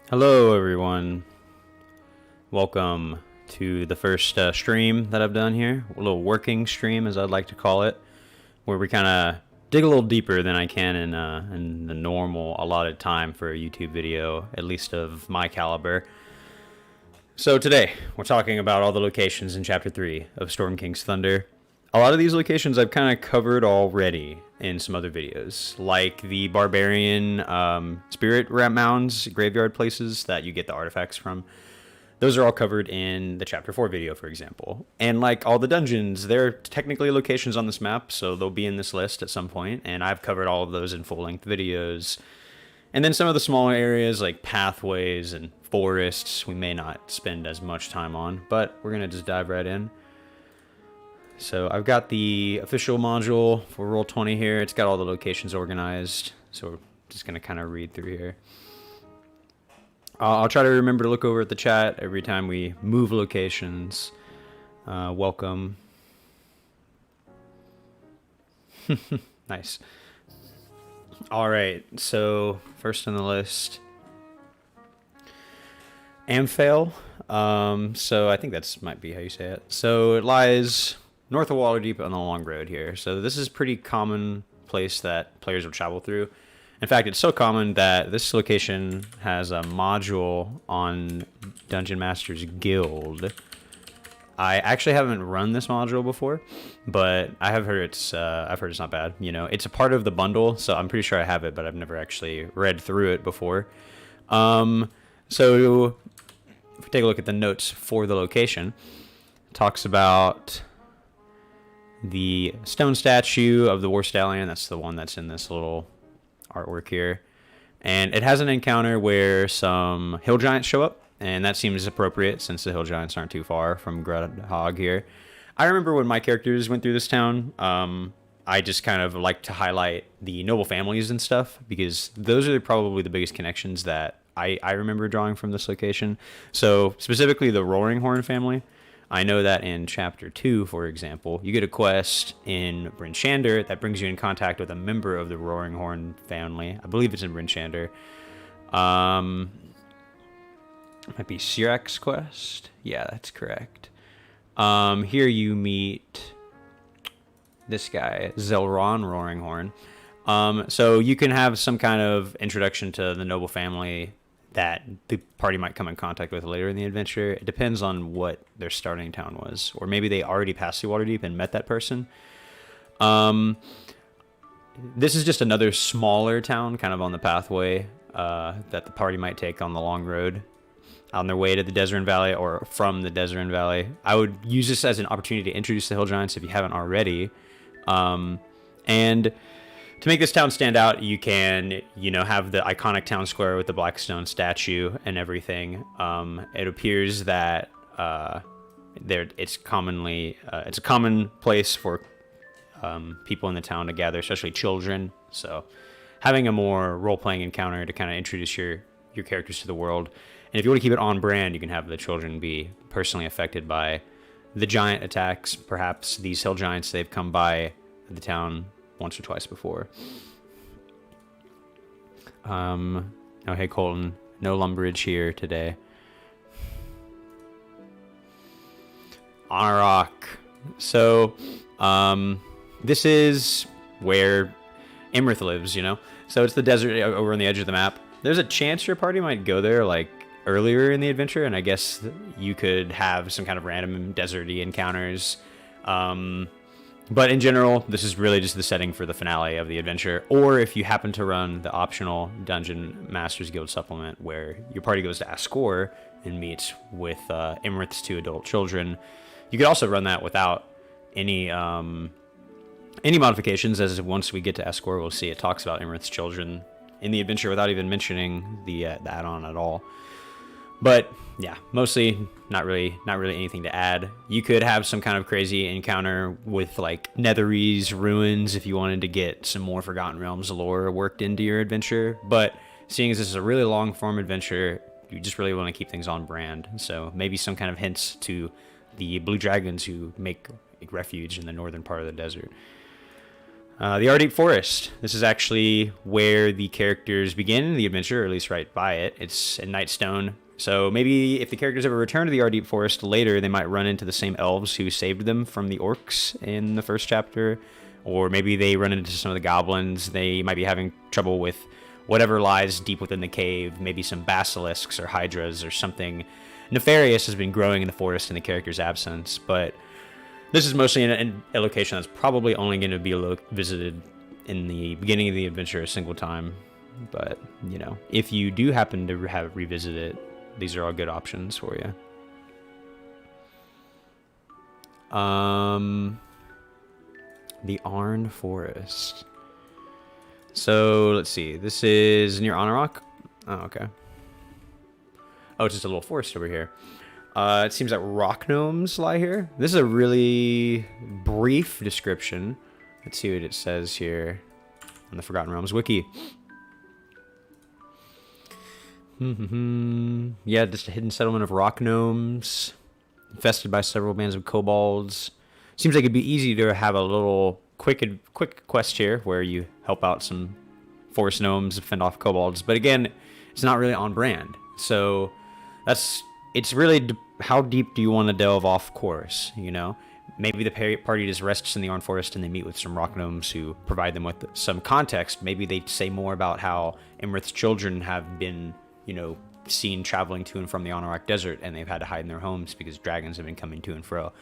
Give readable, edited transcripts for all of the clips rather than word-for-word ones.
Hello everyone, welcome to the first stream that I've done here, a little working stream as I'd like to call it, where we kind of dig a little deeper than I can in the normal allotted time for a YouTube video, at least of my caliber. So today, we're talking about all the locations in Chapter 3 of Storm King's Thunder. A lot of these locations I've kind of covered already in some other videos, like the Barbarian Spirit Mounds, graveyard places that you get the artifacts from. Those are all covered in the Chapter 4 video, for example. And like all the dungeons, they're technically locations on this map, so they'll be in this list at some point, and I've covered all of those in full-length videos. And then some of the smaller areas like pathways and forests we may not spend as much time on, but we're going to just dive right in. So I've got the official module for Roll20 here. It's got all the locations organized, so we're just going to kind of read through here. I'll try to remember to look over at the chat every time we move locations. Welcome. Nice. All right, so first on the list, Amphail. So I think that's might be how you say it. So it lies north of Waterdeep on the Long Road here. So this is pretty common place that players will travel through. In fact, it's so common that this location has a module on Dungeon Master's Guild. I actually haven't run this module before, but I have heard it's not bad. You know, it's a part of the bundle, so I'm pretty sure I have it, but I've never actually read through it before. So if we take a look at the notes for the location, it talks about the stone statue of the War Stallion. That's the one that's in this little artwork here. And it has an encounter where some hill giants show up, and that seems appropriate since the hill giants aren't too far from Grudhog here. I remember when my characters went through this town, I just kind of like to highlight the noble families and stuff, because those are probably the biggest connections that I remember drawing from this location. So specifically the Roaring Horn family. I know that in Chapter 2, for example, you get a quest in Bryn Shander that brings you in contact with a member of the Roaring Horn family. I believe it's in Bryn Shander. Might be Sirak's quest. Yeah, that's correct. Here you meet this guy, Zelron Roaringhorn. So you can have some kind of introduction to the noble family that the party might come in contact with later in the adventure. It depends on what their starting town was. Or maybe they already passed through Waterdeep and met that person. This is just another smaller town kind of on the pathway that the party might take on the long road on their way to the Dessarin Valley or from the Dessarin Valley. I would use this as an opportunity to introduce the Hill Giants if you haven't already. And to make this town stand out, you can, have the iconic town square with the Blackstone statue and everything. It appears that it's a common place for people in the town to gather, especially children. So having a more role-playing encounter to kind of introduce your characters to the world. And if you want to keep it on brand, you can have the children be personally affected by the giant attacks. Perhaps these hill giants, they've come by the town once or twice before. Oh, hey, Colton. No lumberage here today. Anauroch. So, this is where Imrith lives, So it's the desert over on the edge of the map. There's a chance your party might go there, earlier in the adventure, and I guess you could have some kind of random deserty encounters. But in general, this is really just the setting for the finale of the adventure. Or if you happen to run the optional Dungeon Masters Guild supplement where your party goes to Ascore and meets with Imrith's 2 adult children, you could also run that without any modifications, as once we get to Ascore, we'll see it talks about Imrith's children in the adventure without even mentioning the add-on at all. But yeah, mostly not really anything to add. You could have some kind of crazy encounter with Netherese ruins if you wanted to get some more Forgotten Realms lore worked into your adventure. But seeing as this is a really long form adventure, you just really want to keep things on brand. So maybe some kind of hints to the blue dragons who make refuge in the northern part of the desert. The Ardeep Forest. This is actually where the characters begin the adventure, or at least right by it. It's in Nightstone. So maybe if the characters ever return to the Ardeep Forest later, they might run into the same elves who saved them from the orcs in the first chapter. Or maybe they run into some of the goblins. They might be having trouble with whatever lies deep within the cave. Maybe some basilisks or hydras or something nefarious has been growing in the forest in the character's absence. But this is mostly in a location that's probably only going to be visited in the beginning of the adventure a single time. But, if you do happen to have revisit it, these are all good options for you. The Arn Forest. So, let's see. This is near Anauroch. Oh, okay. Oh, it's just a little forest over here. It seems like rock gnomes lie here. This is a really brief description. Let's see what it says here on the Forgotten Realms wiki. Yeah, just a hidden settlement of rock gnomes, infested by several bands of kobolds. Seems like it'd be easy to have a little quick quest here where you help out some forest gnomes, fend off kobolds. But again, it's not really on brand. So it's really how deep do you want to delve off course? maybe the party just rests in the Arn Forest and they meet with some rock gnomes who provide them with some context. Maybe they say more about how Imrith's children have been, seen traveling to and from the Anauroch Desert, and they've had to hide in their homes because dragons have been coming to and fro.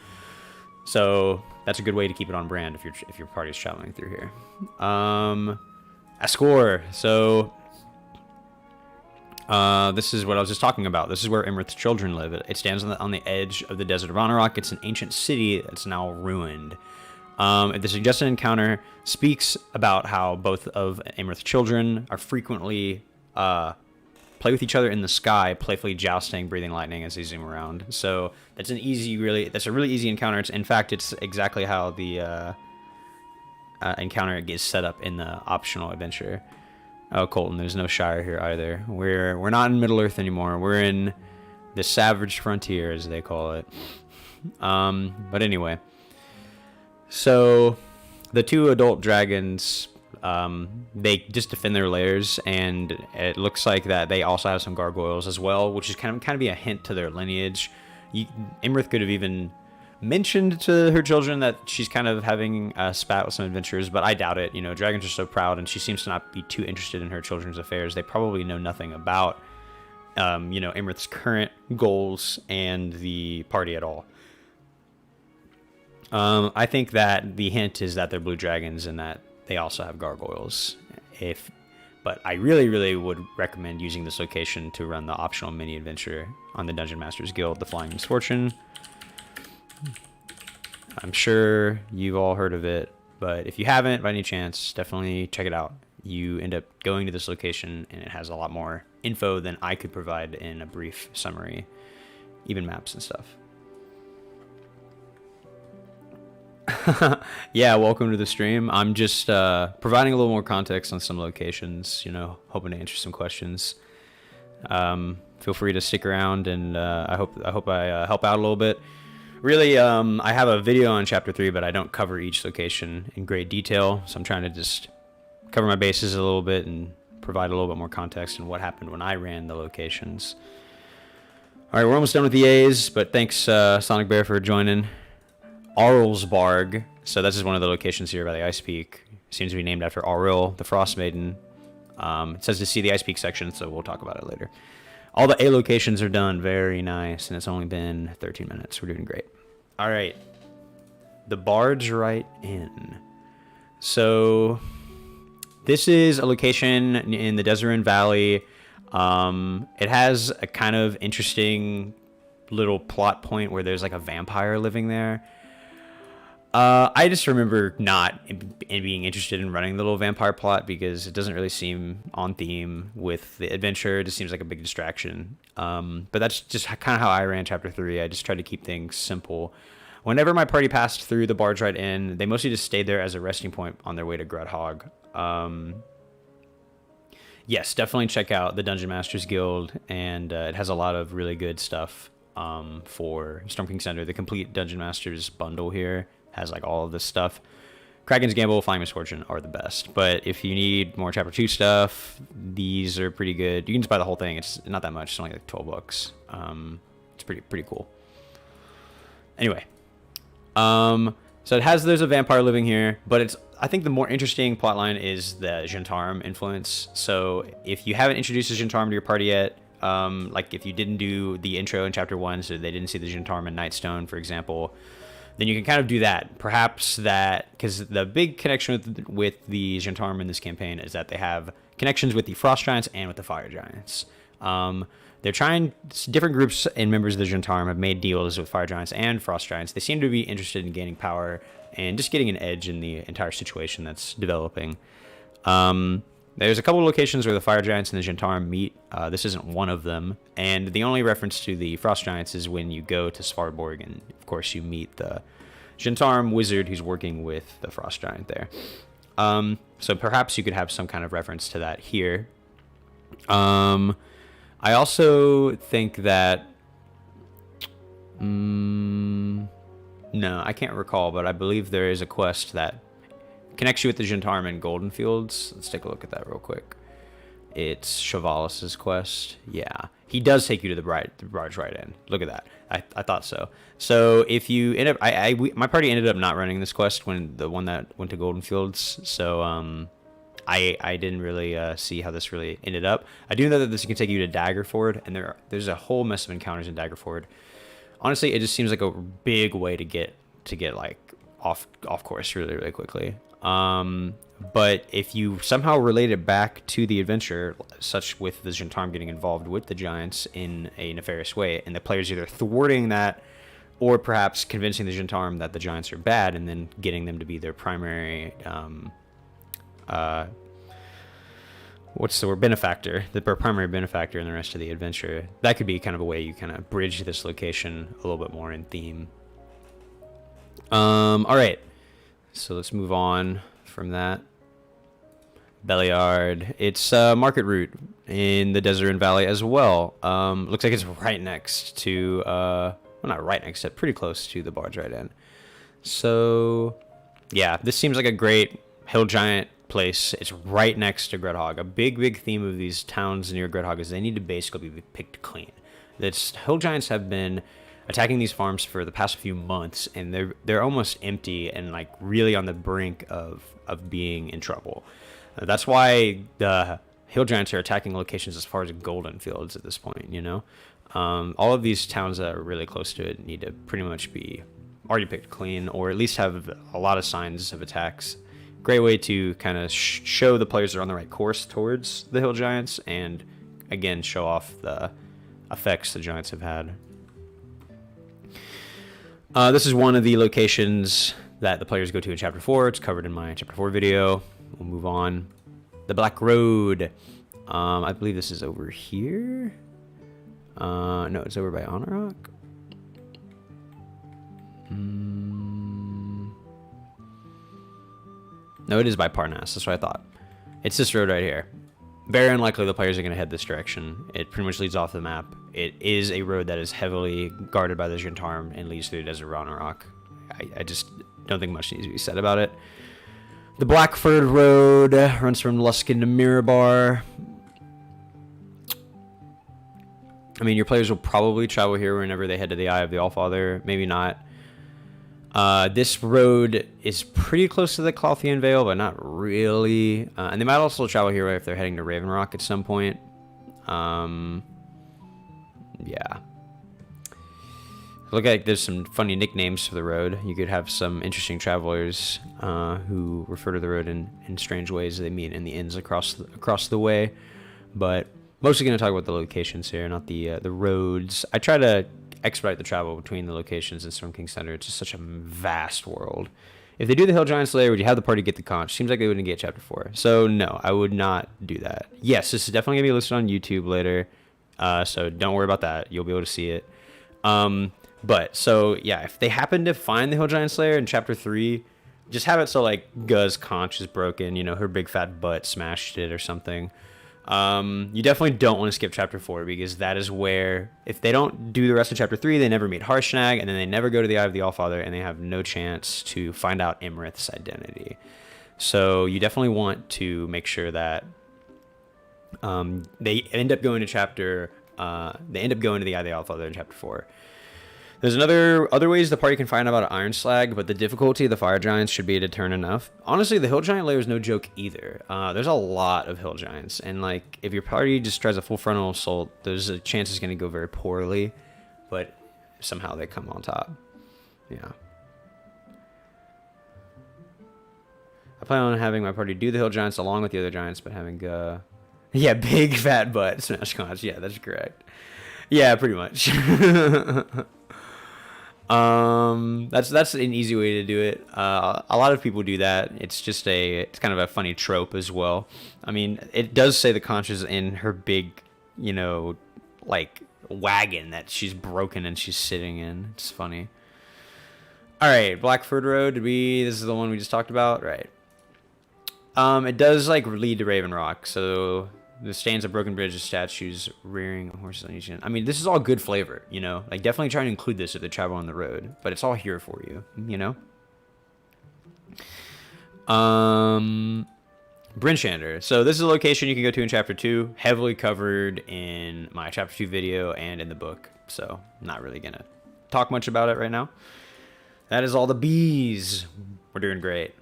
So that's a good way to keep it on brand if your party's traveling through here. Ascore. So this is what I was just talking about. This is where Imrith's children live. It stands on the edge of the desert of Anauroch. It's an ancient city that's now ruined. The suggested encounter speaks about how both of Imrith's children are frequently play with each other in the sky, playfully jousting, breathing lightning as they zoom around. So that's a really easy encounter. In fact, it's exactly how the encounter gets set up in the optional adventure. Oh, Colton, there's no Shire here either. We're not in Middle Earth anymore. We're in the Savage Frontier, as they call it. But anyway, so the two adult dragons, they just defend their lairs, and it looks like that they also have some gargoyles as well, which is kind of be a hint to their lineage. Imrith could have even mentioned to her children that she's kind of having a spat with some adventurers, but I doubt it. Dragons are so proud, and she seems to not be too interested in her children's affairs. They probably know nothing about, Imrith's current goals and the party at all. I think that the hint is that they're blue dragons and that they also have gargoyles. But I really, really would recommend using this location to run the optional mini adventure on the Dungeon Masters Guild, the Flying Misfortune. I'm sure you've all heard of it, but if you haven't by any chance, definitely check it out. You end up going to this location, and it has a lot more info than I could provide in a brief summary, even maps and stuff. Yeah, welcome to the stream. I'm just providing a little more context on some locations, hoping to answer some questions. Feel free to stick around, and I hope I help out a little bit. Really, I have a video on Chapter 3, but I don't cover each location in great detail, so I'm trying to just cover my bases a little bit and provide a little bit more context on what happened when I ran the locations. All right, we're almost done with the A's, but thanks, Sonic Bear, for joining. Arlsbarg, so this is one of the locations here by the Ice Peak. Seems to be named after Auril, the Frost Maiden. It says to see the Ice Peak section, so we'll talk about it later. All the A locations are done. Very nice. And it's only been 13 minutes. We're doing great. All right. The Bargewright Inn. So this is a location in the Dessarin Valley. It has a kind of interesting little plot point where there's like a vampire living there. I just remember not being interested in running the little vampire plot because it doesn't really seem on theme with the adventure. It just seems like a big distraction. But that's just kind of how I ran Chapter 3. I just tried to keep things simple. Whenever my party passed through the Bargewright Inn, they mostly just stayed there as a resting point on their way to Grudhog. Yes, definitely check out the Dungeon Masters Guild, and it has a lot of really good stuff for Storm King Center. The complete Dungeon Masters bundle here has like all of this stuff. Kraken's Gamble, Flying Misfortune are the best, but if you need more Chapter 2 stuff, these are pretty good. You can just buy the whole thing. It's not that much. It's only like $12. It's pretty cool. Anyway, so there's a vampire living here, but I think the more interesting plotline is the Gentarm influence. So if you haven't introduced the Gentarm to your party yet, like if you didn't do the intro in Chapter 1, so they didn't see the Gentarm in Nightstone, for example, then you can kind of do that. Perhaps that, because the big connection with the Gentarm in this campaign is that they have connections with the Frost Giants and with the Fire Giants. They're trying, different groups and members of the Gentarm have made deals with Fire Giants and Frost Giants. They seem to be interested in gaining power and just getting an edge in the entire situation that's developing. There's a couple of locations where the Fire Giants and the Gentarm meet. This isn't one of them. And the only reference to the Frost Giants is when you go to Svarborg, and of course you meet the Gentarm wizard who's working with the Frost Giant there. So perhaps you could have some kind of reference to that here. I also think that... no, I can't recall, but I believe there is a quest that connects you with the Gentarm in Goldenfields. Let's take a look at that real quick. It's Chevalis's quest. Yeah. He does take you to the Bargewright Inn. Look at that. I thought so. So if you end up, my party ended up not running this quest when the one that went to Golden Fields. So I didn't really see how this really ended up. I do know that this can take you to Daggerford, and there's a whole mess of encounters in Daggerford. Honestly, it just seems like a big way to get like off course really quickly. But if you somehow relate it back to the adventure, such with the Gentarm getting involved with the giants in a nefarious way, and the players either thwarting that or perhaps convincing the Gentarm that the giants are bad and then getting them to be their primary benefactor, the primary benefactor in the rest of the adventure, that could be kind of a way you kind of bridge this location a little bit more in theme. All right, so let's move on from that. Beliard, it's market route in the Dessarin Valley as well. Looks like it's right next to well, not right next to, pretty close to the Bargewright Inn. So yeah, this seems like a great hill giant place. It's right next to Gredhog. A big theme of these towns near Gredhog is they need to basically be picked clean. That's hill giants have been attacking these farms for the past few months, and they're almost empty and like really on the brink of being in trouble. That's why the hill giants are attacking locations as far as Golden Fields at this point, you know? All of these towns that are really close to it need to pretty much be already picked clean, or at least have a lot of signs of attacks. Great way to kind of show the players are on the right course towards the hill giants, and again, show off the effects the giants have had. This is one of the locations that the players go to in Chapter 4. It's covered in my Chapter 4 video. We'll move on. The Black Road. I believe this is over here. No, it's over by Anauroch. No, it is by Parnas. That's what I thought. It's this road right here. Very unlikely the players are going to head this direction. It pretty much leads off the map. It is a road that is heavily guarded by the Gentarm and leads through the desert of Anauroch. I just don't think much needs to be said about it. The Blackford Road runs from Luskan to Mirabar. I mean, your players will probably travel here whenever they head to the Eye of the Allfather. Maybe not. This road is pretty close to the Klauthen Vale, but not really. And they might also travel here if they're heading to Ravenrock at some point. Yeah. Look like there's some funny nicknames for the road. You could have some interesting travelers who refer to the road in strange ways they meet in the inns across the way. But mostly going to talk about the locations here, not the roads. I try to expedite the travel between the locations in Storm King Center. It's just such a vast world. If they do the Hill Giant Slayer, would you have the party get the conch? Seems like they wouldn't get Chapter 4. So no, I would not do that. Yes, this is definitely going to be listed on YouTube later. So don't worry about that. You'll be able to see it. But so yeah, if they happen to find the Hill Giant Slayer in Chapter 3, just have it so like Guz's conch is broken, you know, her big fat butt smashed it or something. You definitely don't want to skip Chapter 4, because that is where, if they don't do the rest of Chapter 3, they never meet Harshnag, and then they never go to the Eye of the Allfather, and they have no chance to find out Imrith's identity. So you definitely want to make sure that they end up going to the Eye of the Allfather in Chapter 4. There's other ways the party can find out about Iron Slag, but the difficulty of the Fire Giants should be a deterrent enough. Honestly, the Hill Giant Lair is no joke either. There's a lot of Hill Giants, and like if your party just tries a full frontal assault, there's a chance it's going to go very poorly, but somehow they come on top. Yeah. I plan on having my party do the Hill Giants along with the other Giants, but having yeah, big fat butt smash conch. Yeah, that's correct. Yeah, pretty much. That's an easy way to do it. A lot of people do that. It's kind of a funny trope as well. I mean, it does say the conch is in her big, you know, like wagon that she's broken and she's sitting in. It's funny. All right, Blackford Road. This is the one we just talked about, right? It does like lead to Ravenrock, so the stands of broken bridges, statues, rearing horses on each end. I mean, this is all good flavor, you know? Like, definitely try to include this if they travel on the road. But it's all here for you, you know? Brinchander. So this is a location you can go to in Chapter 2, heavily covered in my Chapter 2 video and in the book. So not really going to talk much about it right now. That is all the bees. We're doing great.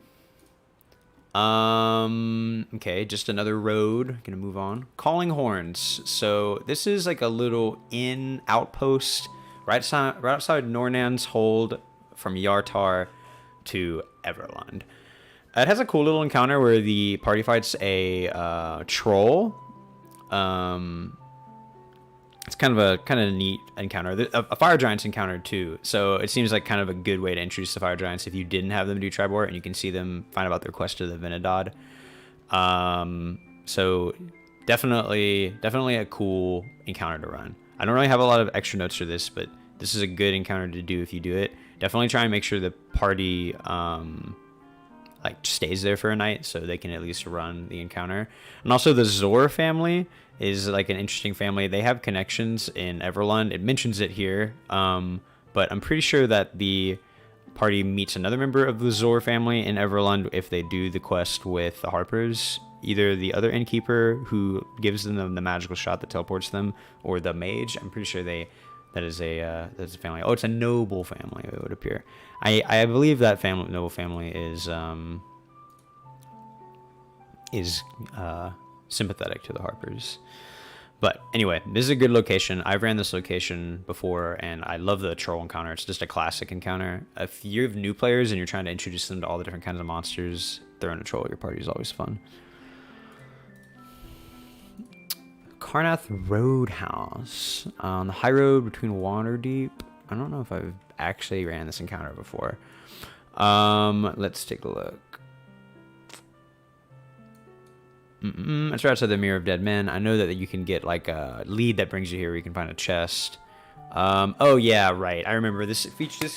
Okay, just another road. Gonna move on. Calling Horns. So this is like a little inn outpost right outside Nornan's hold from Yartar to Everlund. It has a cool little encounter where the party fights a troll. It's kind of a neat encounter. A fire giant's encountered too, so it seems like kind of a good way to introduce the fire giants if you didn't have them do Tribor, and you can see them find about their quest to the Vinidad. So definitely a cool encounter to run. I don't really have a lot of extra notes for this, but this is a good encounter to do if you do it. Definitely try and make sure the party like stays there for a night so they can at least run the encounter. And also the Zor family is like an interesting family. They have connections in Everlund. It mentions it here, but I'm pretty sure that the party meets another member of the Zor family in Everlund if they do the quest with the Harpers. Either the other innkeeper who gives them the magical shot that teleports them, or the mage. I'm pretty sure that is a family. Oh, it's a noble family, it would appear. I believe that noble family is sympathetic to the Harpers. But anyway, this is a good location. I've ran this location before, and I love the troll encounter. It's just a classic encounter. If you have new players and you're trying to introduce them to all the different kinds of monsters, throwing a troll at your party is always fun. Carnath Roadhouse on the high road between Waterdeep. I don't know if I've actually ran this encounter before. Let's take a look. It's right outside the Mirror of Dead Men. I know that you can get like a lead that brings you here where you can find a chest. Oh yeah, right. I remember this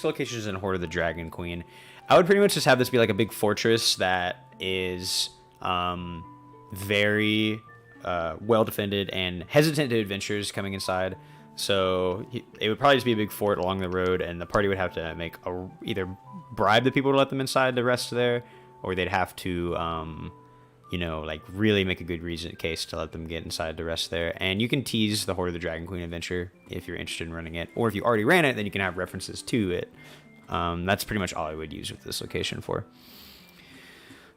location is in Horde of the Dragon Queen. I would pretty much just have this be like a big fortress that is very well defended and hesitant to adventurers coming inside. So it would probably just be a big fort along the road, and the party would have to either bribe the people to let them inside to rest there, or they'd have to like really make a good case to let them get inside to rest there. And you can tease the Horde of the Dragon Queen adventure if you're interested in running it, or if you already ran it, then you can have references to it. That's pretty much all I would use with this location for.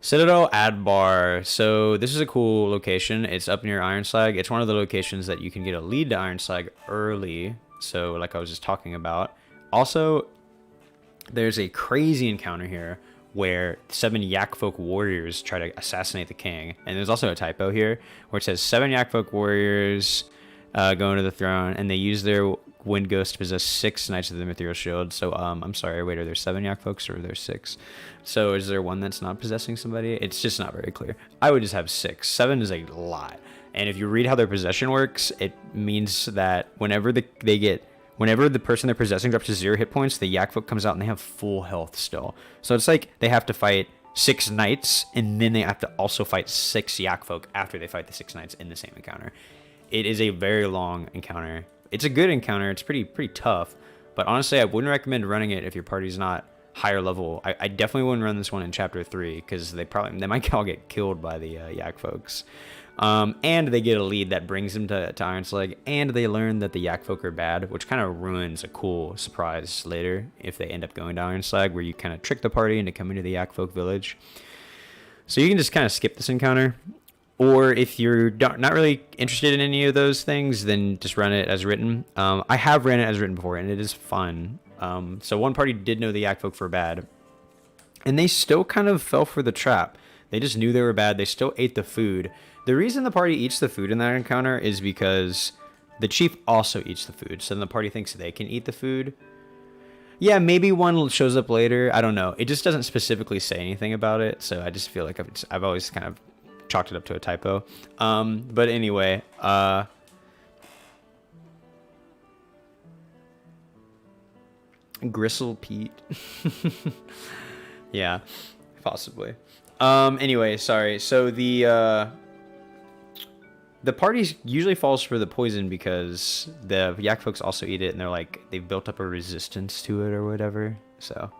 Citadel Adbar. So this is a cool location. It's up near Ironslag. It's one of the locations that you can get a lead to Ironslag early. So like I was just talking about. Also, there's a crazy encounter here where 7 Yakfolk warriors try to assassinate the king. And there's also a typo here where it says 7 Yakfolk warriors go into the throne, and they use their Wind Ghost to possess 6 Knights of the Mithral Shield. So I'm sorry, wait, are there 7 Yakfolks or are there 6? So is there one that's not possessing somebody? It's just not very clear. I would just have 6. 7 is a lot. And if you read how their possession works, it means that whenever the person they're possessing drops to 0 hit points, the Yakfolk comes out and they have full health still. So it's like they have to fight 6 knights, and then they have to also fight 6 Yakfolk after they fight the 6 knights in the same encounter. It is a very long encounter. It's a good encounter. It's pretty tough. But honestly, I wouldn't recommend running it if your party's not higher level. I definitely wouldn't run this one in Chapter 3 because they might all get killed by the Yakfolks. And they get a lead that brings them to Ironslag, and they learn that the Yakfolk are bad, which kind of ruins a cool surprise later if they end up going to Ironslag, where you kind of trick the party into coming to the Yakfolk village. So you can just kind of skip this encounter, or if you're not really interested in any of those things, then just run it as written. I have ran it as written before, and it is fun. So one party did know the Yakfolk were bad, and they still kind of fell for the trap. They just knew they were bad. They still ate the food. The reason the party eats the food in that encounter is because the chief also eats the food. So then the party thinks they can eat the food. Yeah, maybe one shows up later. I don't know. It just doesn't specifically say anything about it. So I just feel like I've always kind of chalked it up to a typo. But anyway, Gristle Pete. Yeah, possibly. Anyway, sorry. So the party usually falls for the poison because the Yakfolks also eat it, and they've built up a resistance to it or whatever. So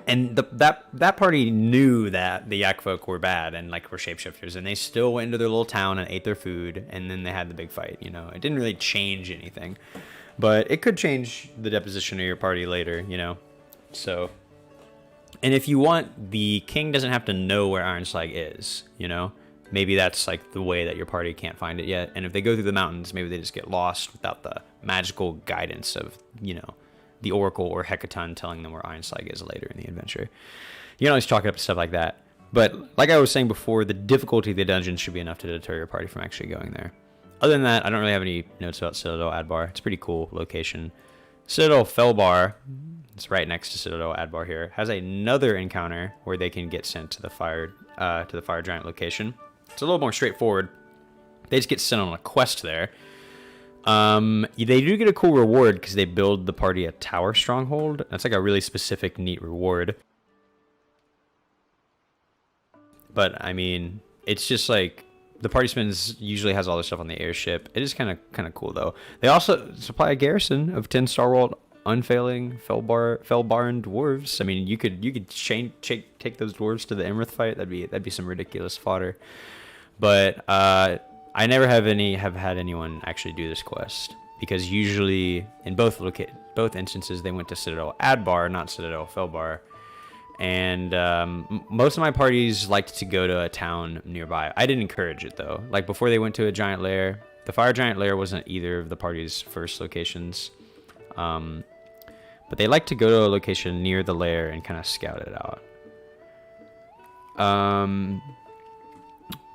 And that party knew that the Yak folk were bad and like were shapeshifters, and they still went into their little town and ate their food, and then they had the big fight. You know, it didn't really change anything, but it could change the deposition of your party later. You know, so. And if you want, the king doesn't have to know where Ironslag is. You know, maybe that's like the way that your party can't find it yet. And if they go through the mountains, maybe they just get lost without the magical guidance of, you know, the Oracle or Hecaton telling them where Ironslag is later in the adventure. You can always chalk it up to stuff like that. But like I was saying before, the difficulty of the dungeon should be enough to deter your party from actually going there. Other than that, I don't really have any notes about Citadel Adbar. It's a pretty cool location. Citadel Felbarr, it's right next to Citadel Adbar here, has another encounter where they can get sent to the fire giant location. It's a little more straightforward. They just get sent on a quest there. They do get a cool reward because they build the party a tower stronghold. That's like a really specific, neat reward. But I mean, it's just like the party usually has all this stuff on the airship. It is kind of cool though. They also supply a garrison of 10 Starworld unfailing Felbarn dwarves. I mean, you could take those dwarves to the Emrith fight. That'd be some ridiculous fodder. But I never have had anyone actually do this quest because usually in both instances they went to Citadel Adbar, not Citadel Felbarr. And most of my parties liked to go to a town nearby. I didn't encourage it though. Like before they went to a giant lair, the fire giant lair wasn't either of the party's first locations. But they like to go to a location near the lair and kind of scout it out.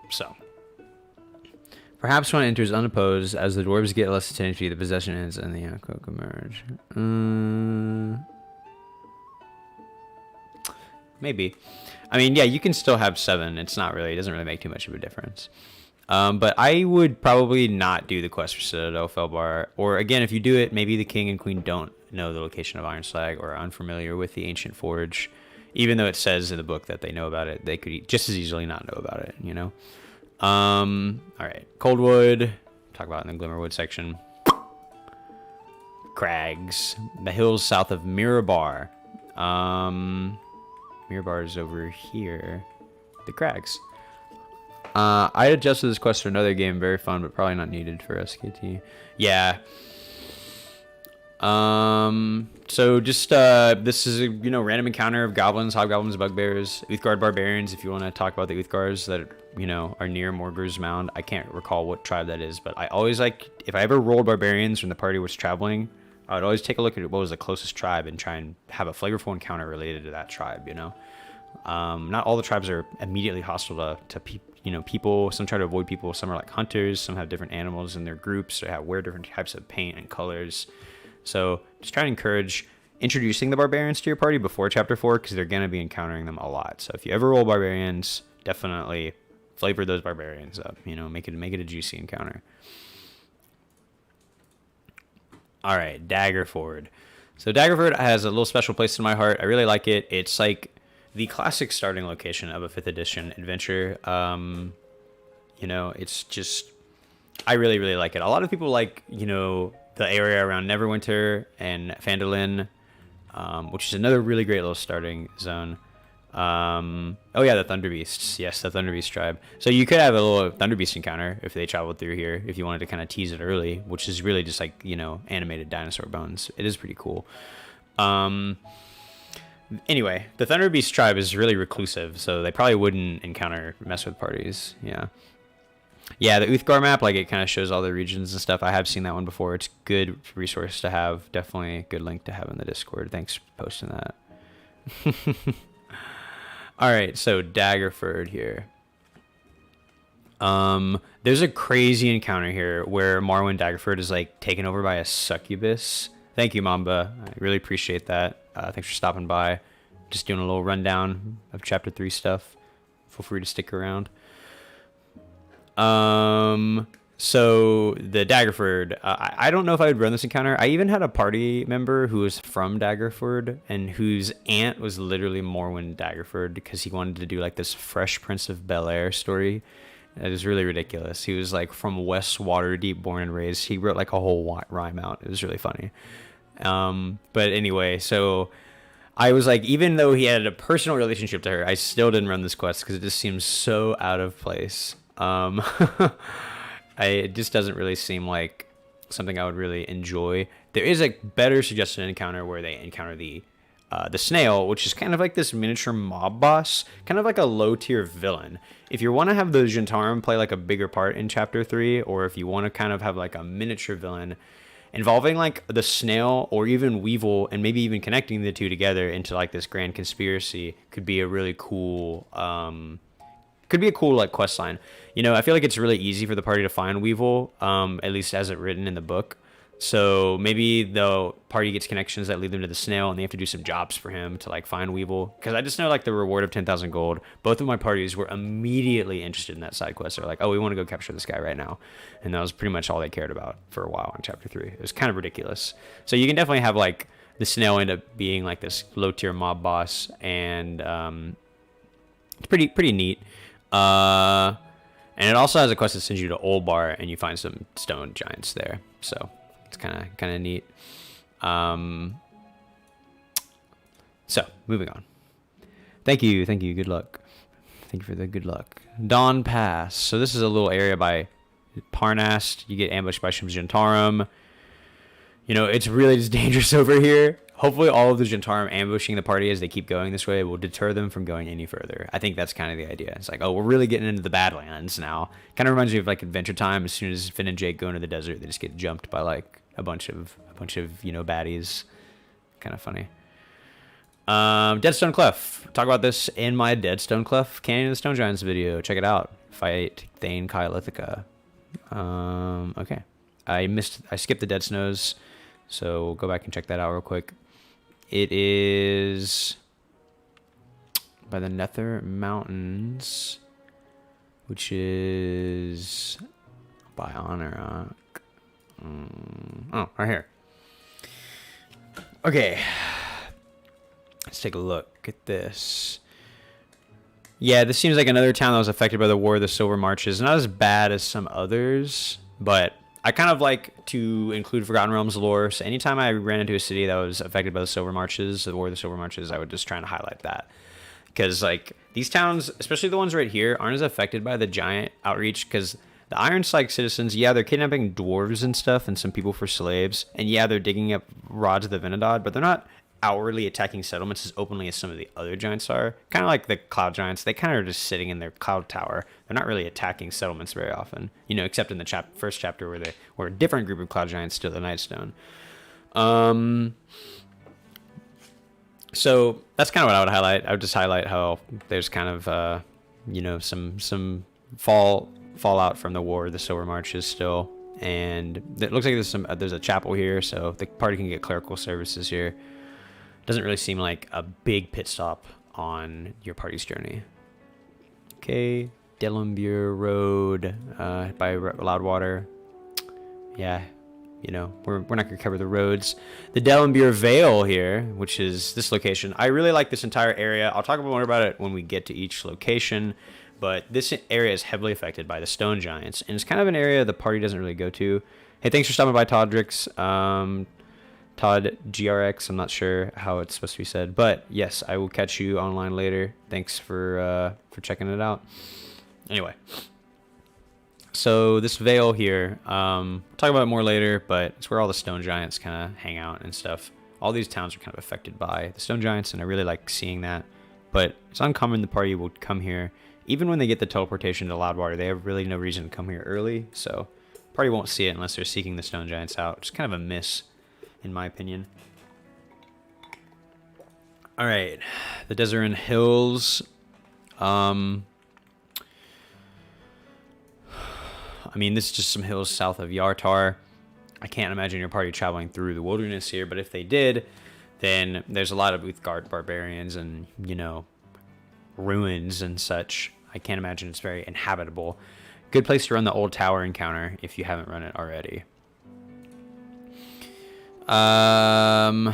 So perhaps one enters unopposed as the dwarves get less attention, the possession ends and the Anauroch emerge. Maybe. I mean, yeah, you can still have 7. It doesn't really make too much of a difference. But I would probably not do the quest for Citadel Felbarr. Or again, if you do it, maybe the king and queen don't know the location of Ironslag or are unfamiliar with the ancient forge. Even though it says in the book that they know about it, they could just as easily not know about it, you know? All right. Coldwood. Talk about it in the Glimmerwood section. Crags. The hills south of Mirabar. Mirabar is over here. The Crags. I adjusted this quest for another game. Very fun, but probably not needed for SKT. Yeah. So just this is a random encounter of goblins, hobgoblins, bugbears, Uthgard barbarians. If you want to talk about the Uthgars that are near Morgur's Mound, I can't recall what tribe that is, but I always if I ever rolled barbarians when the party was traveling, I would always take a look at what was the closest tribe and try and have a flavorful encounter related to that tribe. Not all the tribes are immediately hostile to people. Some try to avoid people. Some are like hunters. Some have different animals in their groups. Or wear different types of paint and colors. So just try to encourage introducing the barbarians to your party before chapter 4 because they're going to be encountering them a lot. So if you ever roll barbarians, definitely flavor those barbarians up. Make it a juicy encounter. All right, Daggerford. So Daggerford has a little special place in my heart. I really like it. It's like the classic starting location of a 5th edition adventure. It's just, I really, really like it. A lot of people like, the area around Neverwinter and Phandalin, which is another really great little starting zone. Oh yeah, the Thunderbeasts. Yes, the Thunderbeast tribe. So you could have a little Thunderbeast encounter if they traveled through here, if you wanted to kind of tease it early, which is really just like, animated dinosaur bones. It is pretty cool. Anyway, the Thunderbeast tribe is really reclusive, so they probably wouldn't mess with parties. Yeah, the Uthgar map, it kind of shows all the regions and stuff. I have seen that one before. It's a good resource to have. Definitely a good link to have in the Discord. Thanks for posting that. All right, so Daggerford here. There's a crazy encounter here where Morrowind Daggerford is taken over by a succubus. Thank you, Mamba. I really appreciate that. Thanks for stopping by. Just doing a little rundown of chapter 3 stuff. Feel free to stick around. So the Daggerford, I don't know if I would run this encounter. I even had a party member who was from Daggerford and whose aunt was literally Morrowind Daggerford because he wanted to do this Fresh Prince of Bel-Air story. It was really ridiculous. He was from West Waterdeep, born and raised. He wrote a whole rhyme out. It was really funny. But anyway, so I was like, even though he had a personal relationship to her, I still didn't run this quest because it just seems so out of place. It just doesn't really seem like something I would really enjoy. There is a better suggested encounter where they encounter the snail, which is kind of like this miniature mob boss, kind of like a low tier villain. If you want to have the Jentarum play like a bigger part in chapter 3, or if you want to kind of have like a miniature villain involving like the snail or even Weevil, and maybe even connecting the two together into like this grand conspiracy, could be a really cool like quest line. You know, I feel like it's really easy for the party to find Weevil, at least as it written in the book. So maybe the party gets connections that lead them to the snail, and they have to do some jobs for him to like find Weevil. Because I just know like the reward of 10,000 gold. Both of my parties were immediately interested in that side quest. They're like, oh, we want to go capture this guy right now, and that was pretty much all they cared about for a while in chapter 3. It was kind of ridiculous. So you can definitely have like the snail end up being like this low tier mob boss, and it's pretty neat. And it also has a quest that sends you to Olbar, and you find some stone giants there. So it's kind of neat. So moving on. Thank you. Good luck. Thank you for the good luck. Dawn Pass. So this is a little area by Parnast. You get ambushed by some Jentarum. You know, it's really just dangerous over here. Hopefully all of the Jentarum ambushing the party as they keep going this way will deter them from going any further. I think that's kind of the idea. It's like, oh, we're really getting into the Badlands now. Kind of reminds me of like Adventure Time. As soon as Finn and Jake go into the desert, they just get jumped by like a bunch of you know, baddies. Kind of funny. Deadstone Clef. Talk about this in my Deadstone Clef Canyon of the Stone Giants video. Check it out. Fight Thane Kylithica. Okay. I skipped the Deadsnows, so go back and check that out real quick. It is by the Nether Mountains, which is by Anauroch. Oh, right here. Okay. Let's take a look at this. Yeah, this seems like another town that was affected by the War of the Silver Marches. Not as bad as some others, but I kind of like to include Forgotten Realms lore. So anytime I ran into a city that was affected by the Silver Marches, the War of the Silver Marches, I would just try and highlight that. Because like these towns, especially the ones right here, aren't as affected by the giant outreach. Because the Ironspike citizens, yeah, they're kidnapping dwarves and stuff and some people for slaves. And yeah, they're digging up rods of the Venedad, but they're not outwardly attacking settlements as openly as some of the other giants are. Kind of like the cloud giants, they kind of are just sitting in their cloud tower. They're not really attacking settlements very often, you know, except in the first chapter where they were a different group of cloud giants steal the Nightstone. So that's kind of what I would highlight. I would just highlight how there's kind of you know, some fallout from the War of the Silver Marches still, and it looks like there's a chapel here, so the party can get clerical services here. Doesn't really seem like a big pit stop on your party's journey. Okay, Delimbiyr Road by Loudwater. Yeah, you know, we're not going to cover the roads. The Delimbiyr Vale here, which is this location. I really like this entire area. I'll talk more about it when we get to each location, but this area is heavily affected by the stone giants, and it's kind of an area the party doesn't really go to. Hey, thanks for stopping by, Todrix. Todd GRX, I'm not sure how it's supposed to be said, but yes, I will catch you online later. Thanks for checking it out. Anyway, so this Vale here, we'll talk about it more later, but it's where all the stone giants kind of hang out and stuff. All these towns are kind of affected by the stone giants, and I really like seeing that. But it's uncommon the party will come here. Even when they get the teleportation to Loudwater, they have really no reason to come here early, so party won't see it unless they're seeking the stone giants out. It's kind of a miss, in my opinion. All right, the Dessarin Hills. I mean, this is just some hills south of Yartar. I can't imagine your party traveling through the wilderness here, but if they did, then there's a lot of Uthgardt barbarians and, you know, ruins and such. I can't imagine it's very inhabitable. Good place to run the old tower encounter if you haven't run it already. Yeah,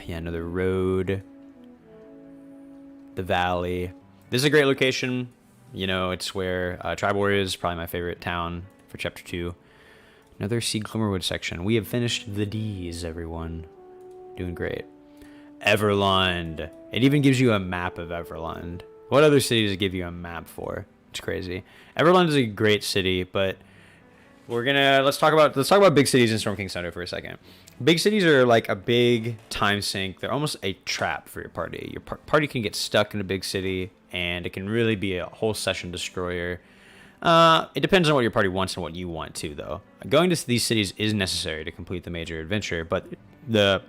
another road. The valley. This is a great location. You know, it's where Tribal is probably my favorite town for chapter 2. Another Sea Glimmerwood section. We have finished the D's, everyone. Doing great. Everlund. It even gives you a map of Everlund. What other city does it give you a map for? It's crazy. Everlund is a great city, but let's talk about big cities in Storm King's Thunder for a second. Big cities are like a big time sink. They're almost a trap for your party. Your party can get stuck in a big city, and it can really be a whole session destroyer. It depends on what your party wants and what you want too, though. Going to these cities is necessary to complete the major adventure, but the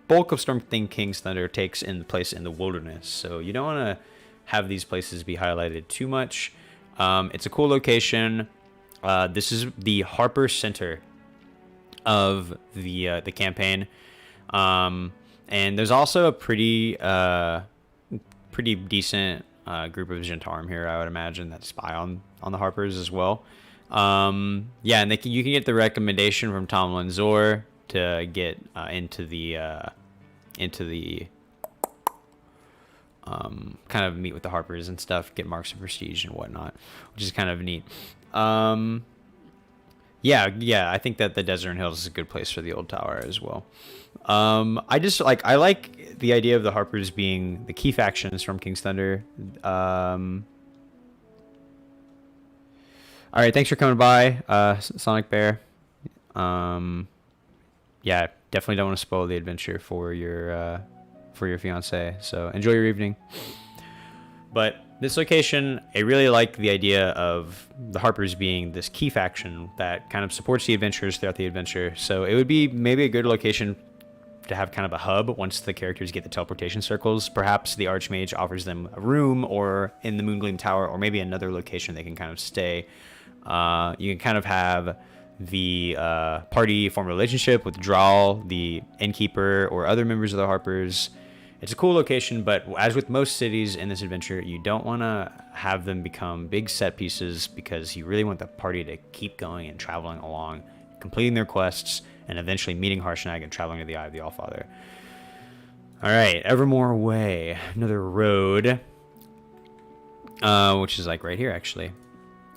bulk of Storm King's Thunder takes place in the wilderness, so you don't want to have these places be highlighted too much. It's a cool location. This is the Harper Center of the campaign, and there's also a pretty decent group of Zhentarim here, I would imagine, that spy on the Harpers as well. Yeah, and you can get the recommendation from Tom Lanzor to get into the kind of meet with the Harpers and stuff, get marks of prestige and whatnot, which is kind of neat. Yeah, I think that the Dessarin Hills is a good place for the old tower as well. I like the idea of the Harpers being the key factions from King's Thunder. All right, thanks for coming by, Sonic Bear. Yeah, definitely don't want to spoil the adventure for your fiance. So enjoy your evening. But this location, I really like the idea of the Harpers being this key faction that kind of supports the adventurers throughout the adventure. So it would be maybe a good location to have kind of a hub once the characters get the teleportation circles. Perhaps the Archmage offers them a room or in the Moongleam Tower, or maybe another location they can kind of stay. You can kind of have the party form a relationship with Drawl, the innkeeper, or other members of the Harpers. It's a cool location, but as with most cities in this adventure, you don't want to have them become big set pieces, because you really want the party to keep going and traveling along, completing their quests, and eventually meeting Harshnag and traveling to the Eye of the Allfather. Alright, Evermore Way. Another road, which is like right here, actually.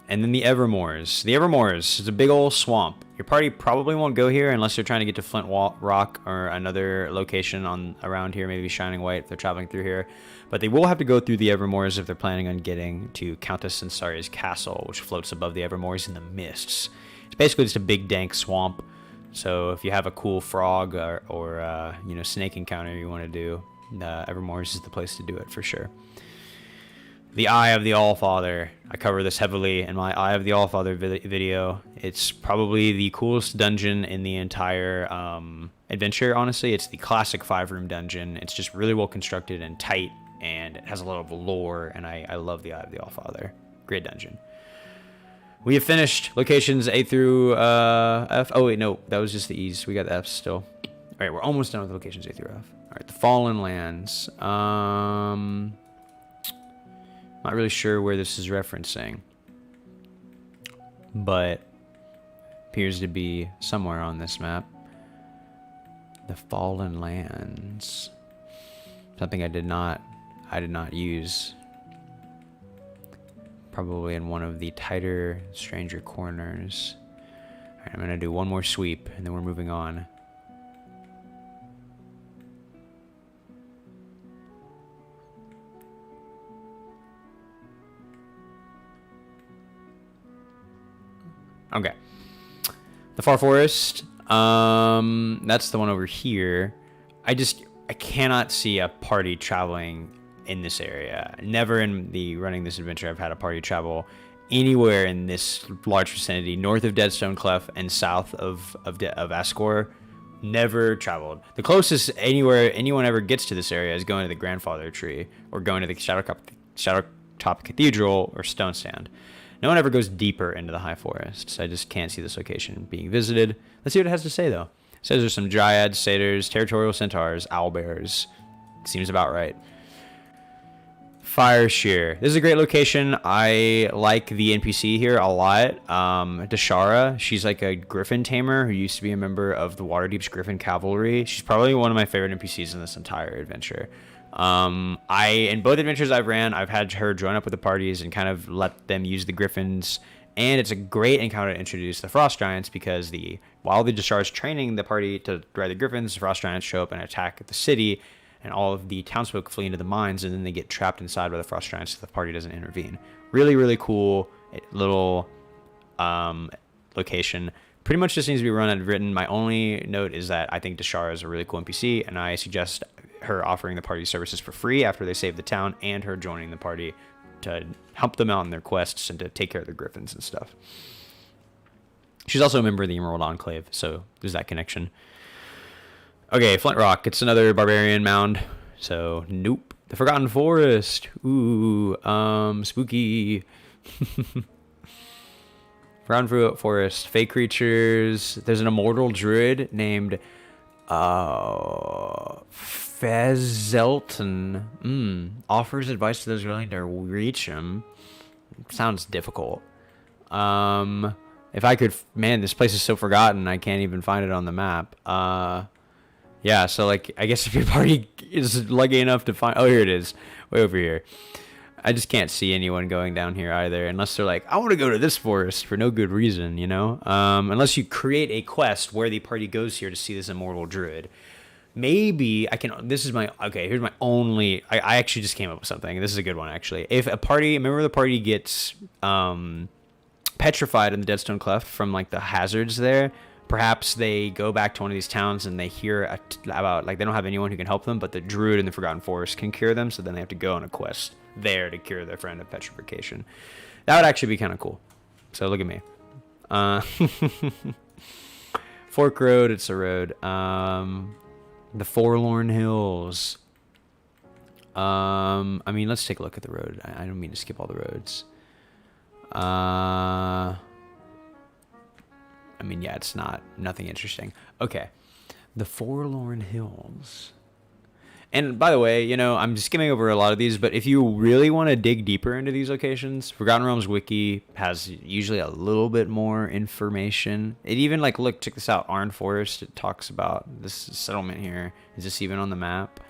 And then the Evermoors. The Evermoors is a big old swamp. Your party probably won't go here unless they're trying to get to Flint Rock or another location around here, maybe Shining White if they're traveling through here. But they will have to go through the Evermoors if they're planning on getting to Countess Sensari's castle, which floats above the Evermoors in the mists. It's basically just a big dank swamp. So if you have a cool frog or snake encounter you want to do, Evermoors is the place to do it for sure. The Eye of the Allfather. I cover this heavily in my Eye of the Allfather video. It's probably the coolest dungeon in the entire adventure, honestly. It's the classic 5-room dungeon. It's just really well constructed and tight, and it has a lot of lore, and I love the Eye of the Allfather. Great dungeon. We have finished locations A through F. Oh, wait, no. That was just the E's. We got the F's still. All right, we're almost done with locations A through F. All right, the Fallen Lands. Not really sure where this is referencing, but appears to be somewhere on this map. The Fallen Lands. Something I did not use. Probably in one of the tighter, stranger corners. All right, I'm gonna do one more sweep, and then we're moving on. Okay. The Far Forest. That's the one over here. I cannot see a party traveling in this area. Never in the running this adventure I've had a party travel anywhere in this large vicinity, north of Deadstone Cleft and south of Ascore. Never traveled. The closest anywhere anyone ever gets to this area is going to the Grandfather Tree or going to the Shadowtop Cathedral or Stone Stand. No one ever goes deeper into the High Forest, so I just can't see this location being visited. Let's see what it has to say, though. It says there's some Dryads, Satyrs, Territorial Centaurs, Owlbears. Seems about right. Fireshear. This is a great location. I like the NPC here a lot. Deshara, she's like a Griffin tamer who used to be a member of the Waterdeep's Griffin Cavalry. She's probably one of my favorite NPCs in this entire adventure. In both adventures I've ran, I've had her join up with the parties and kind of let them use the Griffins, and it's a great encounter to introduce the Frost Giants, because while the Deshara is training the party to ride the Griffins, the Frost Giants show up and attack the city, and all of the townsfolk flee into the mines, and then they get trapped inside by the frost giants if the party doesn't intervene. Really, really cool little location. Pretty much just needs to be run and written. My only note is that I think Deshara is a really cool NPC, and I suggest her offering the party services for free after they save the town, and her joining the party to help them out in their quests and to take care of the griffins and stuff. She's also a member of the Emerald Enclave, so there's that connection. Okay, Flint Rock. It's another barbarian mound, so nope. The Forgotten Forest. Ooh, spooky. Forgotten Forest. Fake creatures. There's an immortal druid named Fezelton. Offers advice to those willing to reach him. Sounds difficult. If I could, man, this place is so forgotten. I can't even find it on the map. Yeah, so like, I guess if your party is lucky enough to find, oh, here it is, way over here. I just can't see anyone going down here either, unless they're like, I want to go to this forest for no good reason, you know? Unless you create a quest where the party goes here to see this immortal druid. Maybe I can, this is my, okay, here's my only, I actually just came up with something. This is a good one, actually. If a party, a member of the party gets petrified in the Deadstone Cleft from like the hazards there, perhaps they go back to one of these towns and they hear about, like, they don't have anyone who can help them, but the druid in the Forgotten Forest can cure them, so then they have to go on a quest there to cure their friend of petrification. That would actually be kind of cool. So look at me. Fork Road, it's a road. The Forlorn Hills. I mean, let's take a look at the road. I don't mean to skip all the roads. I mean, yeah, it's nothing interesting. Okay. The Forlorn Hills. And by the way, you know, I'm skimming over a lot of these, but if you really want to dig deeper into these locations, Forgotten Realms Wiki has usually a little bit more information. It even, like, look, check this out. Arn Forest, it talks about this settlement here. Is this even on the map?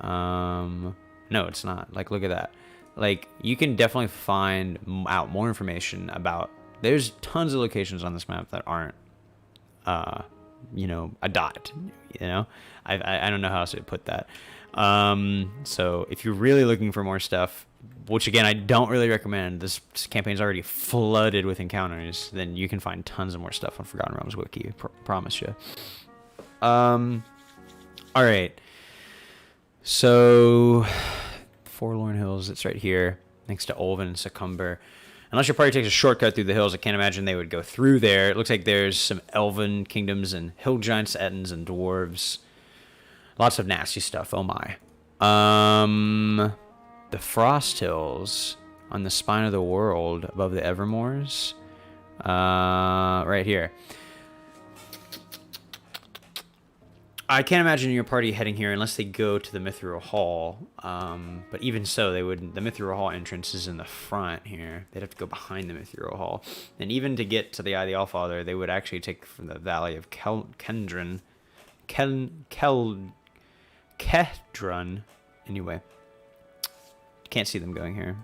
No, it's not. Like, look at that. Like, you can definitely find out more information about, there's tons of locations on this map that aren't, you know, a dot, you know? I don't know how else to put that. So if you're really looking for more stuff, which again, I don't really recommend, this campaign's already flooded with encounters, then you can find tons of more stuff on Forgotten Realms Wiki, promise you. All right. So, Forlorn Hills, it's right here, next to Olven and Succumber. Unless your party takes a shortcut through the hills, I can't imagine they would go through there. It looks like there's some elven kingdoms and hill giants, ettins, and dwarves. Lots of nasty stuff, oh my. The Frost Hills on the spine of the world above the Evermoors. Right here. I can't imagine your party heading here unless they go to the Mithral Hall. But even so, they wouldn't. The Mithral Hall entrance is in the front here. They'd have to go behind the Mithral Hall. And even to get to the Eye of the Allfather, they would actually take from the Valley of Kedron. Anyway. Can't see them going here.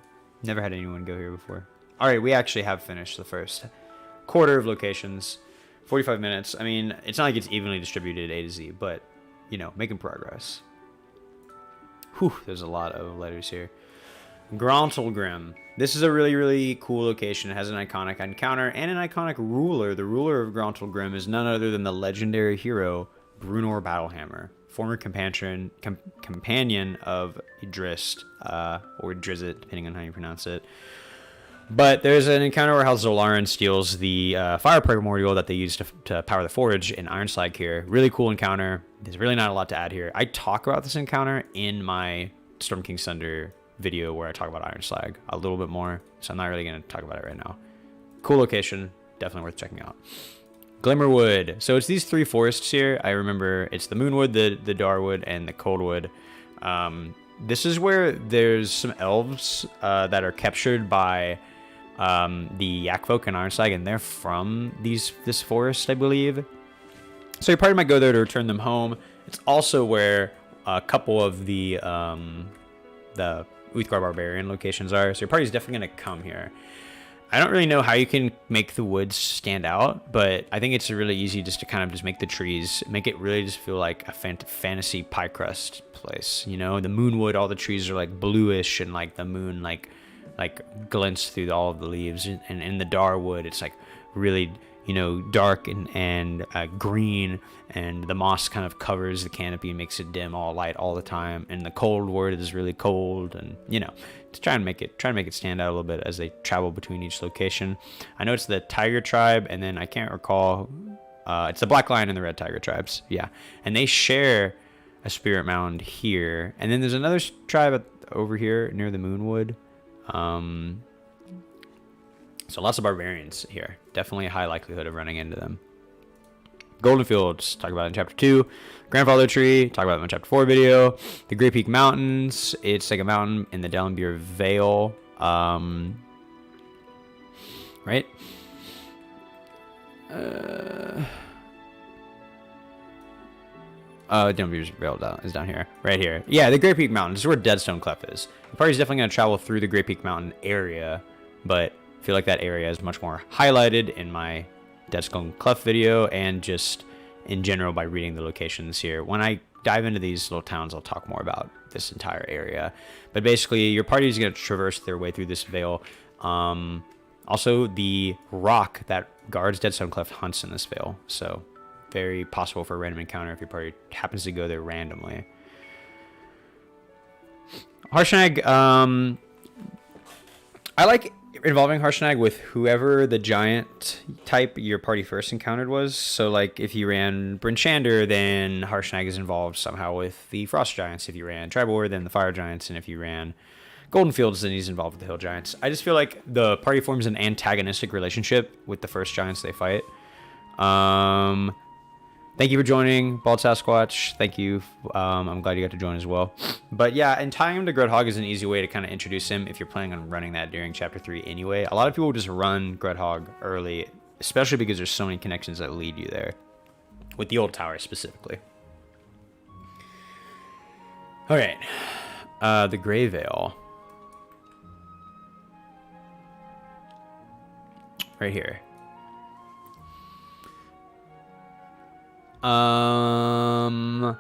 Never had anyone go here before. Alright, we actually have finished the first quarter of locations. 45 minutes. I mean, it's not like it's evenly distributed A to Z, but, you know, making progress. Whew, there's a lot of letters here. Gauntlgrym. This is a really, really cool location. It has an iconic encounter and an iconic ruler. The ruler of Gauntlgrym is none other than the legendary hero, Brunor Battlehammer, former companion of Idrist, or Drizzt, depending on how you pronounce it. But there's an encounter where Zolaran steals the fire primordial that they use to power the forge in Ironslag here. Really cool encounter. There's really not a lot to add here. I talk about this encounter in my Storm King's Thunder video where I talk about Ironslag a little bit more, so I'm not really going to talk about it right now. Cool location. Definitely worth checking out. Glimmerwood. So it's these three forests here. I remember it's the Moonwood, the Darwood, and the Coldwood. This is where there's some elves that are captured by the Yakfolk and Ironslag, and they're from this forest, I believe. So your party might go there to return them home. It's also where a couple of the Uthgar Barbarian locations are. So your party's definitely going to come here. I don't really know how you can make the woods stand out, but I think it's really easy just to kind of just make the trees, make it really just feel like a fantasy pie crust place. You know, the moonwood, all the trees are like bluish, and like the moon like glints through all of the leaves, and in the Darwood, it's like really, you know, dark and green, and the moss kind of covers the canopy and makes it dim all light all the time, and the cold wood is really cold, and you know, to try and make it stand out a little bit as they travel between each location. I know it's the Tiger tribe, and then I can't recall, it's the Black Lion and the Red Tiger tribes, yeah, and they share a spirit mound here, and then there's another tribe over here near the Moonwood. So lots of barbarians here. Definitely a high likelihood of running into them. Golden Fields, talk about it in Chapter 2. Grandfather Tree, talk about it in my Chapter 4 video. The Great Peak Mountains, it's like a mountain in the Delimbiyr Vale. Right? Delimbyr's Vale is down here. Right here. Yeah, the Great Peak Mountains. This is where Deadstone Cleft is. The party's definitely going to travel through the Great Peak Mountain area, but I feel like that area is much more highlighted in my Deadstone Cleft video, and just in general by reading the locations here. When I dive into these little towns, I'll talk more about this entire area. But basically, your party is going to traverse their way through this vale. Also, the rock that guards Deadstone Cleft hunts in this vale, so very possible for a random encounter if your party happens to go there randomly. Harshnag, I like involving Harshnag with whoever the giant type your party first encountered was. So like if you ran Brinchander, then Harshnag is involved somehow with the Frost Giants. If you ran Tribor, then the Fire Giants. And if you ran Golden Fields, then he's involved with the Hill Giants. I just feel like the party forms an antagonistic relationship with the first giants they fight. Thank you for joining, Bald Sasquatch. Thank you. I'm glad you got to join as well. But yeah, and tying him to Grudhog is an easy way to kind of introduce him if you're planning on running that during Chapter 3 anyway. A lot of people just run Grudhog early, especially because there's so many connections that lead you there, with the old tower specifically. All right, the Grayvale. Right here. Oh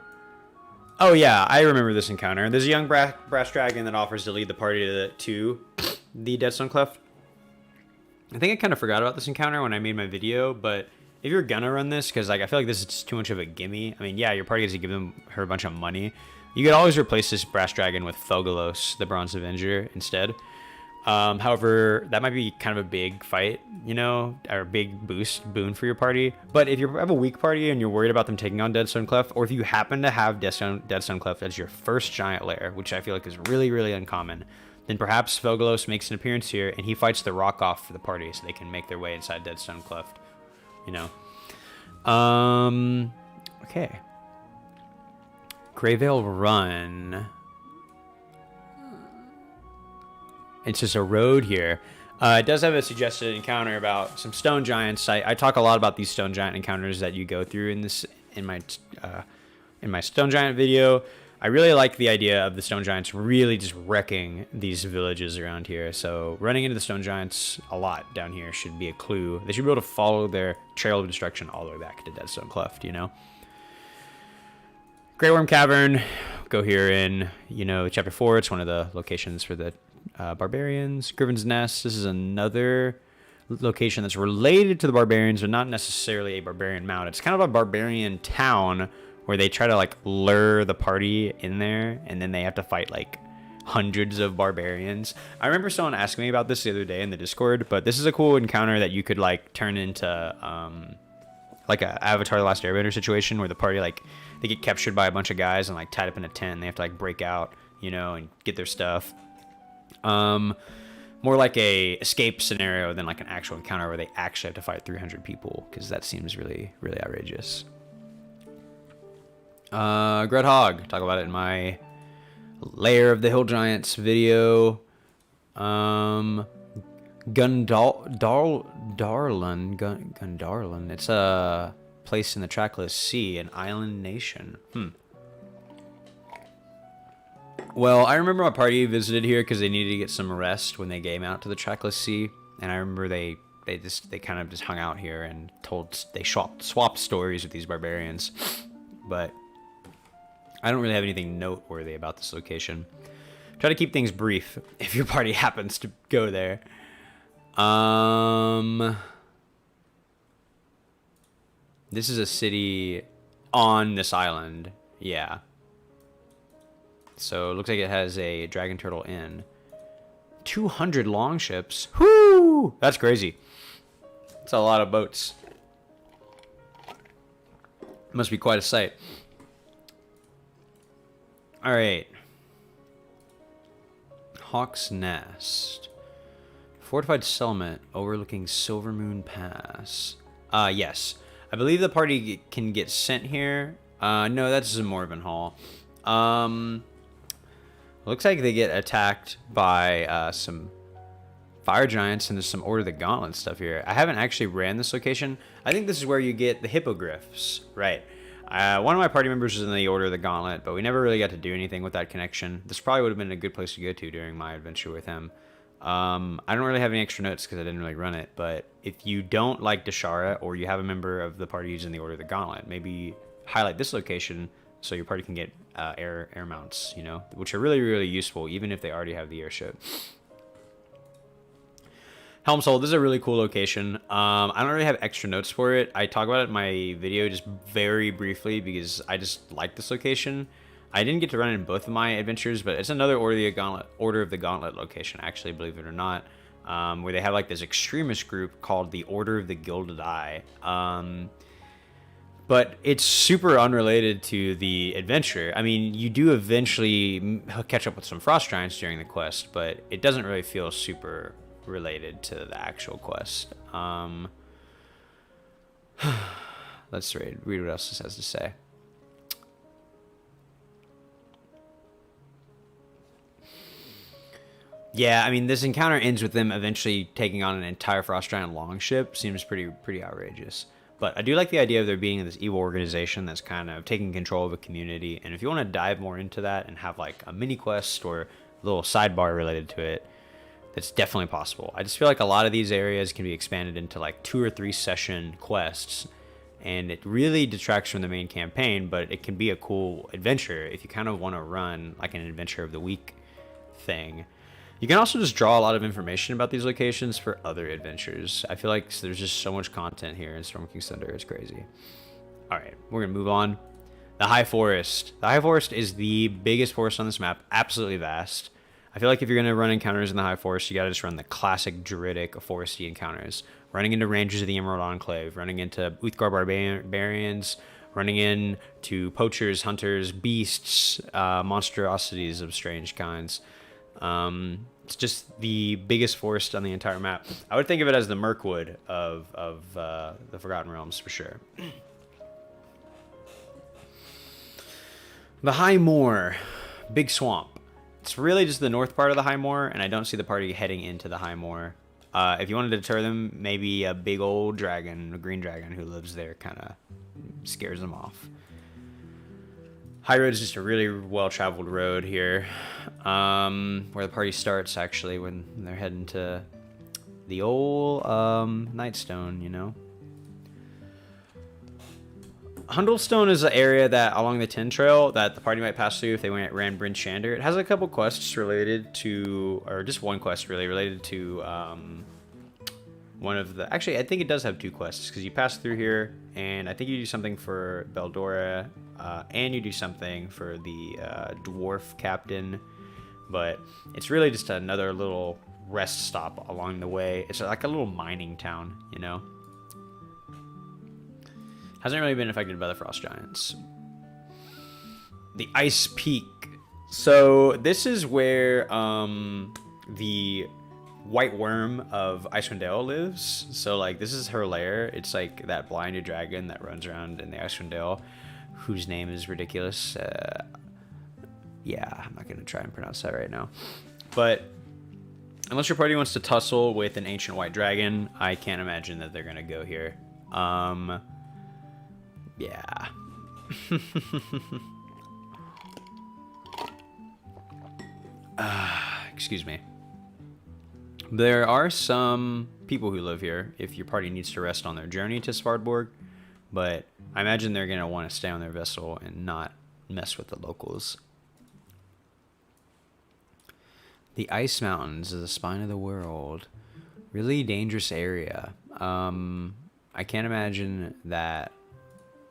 yeah, I remember this encounter. There's a young brass dragon that offers to lead the party to the Deadstone Cleft. I think I kind of forgot about this encounter when I made my video, but if you're gonna run this, because like I feel like this is just too much of a gimme. I mean, yeah, your party has to give her a bunch of money. You could always replace this brass dragon with Fogalos, the Bronze Avenger, instead. However, that might be kind of a big fight, you know, or a big boon for your party. But if you have a weak party and you're worried about them taking on Deadstone Cleft, or if you happen to have Deadstone Cleft as your first giant lair, which I feel like is really, really uncommon, then perhaps Fogalos makes an appearance here and he fights the rock off for the party so they can make their way inside Deadstone Cleft, you know. Okay. Grayvale Run. It's just a road here. It does have a suggested encounter about some stone giants. I talk a lot about these stone giant encounters that you go through in my stone giant video. I really like the idea of the stone giants really just wrecking these villages around here. So running into the stone giants a lot down here should be a clue. They should be able to follow their trail of destruction all the way back to Deadstone Cleft, you know. Grey Worm Cavern, go here in, you know, Chapter 4. It's one of the locations for the barbarians. Griffons Nest, this is another location that's related to the barbarians, but not necessarily a barbarian mound. It's kind of a barbarian town where they try to like lure the party in there, and then they have to fight like hundreds of barbarians. I remember someone asking me about this the other day in the Discord, but this is a cool encounter that you could like turn into like a Avatar: The Last Airbender situation where the party like they get captured by a bunch of guys and like tied up in a tent, and they have to like break out, you know, and get their stuff. More like a escape scenario than like an actual encounter where they actually have to fight 300 people, because that seems really, really outrageous. Grudhog, talk about it in my Lair of the Hill Giants video. Gundarlun. It's a place in the Trackless Sea, an island nation. Well, I remember my party visited here because they needed to get some rest when they came out to the Trackless Sea. And I remember they kind of just hung out here and they swapped stories with these barbarians. But I don't really have anything noteworthy about this location. Try to keep things brief if your party happens to go there. This is a city on this island. Yeah. So it looks like it has a Dragon Turtle Inn. 200 longships. Whoo! That's crazy. That's a lot of boats. Must be quite a sight. Alright. Hawk's Nest. Fortified settlement overlooking Silvermoon Pass. Yes. I believe the party can get sent here. No, that's Morven Hall. Looks like they get attacked by some fire giants, and there's some Order of the Gauntlet stuff here. I haven't actually ran this location. I think this is where you get the hippogriffs. Right. One of my party members was in the Order of the Gauntlet, but we never really got to do anything with that connection. This probably would have been a good place to go to during my adventure with him. I don't really have any extra notes because I didn't really run it, but if you don't like Deshara, or you have a member of the party using the Order of the Gauntlet, maybe highlight this location so your party can get air mounts, you know, which are really, really useful, even if they already have the airship. Helm's Hold, this is a really cool location. I don't really have extra notes for it. I talk about it in my video just very briefly because I just like this location. I didn't get to run it in both of my adventures, but it's another Order of the Gauntlet location, actually, believe it or not, where they have like this extremist group called the Order of the Gilded Eye. But it's super unrelated to the adventure. I mean, you do eventually catch up with some frost giants during the quest, but it doesn't really feel super related to the actual quest. Let's read what else this has to say. Yeah, I mean, this encounter ends with them eventually taking on an entire frost giant longship. Seems pretty outrageous. But I do like the idea of there being this evil organization that's kind of taking control of a community. And if you want to dive more into that and have like a mini quest or a little sidebar related to it, that's definitely possible. I just feel like a lot of these areas can be expanded into like 2 or 3 session quests. And it really detracts from the main campaign, but it can be a cool adventure if you kind of want to run like an adventure of the week thing. You can also just draw a lot of information about these locations for other adventures. I feel like there's just so much content here in Storm King's Thunder. It's crazy. All right, we're going to move on. The High Forest. The High Forest is the biggest forest on this map. Absolutely vast. I feel like if you're going to run encounters in the High Forest, you got to just run the classic Druidic foresty encounters. Running into Rangers of the Emerald Enclave. Running into Uthgar Barbarians. Running into poachers, hunters, beasts, monstrosities of strange kinds. It's just the biggest forest on the entire map. I would think of it as the Mirkwood of the Forgotten Realms for sure. The High Moor, big swamp. It's really just the north part of the High Moor, and I don't see the party heading into the High Moor. If you wanted to deter them, maybe a big old dragon, a green dragon who lives there, kind of scares them off. High Road is just a really well-traveled road here, where the party starts, actually, when they're heading to the old Nightstone, you know. Hundlestone is an area that along the Tin Trail that the party might pass through if they ran Bryn Shander. It has a couple quests related to, or just one quest really related to one of the. Actually, I think it does have 2 quests because you pass through here, and I think you do something for Beldora, and you do something for the dwarf captain. But it's really just another little rest stop along the way. It's like a little mining town, you know. Hasn't really been affected by the frost giants. The Ice Peak. So this is where the white worm of Icewind Dale lives. So like this is her lair. It's like that blinded dragon that runs around in the Icewind Dale, whose name is ridiculous. Yeah, I'm not gonna try and pronounce that right now. But unless your party wants to tussle with an ancient white dragon, I can't imagine that they're gonna go here. Yeah. Excuse me. There are some people who live here if your party needs to rest on their journey to Svartborg, but I imagine they're going to want to stay on their vessel and not mess with the locals. The Ice Mountains is the spine of the world. Really dangerous area. I can't imagine that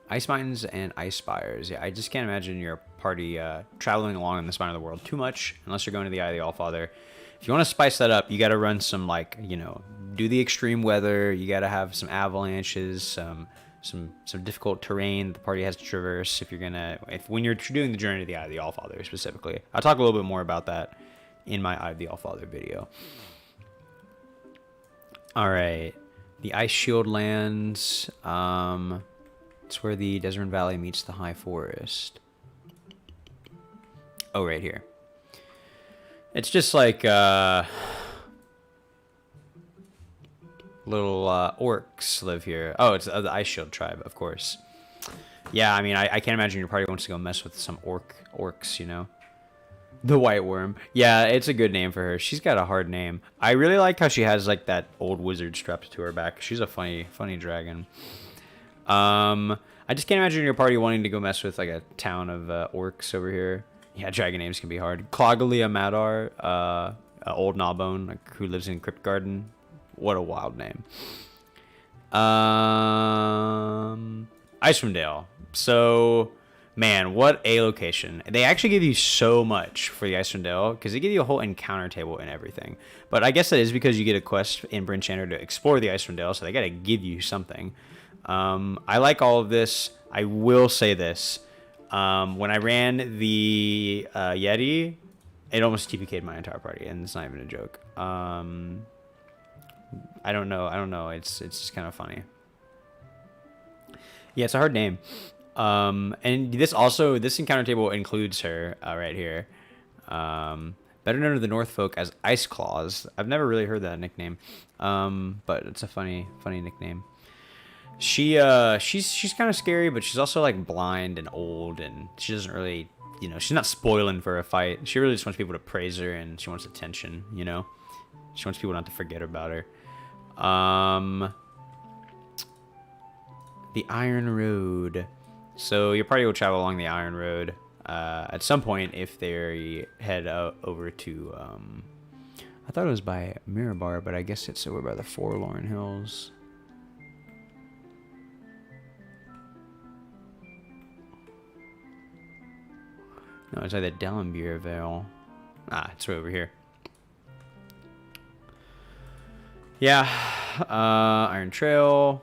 Ice Mountains and Ice Spires. Yeah, I just can't imagine your party traveling along in the spine of the world too much, unless you're going to the Eye of the Allfather. If you want to spice that up, you got to run some, like, you know, do the extreme weather. You got to have some avalanches, some difficult terrain the party has to traverse. When you're doing the journey to the Eye of the Allfather specifically, I'll talk a little bit more about that in my Eye of the Allfather video. All right, the Iceshield Lands. It's where the Dessarin Valley meets the High Forest. Oh, right here. It's just like little orcs live here. Oh, it's the Iceshield tribe, of course. Yeah, I mean, I can't imagine your party wants to go mess with some orcs, you know. The White Worm. Yeah, it's a good name for her. She's got a hard name. I really like how she has like that old wizard strapped to her back. She's a funny dragon. I just can't imagine your party wanting to go mess with like a town of orcs over here. Yeah, dragon names can be hard. Clogalia Madar, old Gnawbone, like, who lives in Kryptgarden. What a wild name. Icewind Dale. So, man, what a location. They actually give you so much for the Icewind Dale, because they give you a whole encounter table and everything. But I guess that is because you get a quest in Bryn Shander to explore the Icewind Dale, so they got to give you something. I like all of this. I will say this. When I ran the Yeti, it almost TPK'd my entire party, and it's not even a joke. I don't know. It's just kind of funny. Yeah, it's a hard name. And this encounter table includes her right here. Better known to the North folk as Ice Claws. I've never really heard that nickname, but it's a funny nickname. She's kind of scary, but she's also like blind and old, and she doesn't really, you know, she's not spoiling for a fight. She really just wants people to praise her, and she wants attention, you know. She wants people not to forget about her. The Iron Road. So your party will travel along the Iron Road at some point if they head over to, I thought it was by Mirabar, but I guess it's over by the Forlorn Hills. No, it's like the Delimbiyr Vale. Ah, it's right over here. Yeah, Iron Trail.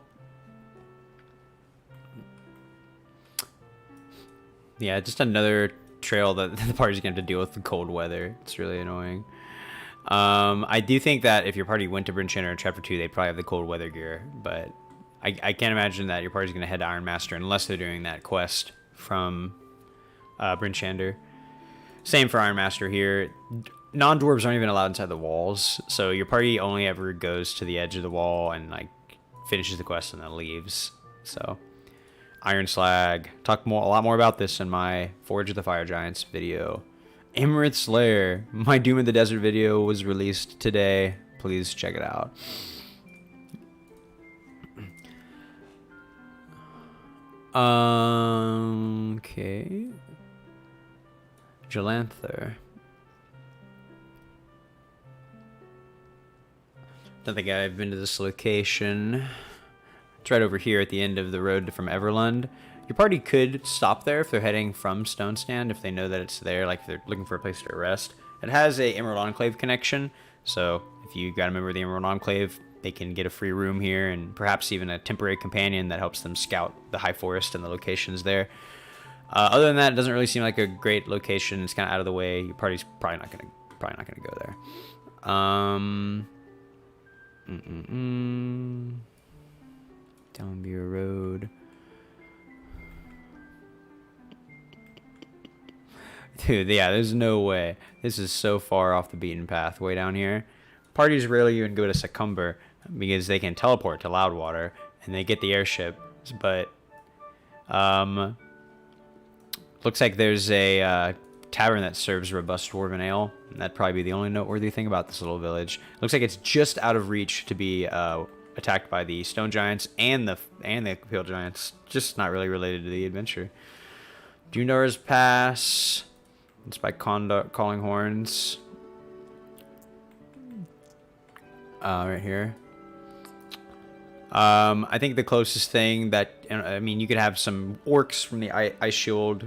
Yeah, just another trail that the party's going to have to deal with the cold weather. It's really annoying. I do think that if your party went to Bryn Shander in Chapter 2, they'd probably have the cold weather gear, but I can't imagine that your party's going to head to Iron Master unless they're doing that quest from Bryn Shander. Same for Iron Master here. Non-dwarves aren't even allowed inside the walls, so your party only ever goes to the edge of the wall and like finishes the quest and then leaves. So Iron Slag. Talk a lot more about this in my Forge of the Fire Giants video. Imrith's Lair. My Doom in the Desert video was released today. Please check it out. Okay. Jalanther. Don't think I've been to this location. It's right over here at the end of the road from Everlund. Your party could stop there if they're heading from Stone Stand, if they know that it's there, like if they're looking for a place to rest. It has a Emerald Enclave connection, so if you got a member of the Emerald Enclave, they can get a free room here and perhaps even a temporary companion that helps them scout the High Forest and the locations there. Other than that, it doesn't really seem like a great location. It's kind of out of the way. Your party's probably not gonna go there. Delimbiyr Road. Dude, yeah, there's no way. This is so far off the beaten path way down here. Parties rarely even go to Succumber because they can teleport to Loudwater and they get the airship. But looks like there's a tavern that serves robust dwarven ale. And that'd probably be the only noteworthy thing about this little village. Looks like it's just out of reach to be attacked by the stone giants and the field giants. Just not really related to the adventure. Dundar's Pass. It's by Calling Horns. Right here. I think the closest thing that, I mean, you could have some orcs from the Iceshield,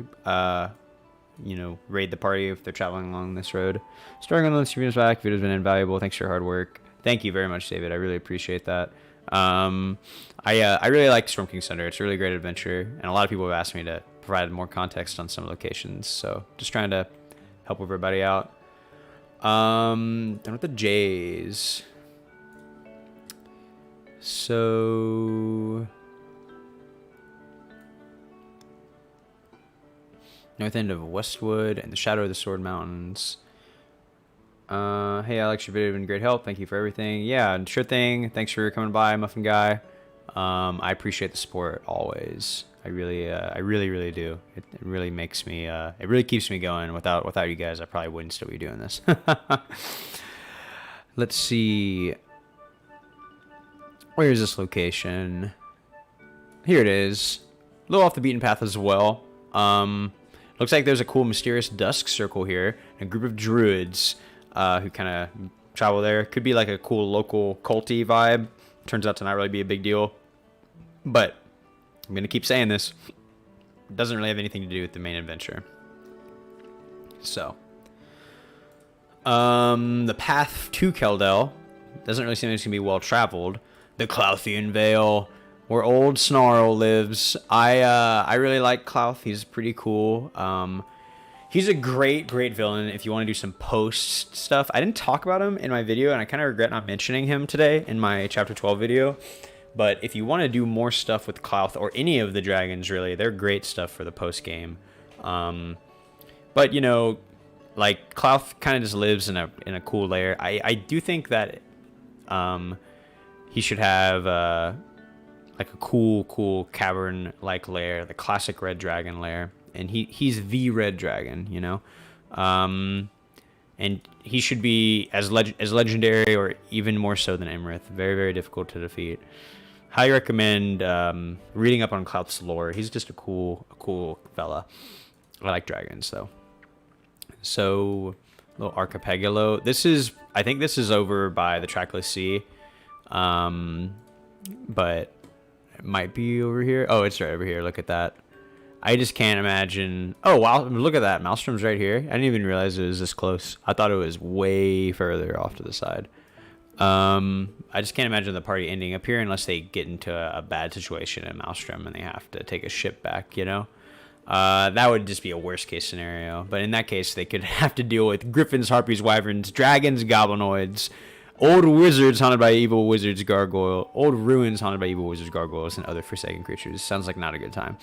you know, raid the party if they're traveling along this road. Starting on the streams back, video's been invaluable. Thanks for your hard work. Thank you very much, David. I really appreciate that. I really like Storm King's Thunder. It's a really great adventure, and a lot of people have asked me to provide more context on some locations. So just trying to help everybody out. Done with the J's. So north end of Westwood and the shadow of the Sword Mountains. Hey Alex, your video has been great help. Thank you for everything. Yeah, sure thing. Thanks for coming by, Muffin Guy. I appreciate the support always. I really do. It really makes me. It really keeps me going. Without you guys, I probably wouldn't still be doing this. Let's see. Where is this location? Here it is. A little off the beaten path as well. Looks like there's a cool mysterious dusk circle here. A group of druids who kind of travel there. Could be like a cool local culty vibe. Turns out to not really be a big deal. But I'm going to keep saying this. It doesn't really have anything to do with the main adventure. So. The path to Keldel doesn't really seem like it's going to be well traveled. The Klauthen Vale, where old Snarl lives. I really like Klauth. He's pretty cool. He's a great villain if you want to do some post stuff. I didn't talk about him in my video, and I kind of regret not mentioning him today in my Chapter 12 video. But if you want to do more stuff with Klauth, or any of the dragons, really, they're great stuff for the post game. But, you know, like, Klauth kind of just lives in a cool lair. I do think that he should have like a cool cavern-like lair, the classic red dragon lair, and he's the red dragon, you know, and he should be as legendary or even more so than Imrith. Very difficult to defeat. Highly recommend reading up on Klauth's lore. He's just a cool fella. I like dragons though. So little archipelago. I think this is over by the Trackless Sea. But it might be over here. Oh, it's right over here. Look at that. I just can't imagine. Oh, wow. Look at that. Maelstrom's right here. I didn't even realize it was this close. I thought it was way further off to the side. I just can't imagine the party ending up here unless they get into a bad situation in Maelstrom and they have to take a ship back, you know? That would just be a worst case scenario. But in that case, they could have to deal with griffins, harpies, wyverns, dragons, goblinoids, old wizards haunted by evil wizards, gargoyle, old ruins haunted by evil wizards, gargoyles, and other forsaken creatures. Sounds like not a good time.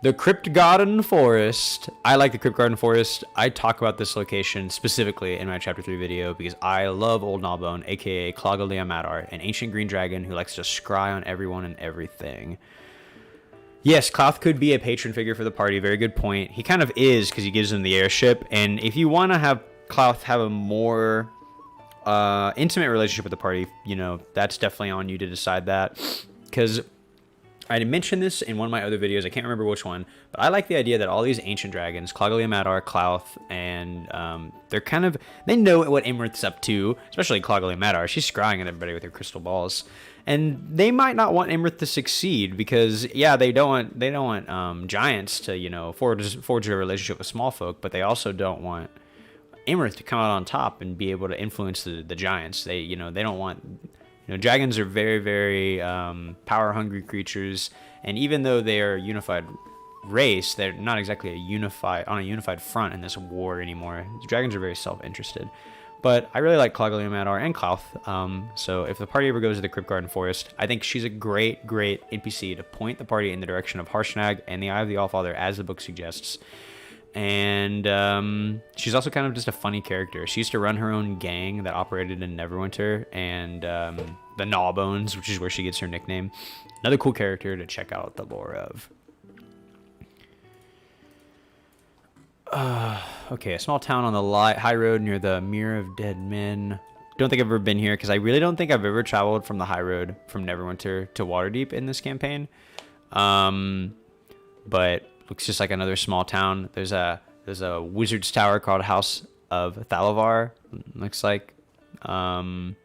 The Kryptgarden Forest. I like the Kryptgarden Forest. I talk about this location specifically in my Chapter 3 video because I love Old Gnawbone, aka Cloggalia Madar, an ancient green dragon who likes to scry on everyone and everything. Yes, Klauth could be a patron figure for the party. Very good point. He kind of is because he gives them the airship. And if you want to have Klauth have a more intimate relationship with the party, you know, that's definitely on you to decide that. Because I mentioned this in one of my other videos. I can't remember which one. But I like the idea that all these ancient dragons, Cloggalia Madar, Klauth, and they know what Imrith's up to. Especially Cloggalia Madar. She's scrying at everybody with her crystal balls. And they might not want Imrith to succeed because, yeah, they don't want giants to, you know, forge a relationship with small folk, but they also don't want Imrith to come out on top and be able to influence the giants. They don't want, you know, dragons are very power hungry creatures, and even though they are a unified race, they're not exactly on a unified front in this war anymore. Dragons are very self-interested. But I really like Cloggalia Madar and Klauth. So if the party ever goes to the Kryptgarden Forest, I think she's a great NPC to point the party in the direction of Harshnag and the Eye of the Allfather, as the book suggests. And she's also kind of just a funny character. She used to run her own gang that operated in Neverwinter and the Gnawbones, which is where she gets her nickname. Another cool character to check out the lore of. Okay, a small town on the high road near the Mere of Dead Men. Don't think I've ever been here because I really don't think I've ever traveled from the high road from Neverwinter to Waterdeep in this campaign. But looks just like another small town. There's a wizard's tower called House of Thalavar. Looks like. Don't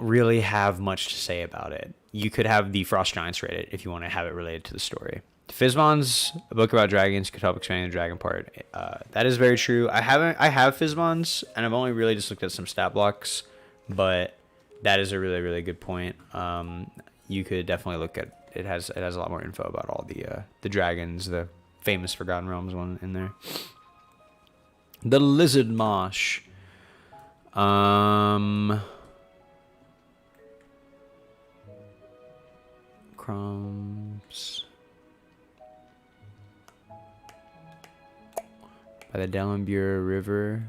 really have much to say about it. You could have the Frost Giants read it if you want to have it related to the story. Fizban's a book about dragons could help expand the dragon part. That is very true. I have Fizban's, and I've only really just looked at some stat blocks, but that is a really, really good point. You could definitely look at it. Has a lot more info about all the dragons, the famous Forgotten Realms one in there. The Lizard Marsh. Crumbs. By the Delimbiyr River.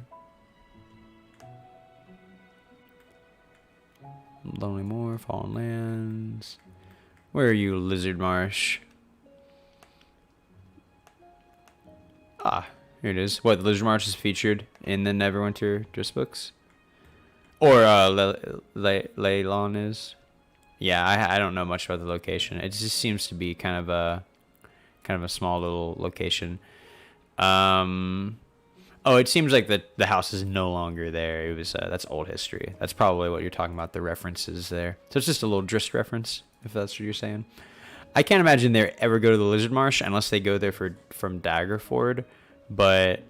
Lonely Moor, Fallen Lands. Where are you, Lizard Marsh? Ah, here it is. What, the Lizard Marsh is featured in the Neverwinter Driss books? Or Leylon is? Yeah, I don't know much about the location. It just seems to be kind of a small little location. Oh, it seems like the house is no longer there. It was that's old history. That's probably what you're talking about. The references there. So it's just a little Driss reference, if that's what you're saying. I can't imagine they ever go to the Lizard Marsh unless they go there from Daggerford. But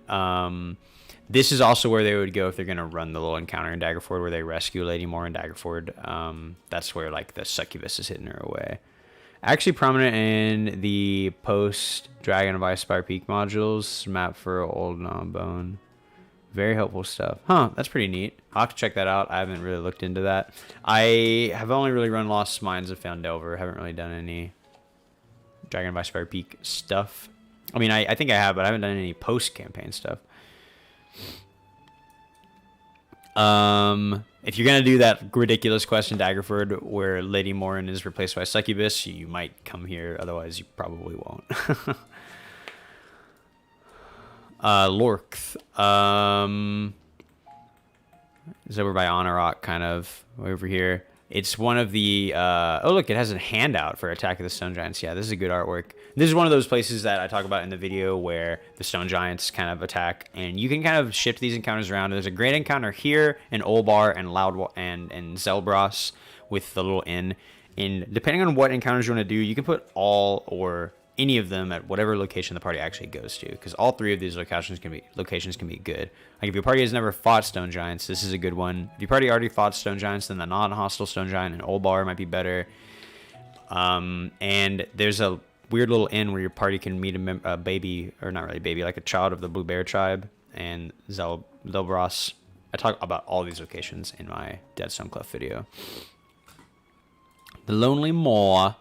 this is also where they would go if they're gonna run the little encounter in Daggerford where they rescue Lady Moore in Daggerford. That's where like the succubus is hitting her away. Actually prominent in the post Dragon of Icespire Peak modules, map for Old Gnawbone. Very helpful stuff. Huh, that's pretty neat. I'll have to check that out. I haven't really looked into that. I have only really run Lost Mines of Found Delver. Haven't really done any Dragon of Icespire Peak stuff. I mean, I think I have, but I haven't done any post-campaign stuff. If you're gonna do that ridiculous quest in Daggerford where Lady Morin is replaced by Succubus, you might come here. Otherwise, you probably won't. Lorkth. Is over by Anauroch, kind of over here. It's one of the oh look, it has a handout for Attack of the Stone Giants. Yeah, this is a good artwork. This is one of those places that I talk about in the video where the Stone Giants kind of attack, and you can kind of shift these encounters around. There's a great encounter here in Olbar and and Zelbras with the little inn. And depending on what encounters you want to do, you can put all or any of them at whatever location the party actually goes to, because all three of these locations can be good. Like if your party has never fought Stone Giants, this is a good one. If your party already fought Stone Giants, then the non-hostile Stone Giant in Olbar might be better. And there's a weird little inn where your party can meet a baby, or not really baby, like a child of the Blue Bear tribe and Zelbras. I talk about all these locations in my Deadstone Cleft video. The Lonely Moor.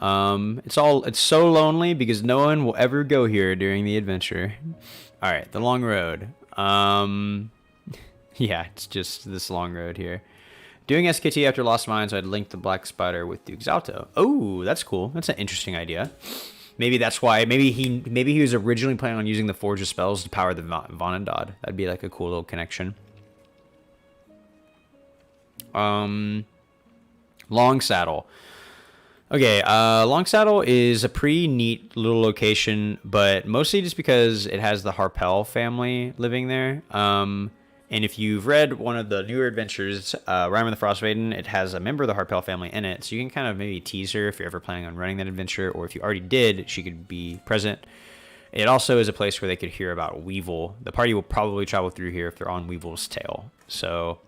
It's so lonely because no one will ever go here during the adventure. All right, the long road. Yeah, it's just this long road here. Doing SKT after Lost Mines, I'd link the Black Spider with Duke Zalto. Oh, that's cool. That's an interesting idea. Maybe that's why. Maybe he was originally planning on using the Forge of Spells to power the Vonandad. That'd be like a cool little connection. Long Saddle. Okay, Long Saddle is a pretty neat little location, but mostly just because it has the Harpel family living there. And if you've read one of the newer adventures, Rime of the Frostmaiden, it has a member of the Harpel family in it, so you can kind of maybe tease her if you're ever planning on running that adventure, or if you already did, she could be present. It also is a place where they could hear about Weevil. The party will probably travel through here if they're on Weevil's tail. So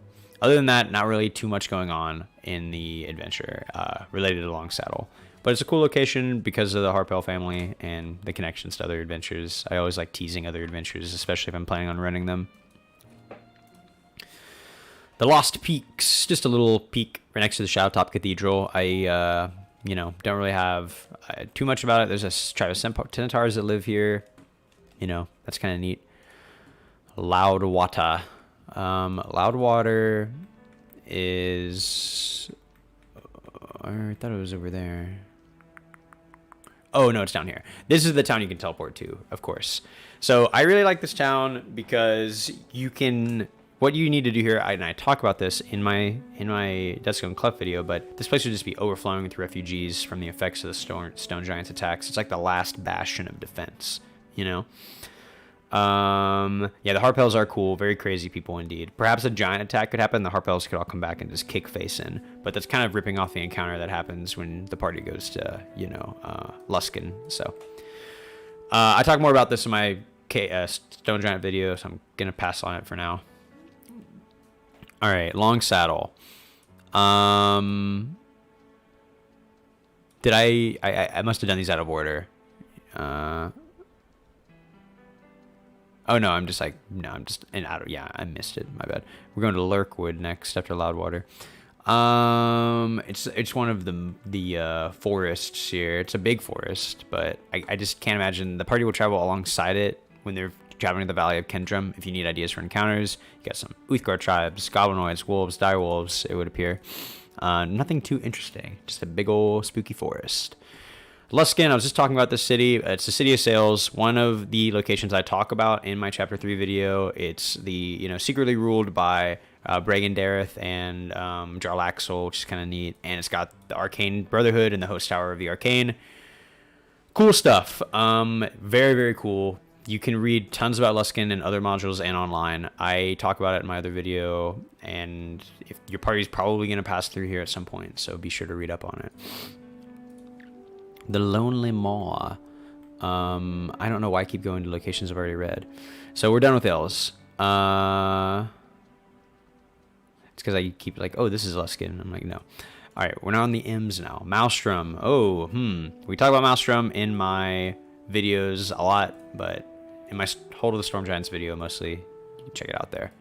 other than that, not really too much going on in the adventure related to Long Saddle. But it's a cool location because of the Harpel family and the connections to other adventures. I always like teasing other adventures, especially if I'm planning on running them. The Lost Peaks, just a little peak right next to the Shadowtop Cathedral. I, don't really have too much about it. There's a tribe of Centaurs that live here. That's kind of neat. Loudwater. Loudwater is... I thought it was over there. Oh, no, it's down here. This is the town you can teleport to, of course. So I really like this town because you can... What you need to do here, and I talk about this in my Deathstone Cleft video, but this place would just be overflowing with refugees from the effects of the stone giants attacks. It's like the last bastion of defense, you know? Yeah, the Harpels are cool. Very crazy people indeed. Perhaps a giant attack could happen. The Harpels could all come back and just kick face in. But that's kind of ripping off the encounter that happens when the party goes to, you know, Luskan. So, I talk more about this in my Stone Giant video, so I'm going to pass on it for now. All right, Long Saddle. Did I must have done these out of order. Oh no, I'm just in out of, yeah, I missed it. My bad. We're going to Lurkwood next after Loudwater. It's one of the forests here. It's a big forest, but I just can't imagine the party will travel alongside it when they're traveling to the Valley of Kendrum. If you need ideas for encounters, you got some Uthgar tribes, goblinoids, wolves, direwolves, it would appear. Nothing too interesting, just a big old spooky forest. Luskan, I was just talking about this city. It's the city of sails, one of the locations I talk about in my chapter 3 video. It's the, you know, secretly ruled by Bregendareth and Jarlaxle, which is kind of neat. And it's got the Arcane Brotherhood and the Host Tower of the Arcane. Cool stuff. Very, very cool. You can read tons about Luskan in other modules and online. I talk about it in my other video, and if your party's probably going to pass through here at some point, so be sure to read up on it. The Lonely Maw. I don't know why I keep going to locations I've already read. So we're done with Ills. It's because I keep like, oh, this is Luskan. I'm like, no. All right, we're now on the M's now. Maelstrom. Oh, we talk about Maelstrom in my videos a lot, but in my Hold of the Storm Giants video, mostly, you can check it out there.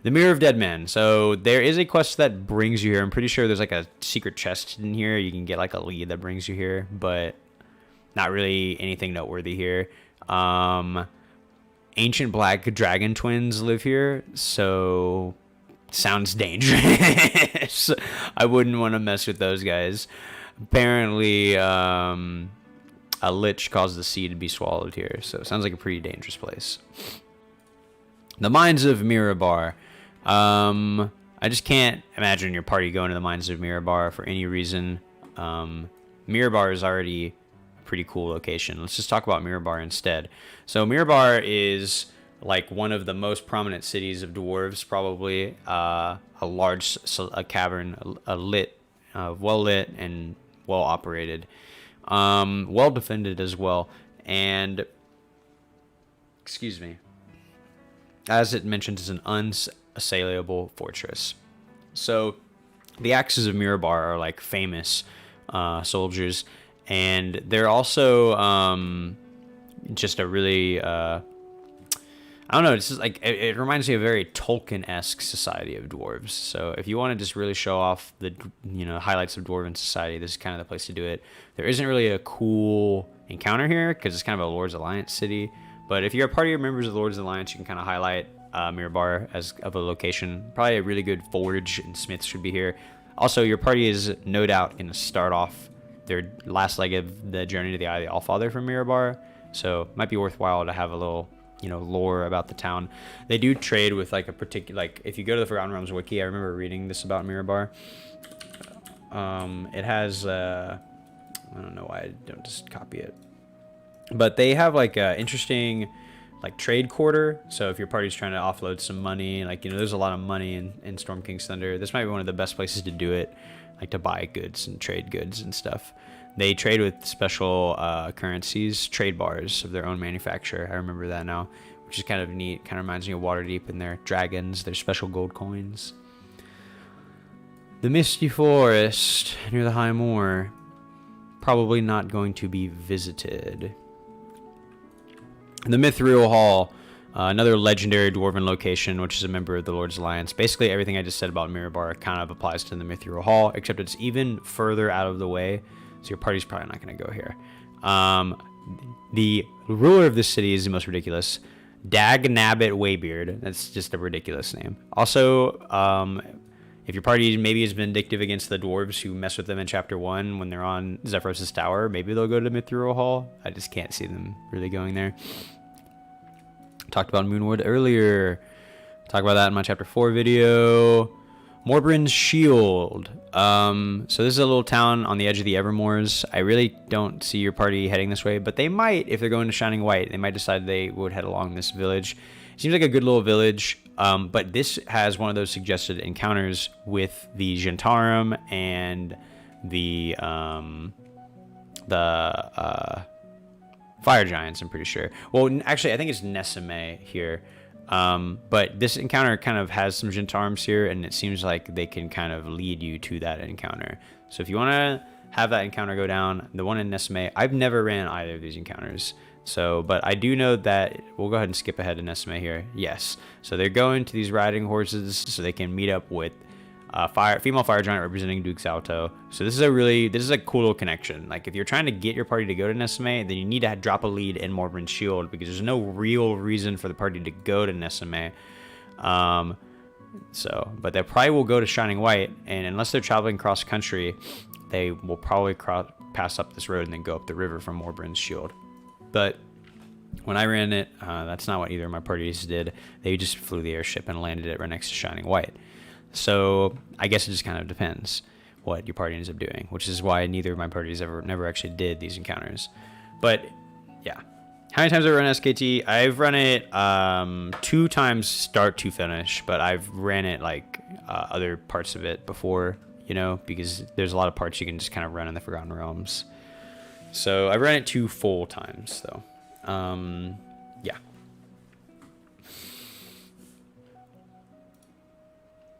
The Mirror of Dead Men. So there is a quest that brings you here. I'm pretty sure there's like a secret chest in here. You can get like a lead that brings you here, but not really anything noteworthy here. Ancient Black Dragon Twins live here, so sounds dangerous. I wouldn't want to mess with those guys. Apparently, a lich caused the sea to be swallowed here, so it sounds like a pretty dangerous place. The Mines of Mirabar. I just can't imagine your party going to the Mines of Mirabar for any reason. Mirabar is already a pretty cool location. Let's just talk about Mirabar instead. So Mirabar is like one of the most prominent cities of dwarves, probably. A large cavern, well lit and well operated. Well defended as well, and excuse me, as it mentions, it's an unassailable fortress. So the Axes of Mirabar are like famous soldiers, and they're also just a really I don't know, it's just like it reminds me of a very Tolkien-esque society of dwarves. So if you want to just really show off the, you know, highlights of dwarven society, this is kind of the place to do it. There isn't really a cool encounter here because it's kind of a Lord's Alliance city. But if you're a party of members of the Lord's Alliance, you can kind of highlight Mirabar as of a location. Probably a really good forge and smiths should be here. Also, your party is no doubt going to start off their last leg of the journey to the Eye of the Allfather from Mirabar. So it might be worthwhile to have a little, you know, lore about the town. They do trade with like a particular, like if you go to the Forgotten Realms wiki, I remember reading this about Mirabar. It has I don't know why I don't just copy it, but they have like a interesting like trade quarter. So if your party's trying to offload some money, like, you know, there's a lot of money in Storm King's Thunder. This might be one of the best places to do it, like to buy goods and trade goods and stuff. They trade with special currencies, trade bars of their own manufacture. I remember that now, which is kind of neat. Kind of reminds me of Waterdeep and their dragons, their special gold coins. The Misty Forest near the High Moor. Probably not going to be visited. The Mithral Hall, another legendary dwarven location, which is a member of the Lord's Alliance. Basically, everything I just said about Mirabar kind of applies to the Mithral Hall, except it's even further out of the way. So your party's probably not going to go here. The ruler of this city is the most ridiculous. Dag Nabbit Waybeard. That's just a ridiculous name. Also, If your party maybe is vindictive against the dwarves who mess with them in Chapter 1 when they're on Zephyros' Tower, maybe they'll go to Mithral Hall. I just can't see them really going there. Talked about Moonwood earlier. Talk about that in my Chapter 4 video. Morbryn's Shield. So this is a little town on the edge of the Evermoors. I really don't see your party heading this way, but they might, if they're going to Shining White, they might decide they would head along this village. It seems like a good little village, but this has one of those suggested encounters with the Gentarum and the Fire Giants, I'm pretty sure. Well, actually, I think it's Nesame here. But this encounter kind of has some Gentarums here, and it seems like they can kind of lead you to that encounter. So if you want to have that encounter go down, the one in Nesame, I've never ran either of these encounters. So, but I do know that, we'll go ahead and skip ahead to Nesame here. Yes. So they're going to these riding horses so they can meet up with female fire giant representing Duke Salto. So this is a cool little connection. Like if you're trying to get your party to go to Nesame, then you need to drop a lead in Morbryn's Shield, because there's no real reason for the party to go to Nesame. But they probably will go to Shining White, and unless they're traveling cross country, they will probably pass up this road and then go up the river from Morbryn's Shield. But when I ran it, that's not what either of my parties did. They just flew the airship and landed it right next to Shining White. So I guess it just kind of depends what your party ends up doing, which is why neither of my parties never actually did these encounters. But yeah, how many times have I run SKT? I've run it 2 times start to finish, but I've ran it like other parts of it before, you know, because there's a lot of parts you can just kind of run in the Forgotten Realms. So I've run it 2 full times though. Yeah.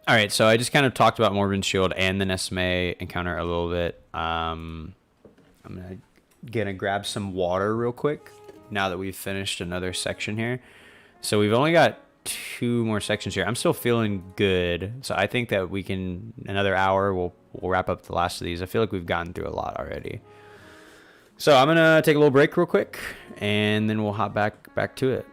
All right, so I just kind of talked about Morbryn's Shield and the Nesame encounter a little bit. I'm gonna grab some water real quick now that we've finished another section here. So we've only got 2 more sections here. I'm still feeling good, so I think that we can, another hour, we'll wrap up the last of these. I feel like we've gotten through a lot already. So I'm gonna take a little break real quick, and then we'll hop back to it.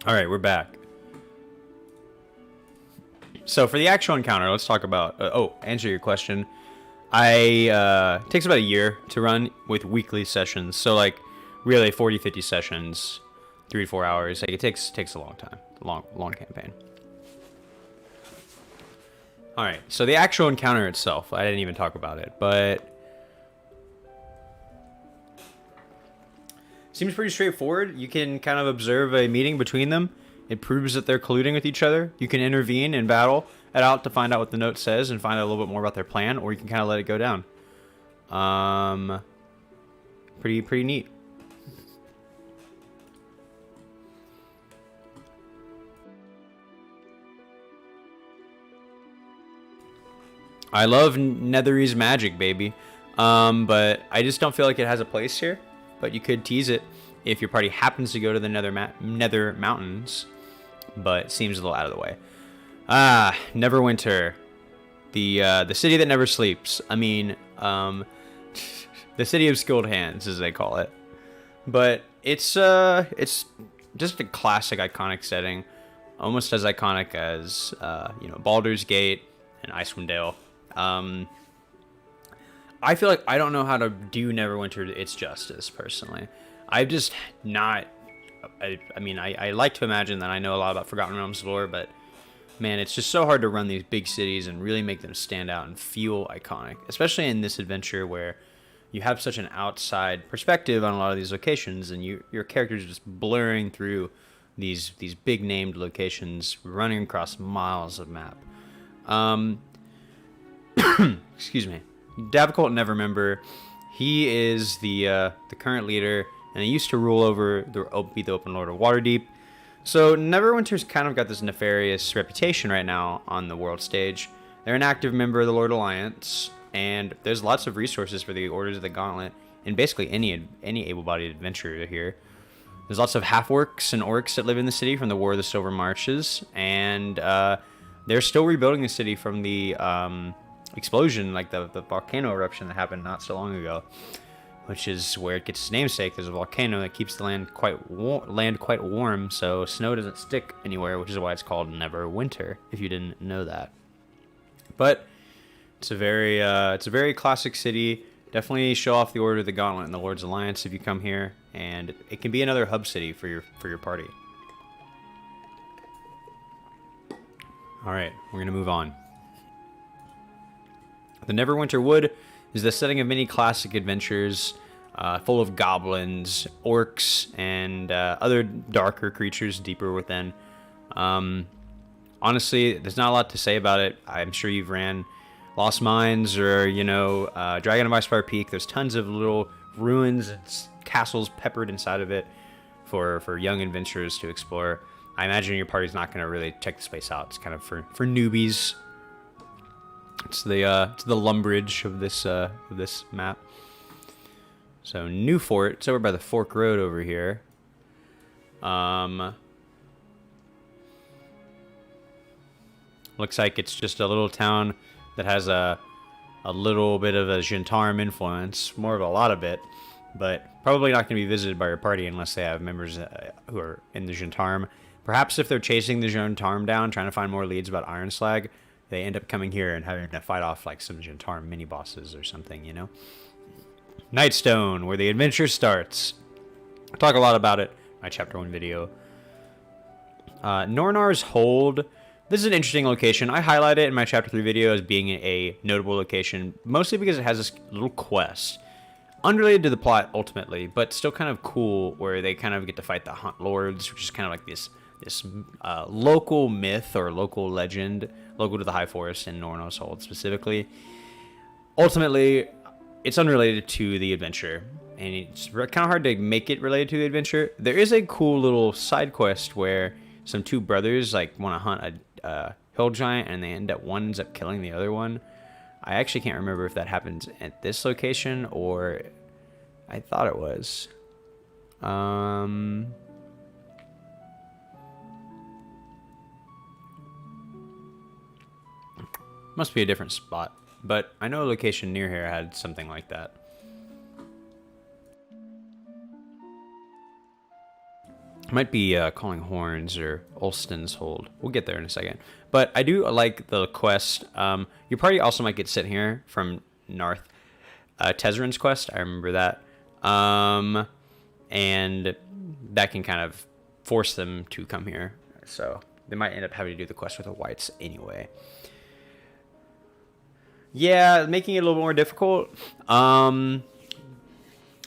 All right, we're back. So for the actual encounter, let's talk about... answer your question. It takes about a year to run with weekly sessions. So, like, really 40, 50 sessions, 3 to 4 hours. Like, it takes a long time. Long campaign. All right, so the actual encounter itself, I didn't even talk about it, but... seems pretty straightforward. You can kind of observe a meeting between them. It proves that they're colluding with each other. You can intervene in battle to find out what the note says and find out a little bit more about their plan, or you can kind of let it go down. Pretty neat. I love Netherese magic, baby. But I just don't feel like it has a place here. But you could tease it if your party happens to go to the Nether Mountains. But it seems a little out of the way. Neverwinter. The city that never sleeps. I mean, the city of skilled hands, as they call it. But it's just a classic, iconic setting. Almost as iconic as, Baldur's Gate and Icewind Dale. I feel like I don't know how to do Neverwinter its justice, personally. I've just not... I like to imagine that I know a lot about Forgotten Realms lore, but, man, it's just so hard to run these big cities and really make them stand out and feel iconic. Especially in this adventure where you have such an outside perspective on a lot of these locations, and your characters are just blurring through these big named locations, running across miles of map. Excuse me. Davicolt Nevermember, he is the current leader, and he used to rule over be the Open Lord of Waterdeep. So Neverwinter's kind of got this nefarious reputation right now on the world stage. They're an active member of the Lord Alliance, and there's lots of resources for the Orders of the Gauntlet, and basically any able-bodied adventurer here. There's lots of half-orcs and orcs that live in the city from the War of the Silver Marches, and they're still rebuilding the city from the explosion, like the volcano eruption that happened not so long ago, which is where it gets its namesake. There's a volcano that keeps the land quite warm, so snow doesn't stick anywhere, which is why it's called Neverwinter, if you didn't know that. But it's a very classic city. Definitely show off the Order of the Gauntlet and the Lord's Alliance if you come here, and it can be another hub city for your party. All right, we're gonna move on. The Neverwinter Wood is the setting of many classic adventures, full of goblins, orcs, and other darker creatures deeper within. Honestly, there's not a lot to say about it. I'm sure you've ran Lost Mines or, Dragon of Icefire Peak. There's tons of little ruins and castles peppered inside of it for young adventurers to explore. I imagine your party's not going to really check this place out. It's kind of for newbies. It's the Lumbridge of this map. So Newfort, it's over by the Fork Road over here. Looks like it's just a little town that has a little bit of a Gentarm influence, more of a lot of it, but probably not going to be visited by your party unless they have members who are in the Gentarm. Perhaps if they're chasing the Gentarm down, trying to find more leads about Iron Slag, they end up coming here and having to fight off like some Gentarm mini-bosses or something, Nightstone, where the adventure starts. I talk a lot about it in my Chapter 1 video. Nornar's Hold. This is an interesting location. I highlight it in my Chapter 3 video as being a notable location, mostly because it has this little quest. Unrelated to the plot, ultimately, but still kind of cool, where they kind of get to fight the Hunt Lords, which is kind of like this local myth or local legend, local to the High Forest and Nornar's Hold specifically. Ultimately, it's unrelated to the adventure, and it's kind of hard to make it related to the adventure. There is a cool little side quest where some two brothers want to hunt a hill giant, and one ends up killing the other one. I actually can't remember if that happens at this location or I thought it was. Must be a different spot, but I know a location near here had something like that. Might be Calling Horns or Ulston's Hold. We'll get there in a second. But I do like the quest. Your party also might get sent here from North Tezzarin's quest. I remember that. And that can kind of force them to come here. So they might end up having to do the quest with the whites anyway. Yeah, making it a little more difficult.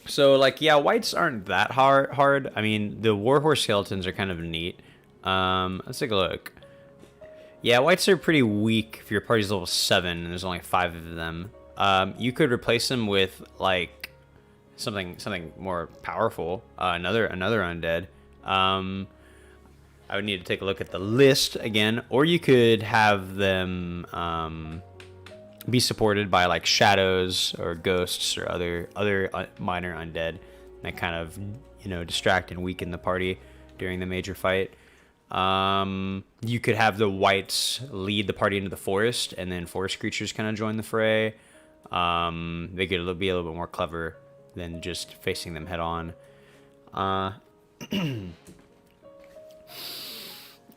So, like, yeah, whites aren't that hard. I mean, the Warhorse skeletons are kind of neat. Let's take a look. Yeah, whites are pretty weak if your party's level 7 and there's only 5 of them. You could replace them with, like, something more powerful. Another undead. I would need to take a look at the list again. Or you could have them... be supported by like shadows or ghosts or other minor undead that kind of, you know, distract and weaken the party during the major fight. You could have the whites lead the party into the forest, and then forest creatures kind of join the fray. They could be a little bit more clever than just facing them head on.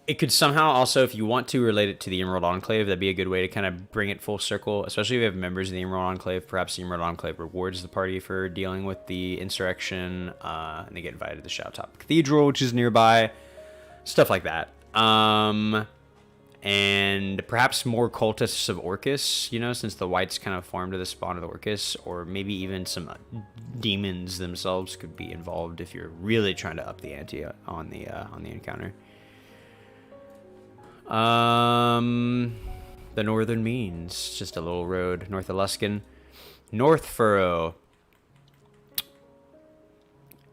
It could somehow also, if you want to, relate it to the Emerald Enclave. That'd be a good way to kind of bring it full circle, especially if you have members of the Emerald Enclave. Perhaps the Emerald Enclave rewards the party for dealing with the insurrection, and they get invited to the Shadowtop Cathedral, which is nearby. Stuff like that. And perhaps more cultists of Orcus, you know, since the whites kind of formed to the spawn of the Orcus, or maybe even some demons themselves could be involved if you're really trying to up the ante on the encounter. The Northern Means, just a little road north of Luskan. North Furrow.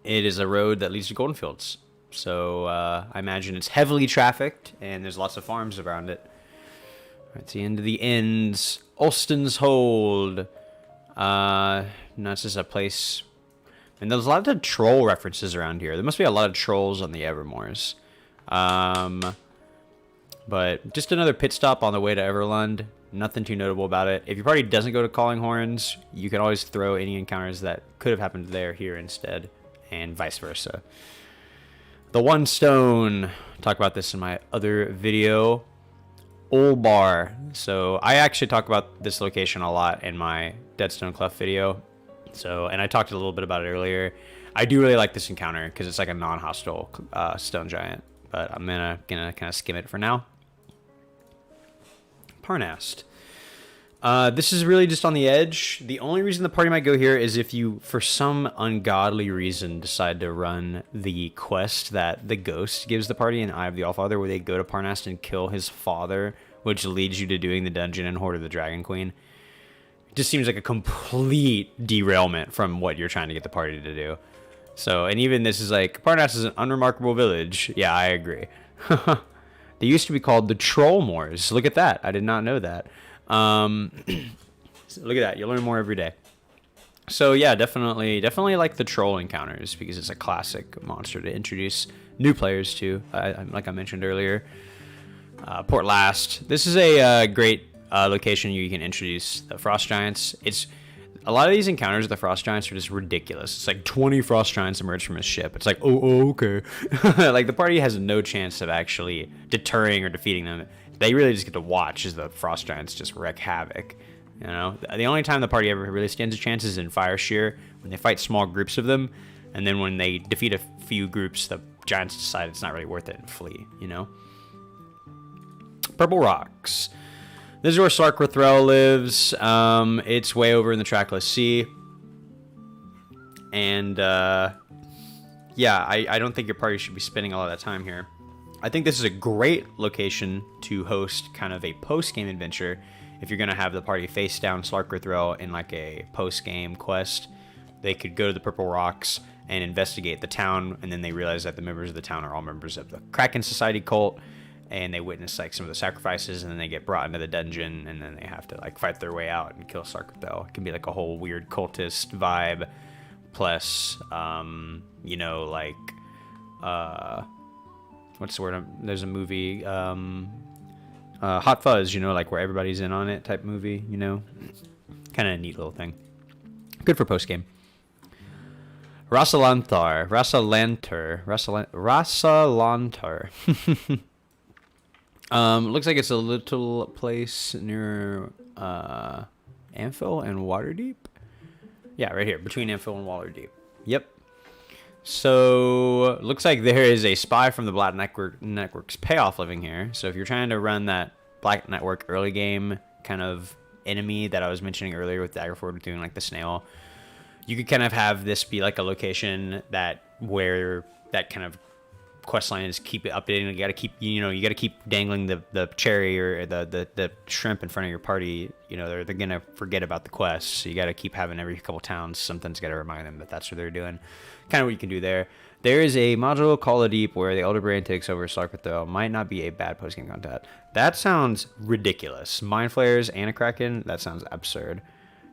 It is a road that leads to Goldenfields. So I imagine it's heavily trafficked, and there's lots of farms around it. Right, it's the end of the ends. Ulston's Hold. No, it's just a place. And there's a lot of troll references around here. There must be a lot of trolls on the Evermoors. But just another pit stop on the way to Everlund. Nothing too notable about it. If your party doesn't go to Calling Horns, you can always throw any encounters that could have happened there here instead, and vice versa. The One Stone. Talk about this in my other video. Olbar. So I actually talk about this location a lot in my Deadstone Cleft video. So, and I talked a little bit about it earlier. I do really like this encounter because it's like a non-hostile stone giant. But I'm gonna kind of skim it for now. Parnast. This is really just on the edge. The only reason the party might go here is if you, for some ungodly reason, decide to run the quest that the ghost gives the party in Eye of the Allfather, where they go to Parnast and kill his father, which leads you to doing the dungeon in Hoard of the Dragon Queen. It just seems like a complete derailment from what you're trying to get the party to do. So, and even this is like, Parnast is an unremarkable village. Yeah, I agree. They used to be called the Trollmoors. Look at that. I did not know that. So look at that. You learn more every day. So yeah, definitely like the troll encounters because it's a classic monster to introduce new players to. Like I mentioned earlier. Port Last. This is a great location you can introduce the Frost Giants. A lot of these encounters with the Frost Giants are just ridiculous. It's like 20 Frost Giants emerge from a ship. It's like, oh okay. Like, the party has no chance of actually deterring or defeating them. They really just get to watch as the Frost Giants just wreak havoc. You know, the only time the party ever really stands a chance is in Fireshear, when they fight small groups of them, and then when they defeat a few groups, the Giants decide it's not really worth it and flee, you know? Purple Rocks. This is where Sarkrathrel lives. It's way over in the Trackless Sea. And, yeah, I don't think your party should be spending all of that time here. I think this is a great location to host kind of a post-game adventure if you're going to have the party face down Sarkrathrel in like a post-game quest. They could go to the Purple Rocks and investigate the town, and then they realize that the members of the town are all members of the Kraken Society cult. And they witness like some of the sacrifices, and then they get brought into the dungeon, and then they have to like fight their way out and kill Sarkrathrel. It can be like a whole weird cultist vibe, plus, you know, like, what's the word? There's a movie, Hot Fuzz, you know, like where everybody's in on it type movie, you know, kind of a neat little thing. Good for post game. Rasalantar. Looks like it's a little place near Amphail and Waterdeep. Yeah, right here, between Amphail and Waterdeep. Yep. So, looks like there is a spy from the Black Network's payoff living here. So if you're trying to run that Black Network early game kind of enemy that I was mentioning earlier with Daggerford doing like the snail, you could kind of have this be like a location that where that kind of quest line is keep it updating. You got to keep, you got to keep dangling the cherry or the shrimp in front of your party. They're going to forget about the quest. So you got to keep having every couple towns, something's got to remind them that that's what they're doing. Kind of what you can do there. There is a module called Deep where the Elder Brain takes over Sarkethel. Might not be a bad post-game content. That sounds ridiculous. Mind Flayers and a Kraken? That sounds absurd.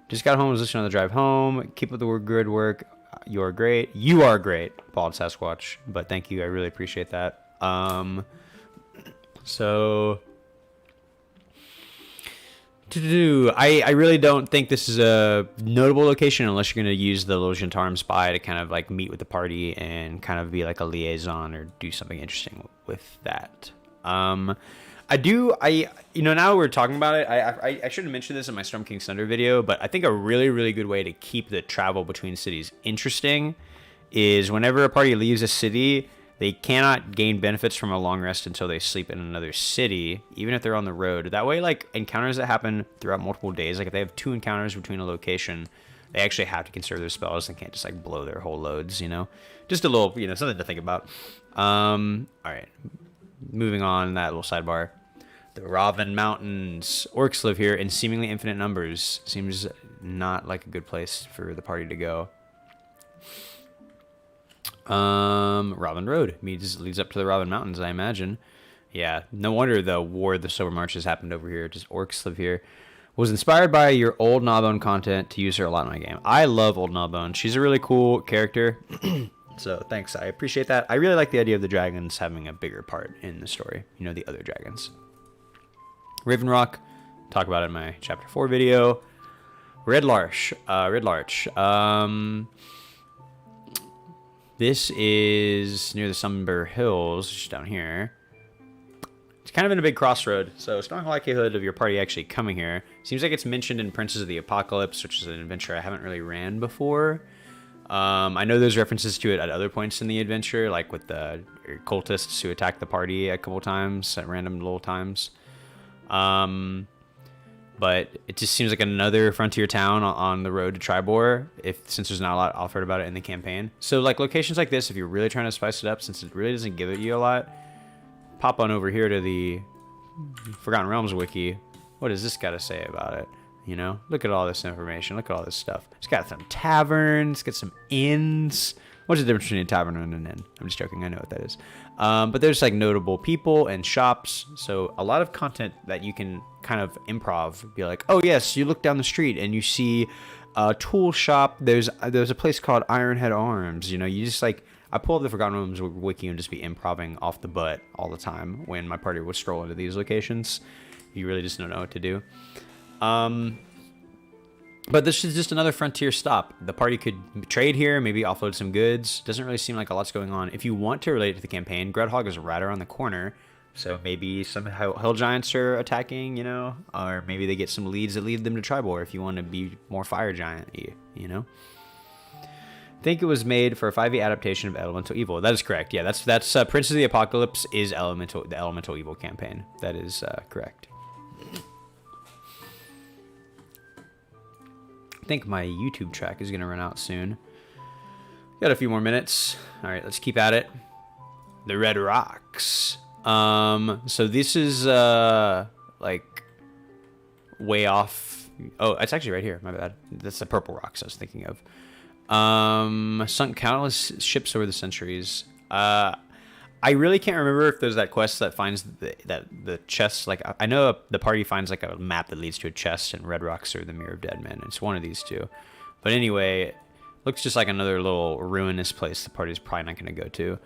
Just got home position on the drive home. Keep up the good work. You're great. You are great, Bald Sasquatch. But thank you. I really appreciate that. So... I really don't think this is a notable location unless you're going to use the Little Shantaram spy to kind of like meet with the party and kind of be like a liaison or do something interesting with that. Now we're talking about it, I should have mentioned this in my Storm King's Thunder video, but I think a really, really good way to keep the travel between cities interesting is whenever a party leaves a city, they cannot gain benefits from a long rest until they sleep in another city, even if they're on the road. That way, like, encounters that happen throughout multiple days, like if they have 2 encounters between a location, they actually have to conserve their spells and can't just, like, blow their whole loads, Just a little, something to think about. All right. Moving on, that little sidebar. The Raven Mountains. Orcs live here in seemingly infinite numbers. Seems not like a good place for the party to go. Raven Road leads up to the Raven Mountains, I imagine. Yeah, no wonder the War of the Sober Marches happened over here. Just orcs live here. Was inspired by your old Gnawbone content to use her a lot in my game. I love old Gnawbone. She's a really cool character. So thanks, I appreciate that. I really like the idea of the dragons having a bigger part in the story. The other dragons. Raven Rock, talk about it in my chapter 4 video. Red Larch. This is near the Sumber Hills, just down here. It's kind of in a big crossroad, so strong likelihood of your party actually coming here. Seems like it's mentioned in Princes of the Apocalypse, which is an adventure I haven't really ran before. I know there's references to it at other points in the adventure, like with the cultists who attacked the party a couple times, at random little times. But it just seems like another frontier town on the road to Triboar, since there's not a lot offered about it in the campaign. So like locations like this, if you're really trying to spice it up, since it really doesn't give it you a lot, pop on over here to the Forgotten Realms wiki. What does this got to say about it? Look at all this information. Look at all this stuff. It's got some taverns, got some inns. What's the difference between a tavern and an inn? I'm just joking. I know what that is. But there's like notable people and shops. So a lot of content that you can kind of improv. Be like, oh yes, you look down the street and you see a tool shop. There's a place called Ironhead Arms. You just like, I pull up the Forgotten Realms wiki and just be improving off the butt all the time when my party would stroll into these locations. You really just don't know what to do. But this is just another frontier stop. The party could trade here, maybe offload some goods. Doesn't really seem like a lot's going on. If you want to relate it to the campaign, Grudhog is right around the corner. So maybe some Hill Giants are attacking, or maybe they get some leads that lead them to Triboar if you want to be more Fire Giant-y, I think it was made for a 5e adaptation of Elemental Evil. That is correct. Yeah, that's Prince of the Apocalypse is the Elemental Evil campaign. That is correct. I think my YouTube track is going to run out soon. Got a few more minutes. All right, let's keep at it. The Red Rocks. So this is like way off. Oh, it's actually right here. My bad. That's the purple rocks I was thinking of. Sunk countless ships over the centuries. I really can't remember if there's that quest that finds the chest. Like I know the party finds like a map that leads to a chest in Red Rocks or the Mirror of Dead Men. It's one of these two. But anyway, looks just like another little ruinous place the party's probably not going to go to.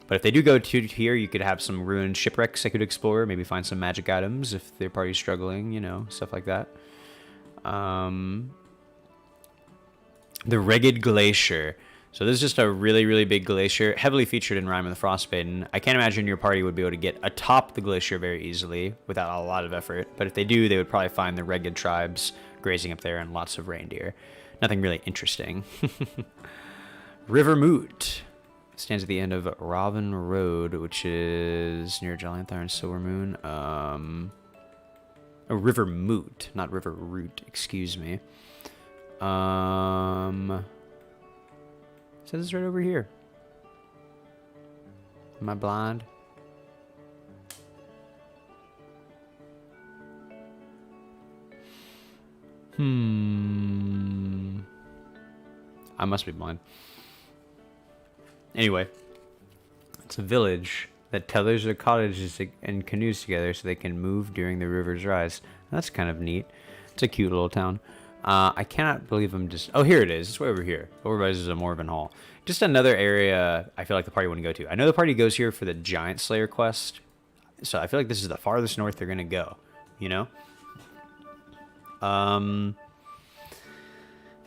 But if they do go to here, you could have some ruined shipwrecks they could explore. Maybe find some magic items if their party's struggling, stuff like that. The Reghed Glaciar. So this is just a really, really big glacier, heavily featured in Rime of the Frostmaiden. I can't imagine your party would be able to get atop the glacier very easily without a lot of effort. But if they do, they would probably find the Reghed tribes grazing up there and lots of reindeer. Nothing really interesting. River Moot stands at the end of Robin Road, which is near Jalanthar and Silvermoon. River Moot, not River Root, excuse me. It says it's right over here. Am I blind? I must be blind. Anyway, it's a village that tethers their cottages and canoes together so they can move during the river's rise. That's kind of neat. It's a cute little town. I cannot believe I'm just... Oh, here it is. It's way over here. Over by Zamorvin Hall. Just another area I feel like the party wouldn't go to. I know the party goes here for the Giant Slayer quest. So I feel like this is the farthest north they're going to go. You know?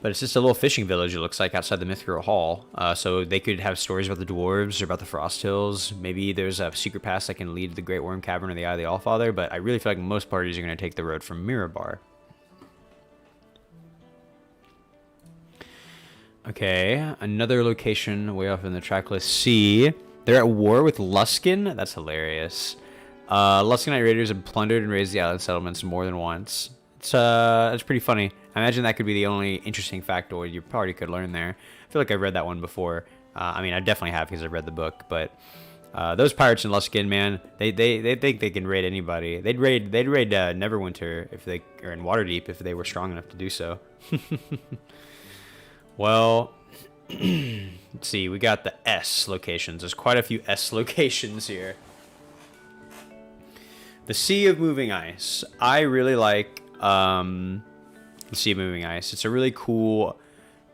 But it's just a little fishing village, it looks like, outside the Mithral Hall. So they could have stories about the dwarves or about the Frost Hills. Maybe there's a secret pass that can lead to the Great Worm Cavern or the Eye of the Allfather. But I really feel like most parties are going to take the road from Mirabar. Okay, another location way off in the trackless sea. They're at war with Luskan. That's hilarious. Luskanite raiders have plundered and razed the island settlements more than once. It's pretty funny. I imagine that could be the only interesting factoid your party could learn there. I feel like I've read that one before. I mean, I definitely have because I've read the book. But those pirates in Luskan, man, they think they can raid anybody. They'd raid Neverwinter if they, or in Waterdeep if they were strong enough to do so. Well, let's see. We got the S locations. There's quite a few S locations here. The Sea of Moving Ice. I really like the Sea of Moving Ice. It's a really cool,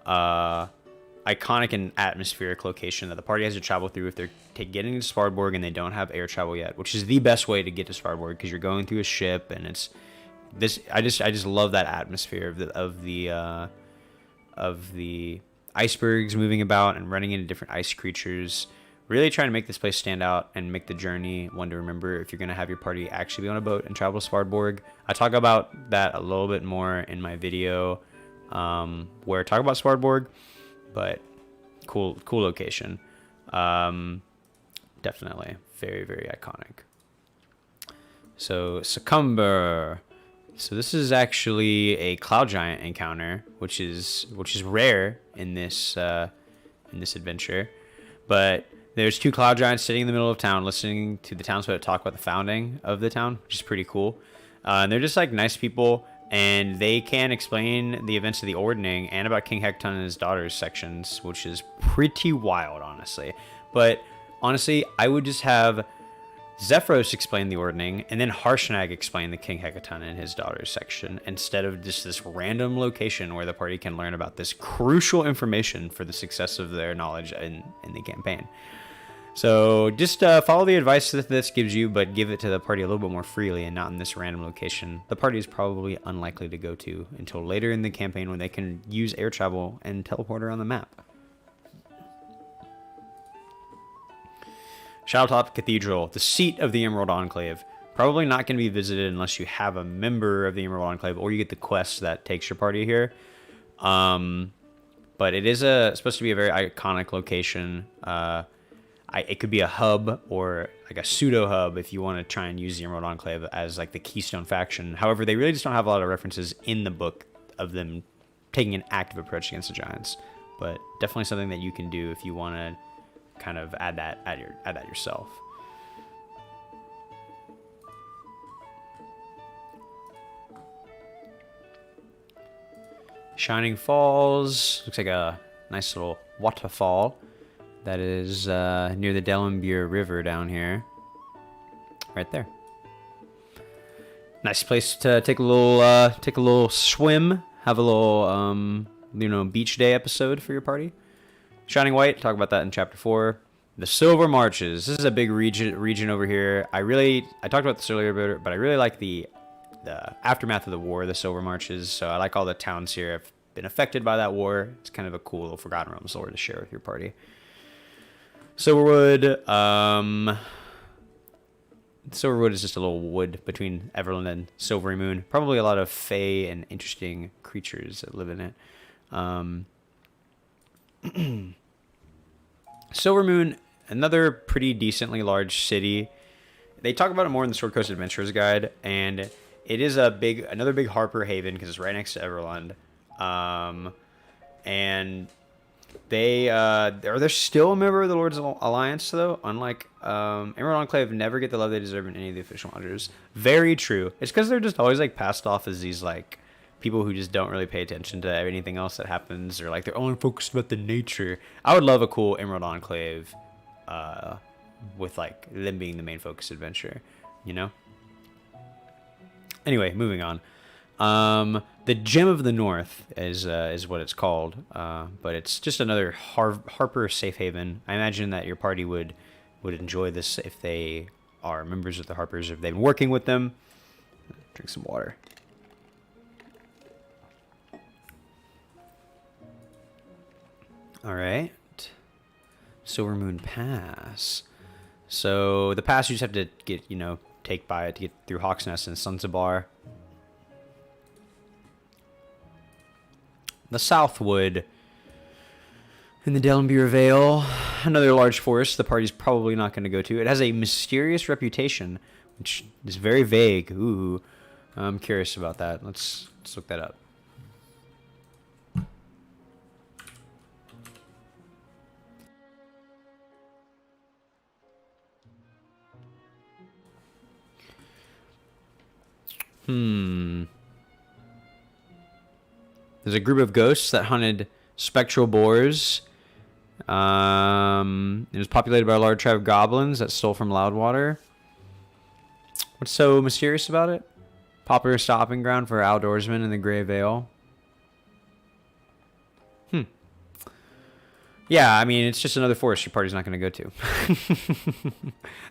iconic and atmospheric location that the party has to travel through if they're getting to Svarborg and they don't have air travel yet, which is the best way to get to Svarborg because you're going through a ship and it's this. I just love that atmosphere of the icebergs moving about and running into different ice creatures. Really trying to make this place stand out and make the journey one to remember if you're going to have your party actually be on a boat and travel to Svarborg. I talk about that a little bit more in my video where I talk about Svarborg, but cool location. Definitely very, very iconic. So Succumber. So this is actually a cloud giant encounter, which is rare in this adventure. But there's two cloud giants sitting in the middle of town, listening to the townsfolk talk about the founding of the town, which is pretty cool. And they're just like nice people, and they can explain the events of the Ordning and about King Hekaton and his daughters sections, which is pretty wild, honestly. But honestly, I would just have Zephyros explain the Ordning, and then Harshnag explain the King Hekaton and his daughters section, instead of just this random location where the party can learn about this crucial information for the success of their knowledge in the campaign. So just follow the advice that this gives you, but give it to the party a little bit more freely and not in this random location the party is probably unlikely to go to until later in the campaign when they can use air travel and teleport around the map. Shadowtop Cathedral, the seat of the Emerald Enclave. Probably not going to be visited unless you have a member of the Emerald Enclave or you get the quest that takes your party here. But it is supposed to be a very iconic location. It could be a hub or like a pseudo hub if you want to try and use the Emerald Enclave as like the Keystone faction. However, they really just don't have a lot of references in the book of them taking an active approach against the giants. But definitely something that you can do if you want to kind of add that yourself. Shining Falls looks like a nice little waterfall that is near the Delimbiyr River down here, right there. Nice place to take a little swim, have a little beach day episode for your party. Shining White, talk about that in chapter 4. The Silver Marches. This is a big region over here. I talked about this earlier, but I really like the aftermath of the war, the Silver Marches. So I like all the towns here. I've been affected by that war. It's kind of a cool little Forgotten Realms lore to share with your party. Silverwood. Silverwood is just a little wood between Everlund and Silvery Moon. Probably a lot of fae and interesting creatures that live in it. Silver Moon, another pretty decently large city. They talk about it more in the Sword Coast Adventurers Guide, and it is another big Harper haven because it's right next to Everlund. And they're still a member of the Lord's Alliance, though. Unlike Emerald Enclave, never get the love they deserve in any of the official modules. Very true. It's because they're just always like passed off as these like people who just don't really pay attention to anything else that happens, or like they're only focused about the nature. I would love a cool Emerald Enclave, with like them being the main focus adventure, you know. Anyway, moving on. The Gem of the North is what it's called, but it's just another Harper safe haven. I imagine that your party would enjoy this if they are members of the Harpers, if they've been working with them. Drink some water. All right, Silver Moon Pass. So the pass you just have to get, take by it to get through Hawk's Nest and Sunzabar. The Southwood in the Delimbiyr Vale, another large forest the party's probably not going to go to. It has a mysterious reputation, which is very vague. Ooh, I'm curious about that. Let's look that up. There's a group of ghosts that hunted spectral boars. It was populated by a large tribe of goblins that stole from Loudwater. What's so mysterious about it? Popular stopping ground for outdoorsmen in the Grayvale. Yeah, I mean, it's just another forest your party's not going to go to.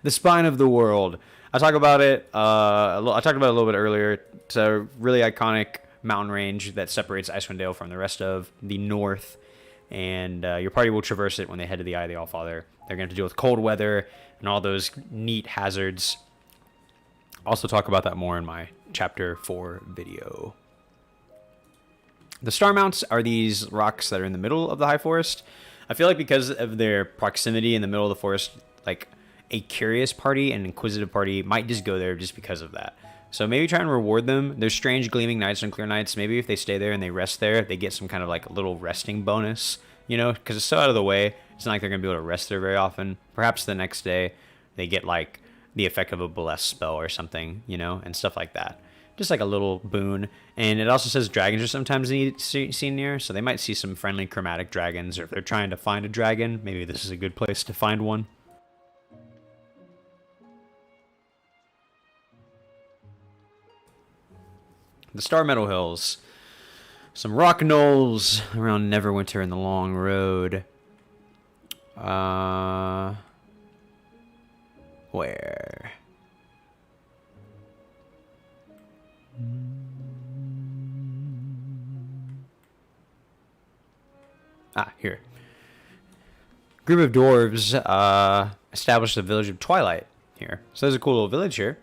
The Spine of the World. I talked about it a little bit earlier. It's a really iconic mountain range that separates Icewind Dale from the rest of the north. And your party will traverse it when they head to the Eye of the Allfather. They're going to have to deal with cold weather and all those neat hazards. Also talk about that more in my Chapter 4 video. The Star Mounts are these rocks that are in the middle of the High Forest. I feel like because of their proximity in the middle of the forest, like a curious party and inquisitive party might just go there just because of that. So maybe try and reward them. There's strange gleaming nights and clear nights. Maybe if they stay there and they rest there, they get some kind of like little resting bonus, because it's so out of the way. It's not like they're going to be able to rest there very often. Perhaps the next day they get like the effect of a bless spell or something, and stuff like that. Just like a little boon. And it also says dragons are sometimes seen near, so they might see some friendly chromatic dragons, or if they're trying to find a dragon, maybe this is a good place to find one. The Star Meadow Hills. Some rock knolls around Neverwinter and the Long Road. Where? Here. Group of dwarves established the village of Twilight here. So there's a cool little village here.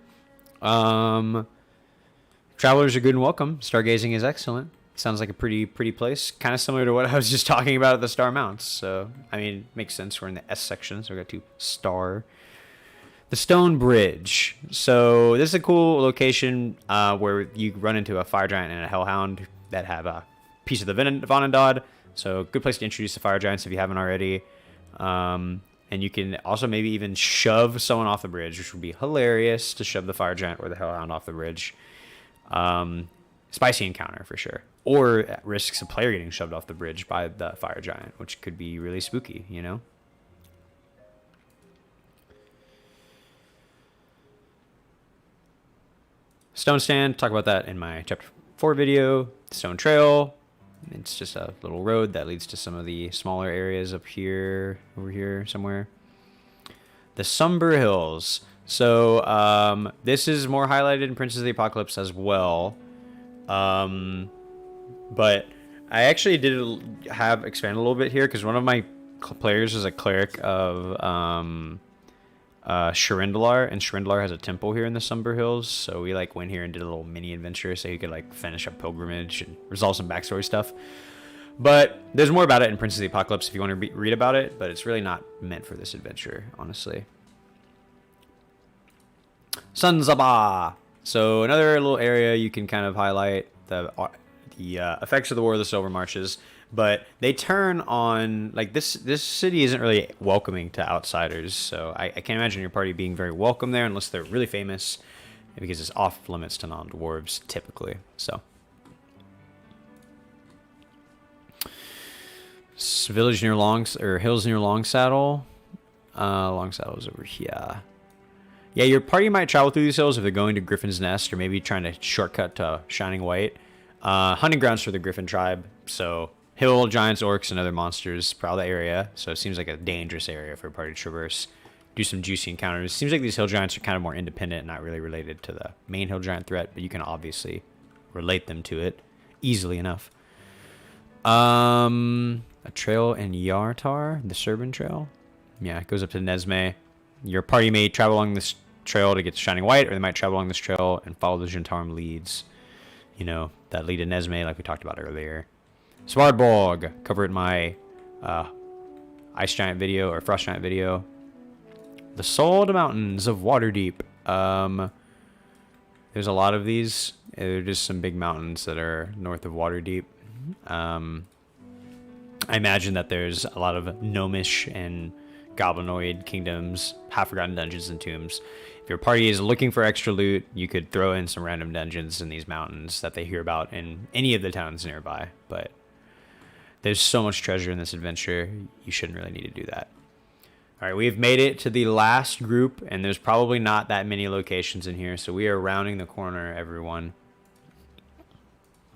Travelers are good and welcome. Stargazing is excellent. Sounds like a pretty place. Kind of similar to what I was just talking about at the Star Mounts. So, I mean, makes sense. We're in the S section, so we got to star. The Stone Bridge. So this is a cool location where you run into a fire giant and a hellhound that have a piece of the Vanandad. So good place to introduce the fire giants if you haven't already. And you can also maybe even shove someone off the bridge, which would be hilarious to shove the fire giant or the hellhound off the bridge. Spicy encounter for sure. Or at risks a player getting shoved off the bridge by the fire giant, which could be really spooky, Stone Stand, talk about that in my Chapter 4 video. Stone Trail, it's just a little road that leads to some of the smaller areas up here, over here somewhere. The Sumber Hills. So this is more highlighted in Princes of the Apocalypse as well. But I actually did have expand a little bit here because one of my players is a cleric of Sharindalar, and Sharindalar has a temple here in the Sumber Hills, so we like went here and did a little mini adventure so you could like finish a pilgrimage and resolve some backstory stuff. But there's more about it in Prince of the Apocalypse if you want to read about it, but it's really not meant for this adventure, honestly. Sunzaba! So another little area you can kind of highlight the effects of the War of the Silver Marches, but they turn on, like, this city isn't really welcoming to outsiders, so I can't imagine your party being very welcome there unless they're really famous, because it's off limits to non-dwarves typically. So village near hills near Longsaddle. Longsaddle's over here. Yeah, your party might travel through these hills if they're going to Griffons Nest or maybe trying to shortcut to Shining White. Hunting grounds for the Griffin tribe, so hill giants, orcs, and other monsters prowl the area, so it seems like a dangerous area for a party to traverse. Do some juicy encounters. Seems like these hill giants are kind of more independent, not really related to the main hill giant threat, but you can obviously relate them to it easily enough. A trail in Yartar, the Serban Trail. Yeah, it goes up to Nesme. Your party may travel along this trail to get to Shining White, or they might travel along this trail and follow the Gentarm leads, you know, that lead to Nesme like we talked about earlier. Svartborg, cover it in my Ice Giant video or Frost Giant video. The Sold Mountains of Waterdeep. There's a lot of these. They're just some big mountains that are north of Waterdeep. I imagine that there's a lot of gnomish and goblinoid kingdoms, half-forgotten dungeons and tombs. If your party is looking for extra loot, you could throw in some random dungeons in these mountains that they hear about in any of the towns nearby. But there's so much treasure in this adventure, you shouldn't really need to do that. All right, we've made it to the last group, and there's probably not that many locations in here, so we are rounding the corner, everyone.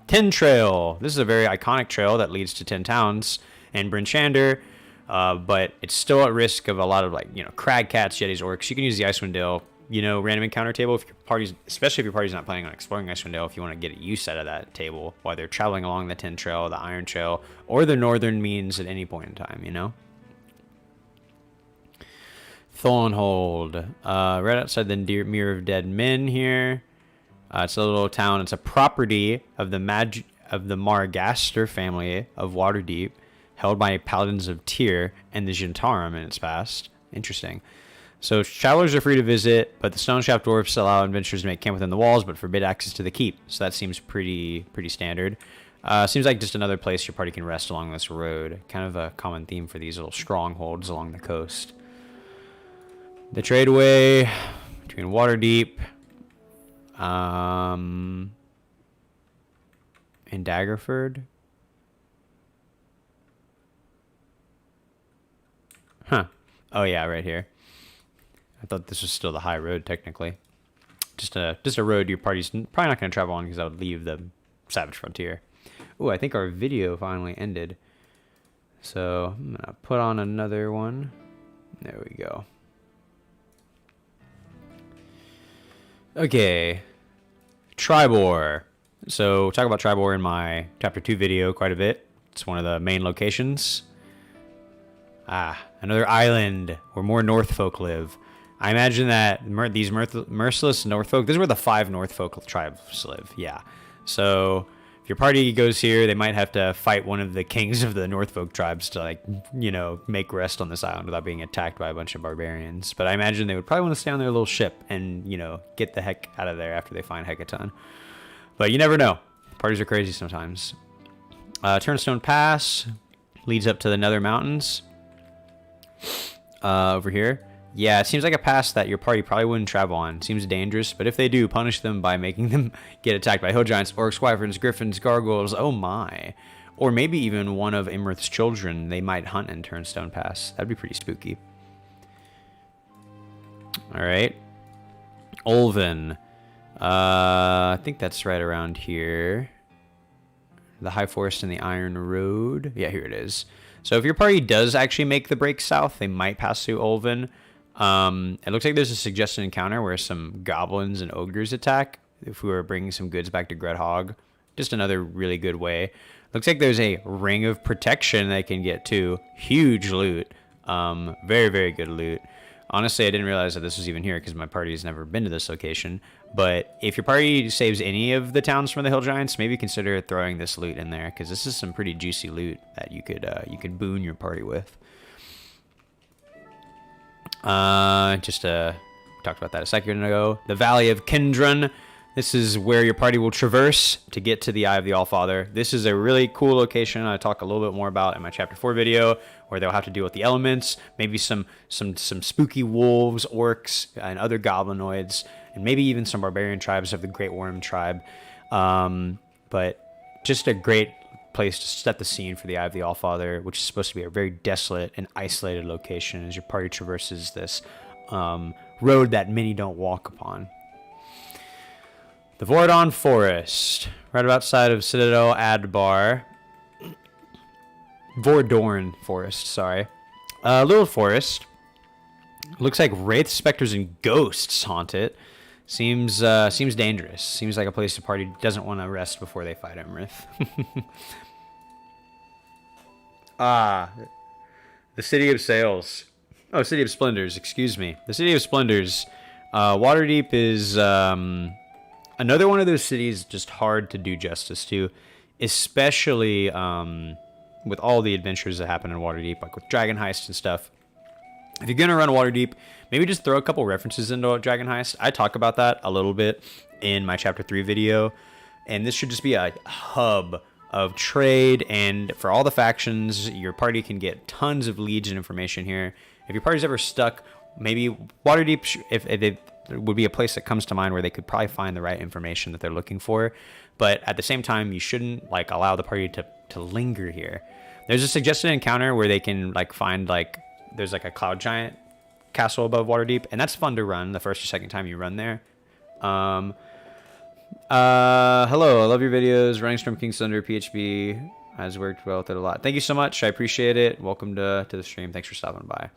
Tin Trail. This is a very iconic trail that leads to 10 towns and Bryn Shander, but it's still at risk of a lot of, like, you know, crag cats, yetis, orcs. You can use the Icewind Dale, you know, random encounter table if your party's, especially if your party's not planning on exploring Icewind Dale, if you want to get a use out of that table while they're traveling along the Tin Trail, the Iron Trail, or the Northern Means at any point in time, you know. Thornhold, right outside the Mirror of Dead Men here. It's a little town. It's a property of the Margaster family of Waterdeep, held by paladins of Tyr and the Gentarm in its past. Interesting. So travelers are free to visit, but the Stoneshaft dwarfs allow adventurers to make camp within the walls, but forbid access to the keep. So that seems pretty standard. Seems like just another place your party can rest along this road. Kind of a common theme for these little strongholds along the coast. The tradeway between Waterdeep and Daggerford. Huh. Oh yeah, right here. I thought this was still the high road technically. Just a road your party's probably not going to travel on because that would leave the Savage Frontier. Ooh, I think our video finally ended. So I'm going to put on another one. There we go. Okay, Triboar. So talk about Triboar in my Chapter 2 video quite a bit. It's one of the main locations. Another island where more Northfolk live. I imagine that these merciless Northfolk, this is where the 5 Northfolk tribes live, yeah. So if your party goes here, they might have to fight one of the kings of the Northfolk tribes to, like, you know, make rest on this island without being attacked by a bunch of barbarians. But I imagine they would probably want to stay on their little ship and, you know, get the heck out of there after they find Hecaton. But you never know. Parties are crazy sometimes. Turnstone Pass leads up to the Nether Mountains. Over here. Yeah, it seems like a pass that your party probably wouldn't travel on. Seems dangerous, but if they do, punish them by making them get attacked by hill giants, orcs, wyverns, griffins, gargoyles, oh my. Or maybe even one of Imrith's children they might hunt in Turnstone Pass. That'd be pretty spooky. Alright. Ulven. I think that's right around here. The High Forest and the Iron Road. Yeah, here it is. So if your party does actually make the break south, they might pass through Ulven. It looks like there's a suggested encounter where some goblins and ogres attack if we were bringing some goods back to Gredhog. Just another really good way. Looks like there's a ring of protection they can get too. Huge loot. Very, very good loot. Honestly, I didn't realize that this was even here because my party has never been to this location. But if your party saves any of the towns from the Hill Giants, maybe consider throwing this loot in there, because this is some pretty juicy loot that you could boon your party with. Talked about that a second ago. The Valley of Kendron. This is where your party will traverse to get to the Eye of the Allfather. This is a really cool location I talk a little bit more about in my Chapter 4 video, where they'll have to deal with the elements, maybe some spooky wolves, orcs, and other goblinoids, and maybe even some barbarian tribes of the Great Worm tribe. But just a great place to set the scene for the Eye of the Allfather, which is supposed to be a very desolate and isolated location as your party traverses this road that many don't walk upon. The Vordon Forest, right outside of Citadel Adbar. Vordorn Forest, sorry. Little forest. Looks like wraiths, specters, and ghosts haunt it. Seems dangerous. Seems like a place the party doesn't want to rest before they fight Emrith. The City of Sails. Oh, City of Splendors, excuse me. The City of Splendors. Waterdeep is another one of those cities just hard to do justice to, especially with all the adventures that happen in Waterdeep, like with Dragon Heist and stuff. If you're going to run Waterdeep, maybe just throw a couple references into Dragon Heist. I talk about that a little bit in my Chapter 3 video, and this should just be a hub of trade, and for all the factions, your party can get tons of leads and information here. If your party's ever stuck, maybe Waterdeep, if it would be a place that comes to mind where they could probably find the right information that they're looking for. But at the same time, you shouldn't allow the party to linger here. There's a suggested encounter where they can find there's a cloud giant castle above Waterdeep, and that's fun to run the first or second time you run there. Hello, I love your videos. Running Storm King's Thunder PHB has worked well with it a lot. Thank you so much. I appreciate it. Welcome to the stream. Thanks for stopping by.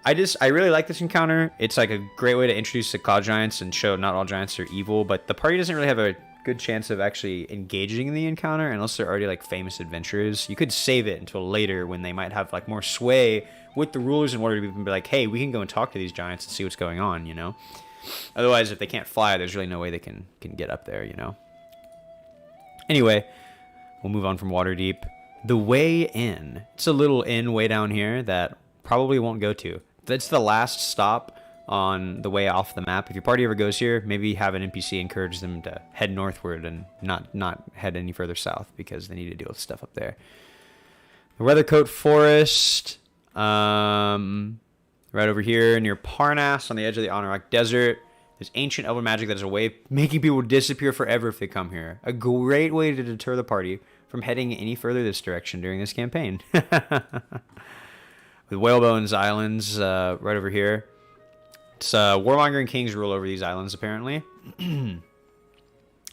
I really like this encounter. It's like a great way to introduce the cloud giants and show not all giants are evil, but the party doesn't really have a good chance of actually engaging in the encounter unless they're already famous adventurers. You could save it until later when they might have more sway with the rulers in order to be like, hey, we can go and talk to these giants and see what's going on, you know? Otherwise, if they can't fly, there's really no way they can get up there, you know? Anyway, we'll move on from Waterdeep. The Way Inn. It's a little inn way down here that probably won't go to. That's the last stop on the way off the map. If your party ever goes here, maybe have an NPC encourage them to head northward and not head any further south because they need to deal with stuff up there. The Weathercoat Forest, right over here near Parnas on the edge of the Anauroch Desert. There's ancient elven magic that is a way of making people disappear forever if they come here. A great way to deter the party from heading any further this direction during this campaign. With Whalebones Islands right over here. It's warmongering kings rule over these islands, apparently.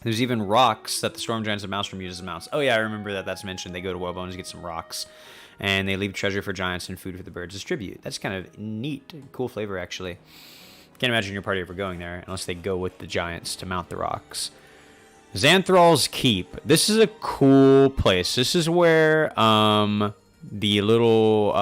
There's even rocks that the Storm Giants of Maelstrom use as mounts. Oh yeah, I remember that's mentioned. They go to Whalebones to get some rocks. And they leave treasure for giants and food for the birds as tribute. That's kind of neat. Cool flavor, actually. Can't imagine your party ever going there unless they go with the giants to mount the rocks. Xanthral's Keep. This is a cool place. This is where the little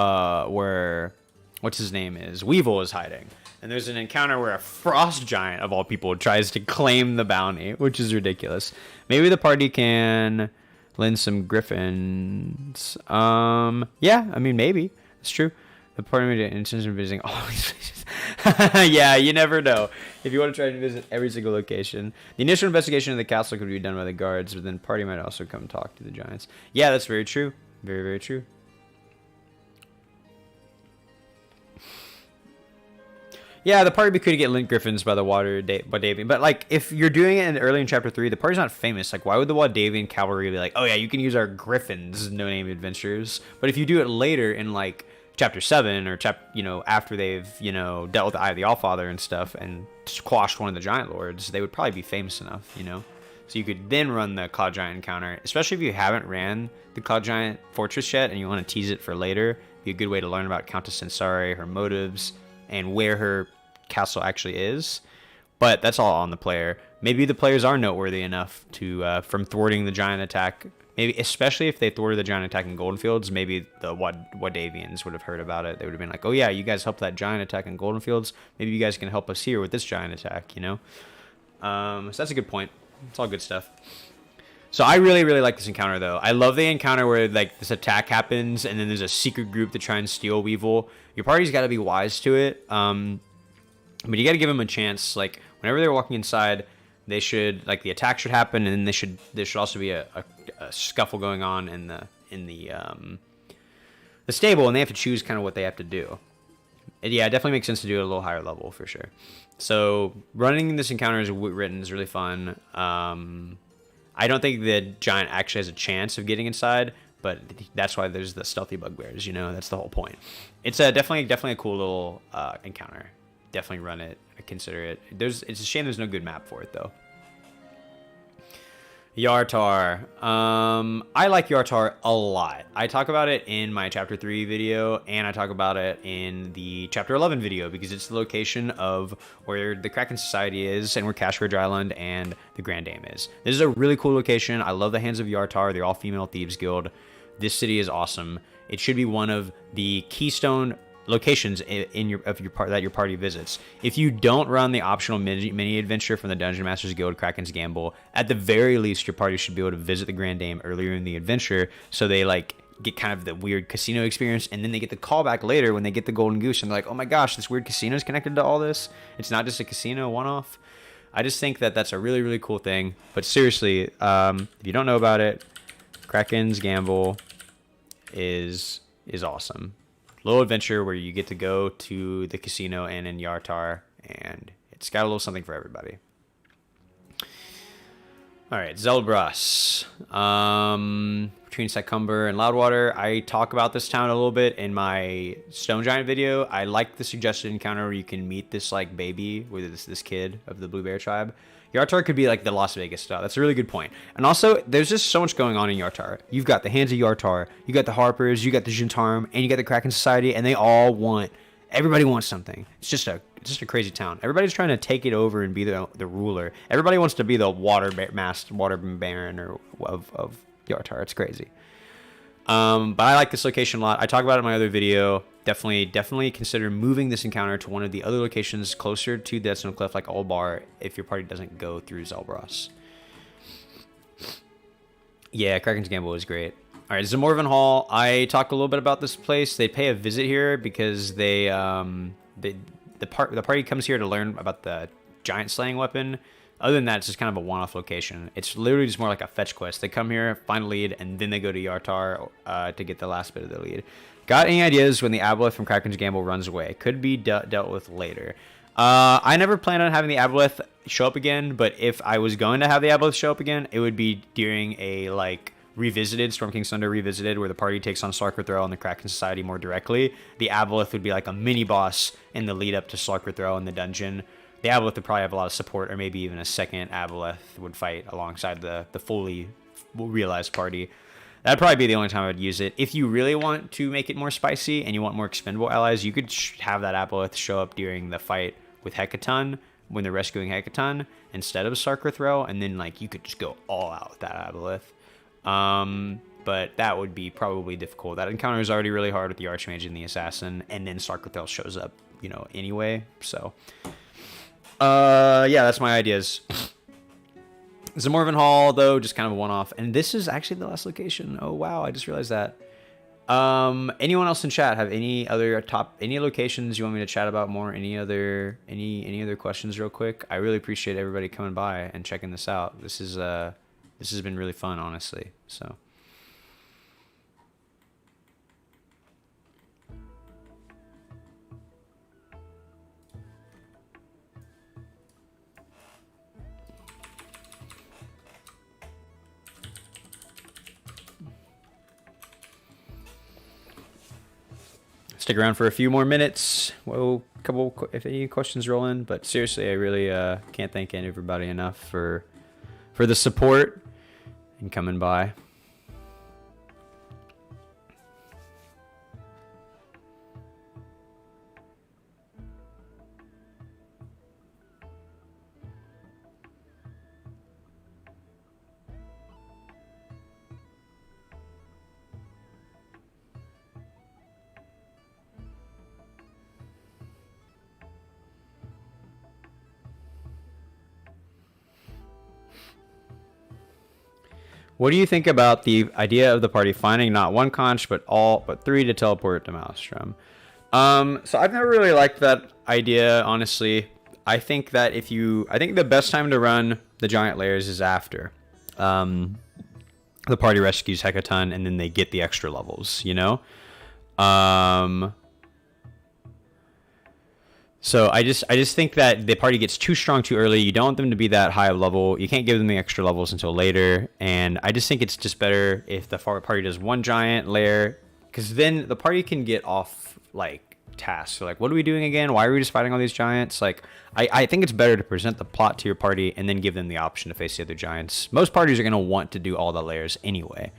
where what's his name is Weevil is hiding, and there's an encounter where a frost giant of all people tries to claim the bounty, which is ridiculous. Maybe the party can lend some griffins. Yeah, I mean, maybe it's true. The party made an intention of visiting all these places. Yeah, you never know. If you want to try to visit every single location, the initial investigation of the castle could be done by the guards, but then the party might also come talk to the giants. Yeah, that's very true. Very, very true. Yeah, the party could get lint griffins by the Wadavian, but if you're doing it early in Chapter 3, the party's not famous. Why would the Wadavian cavalry be like, oh yeah, you can use our griffins, no-name adventurers? But if you do it later in Chapter 7 or after they've dealt with the Eye of the Allfather and stuff and squashed one of the giant lords, they would probably be famous enough, So you could then run the Cloud Giant encounter, especially if you haven't ran the Cloud Giant Fortress yet and you want to tease it for later. Be a good way to learn about Countess Censari, her motives, and where her castle actually is. But that's all on the player. Maybe the players are noteworthy enough to from thwarting the giant attack Maybe, especially if they thwarted the giant attack in Goldenfields, maybe the Wadavians would have heard about it. They would have been like, oh yeah, you guys helped that giant attack in Goldenfields. Maybe you guys can help us here with this giant attack, you know? So that's a good point. It's all good stuff. So I really, really like this encounter, though. I love the encounter where, like, this attack happens, and then there's a secret group to try and steal Weevil. Your party's got to be wise to it, but you got to give them a chance. Like, whenever they're walking inside, they should, like, the attack should happen, and then there should also be a scuffle going on in the stable, and they have to choose kind of what they have to do. Yeah, it definitely makes sense to do it at a little higher level, for sure. So running this encounter as written is really fun. I don't think the giant actually has a chance of getting inside, but that's why there's the stealthy bugbears, you know? That's the whole point. It's definitely a cool little encounter. Definitely run it. Consider it. It's a shame there's no good map for it, though. Yartar. I like Yartar a lot. I talk about it in my Chapter 3 video, and I talk about it in the Chapter 11 video, because it's the location of where the Kraken Society is, and where Kashgar Island and the Grand Dame is. This is a really cool location. I love the Hands of Yartar. They're all female thieves guild. This city is awesome. It should be one of the keystone locations that your party visits. If you don't run the optional mini adventure from the Dungeon Masters Guild Kraken's Gamble, at the very least your party should be able to visit the Grand Dame earlier in the adventure, so they like get kind of the weird casino experience, and then they get the callback later when they get the golden goose and they're like, oh my gosh, this weird casino is connected to all this. It's not just a casino one-off. I just think that that's a really, really cool thing. But seriously, if you don't know about it, Kraken's Gamble is awesome. Little adventure where you get to go to the casino and in Yartar, and it's got a little something for everybody. All right, Zelbras. Between Sycumber and Loudwater, I talk about this town a little bit in my Stone Giant video. I like the suggested encounter where you can meet this like baby with this kid of the Blue Bear tribe. Yartar could be like the Las Vegas style. That's a really good point. And also, there's just so much going on in Yartar. You've got the Hands of Yartar, you got the Harpers, you got the Jintarm, and you got the Kraken Society, and they all everybody wants something. It's just a crazy town. Everybody's trying to take it over and be the ruler. Everybody wants to be the water baron of Yartar. It's crazy. But I like this location a lot. I talk about it in my other video. Definitely consider moving this encounter to one of the other locations closer to Deadsnows Cliff, like Ulbar, if your party doesn't go through Zelbras. Yeah, Kraken's Gamble is great. All right, Zamorvan Hall. I talk a little bit about this place. They pay a visit here because the party comes here to learn about the giant slaying weapon. Other than that, it's just kind of a one-off location. It's literally just more like a fetch quest. They come here, find a lead, and then they go to Yartar to get the last bit of the lead. Got any ideas when the Aboleth from Kraken's Gamble runs away? Could be dealt with later. I never planned on having the Aboleth show up again, but if I was going to have the Aboleth show up again, it would be during a, like, revisited, Storm King's Thunder Revisited, where the party takes on Sarkarthro and the Kraken Society more directly. The Aboleth would be like a mini-boss in the lead-up to Sarkarthro in the dungeon. The Aboleth would probably have a lot of support, or maybe even a second Aboleth would fight alongside the fully realized party. That'd probably be the only time I would use it. If you really want to make it more spicy and you want more expendable allies, you could have that Aboleth show up during the fight with Hecaton, when they're rescuing Hecaton, instead of Sarkarthro, and then like you could just go all out with that Aboleth. But that would be probably difficult. That encounter is already really hard with the Archmage and the Assassin, and then Sarkarthro shows up, you know, anyway. So, yeah, that's my ideas. Zamorvan Hall, though, just kind of a one-off. And this is actually the last location. Oh, wow, I just realized that. Anyone else in chat have any locations you want me to chat about more? Any other questions real quick? I really appreciate everybody coming by and checking this out. This has been really fun, honestly. So. Stick around for a few more minutes. Whoa, if any questions roll in. But seriously, I really can't thank everybody enough for the support and coming by. What do you think about the idea of the party finding not one conch but three to teleport to Maelstrom? So I've never really liked that idea, honestly. I think that I think the best time to run the giant lairs is after the party rescues Hecaton and then they get the extra levels, you know? So I just think that the party gets too strong too early. You don't want them to be that high of level. You can't give them the extra levels until later. And I just think it's just better if the party does one giant lair, because then the party can get off like tasks. So like, what are we doing again? Why are we just fighting all these giants? Like, I think it's better to present the plot to your party and then give them the option to face the other giants. Most parties are going to want to do all the lairs anyway.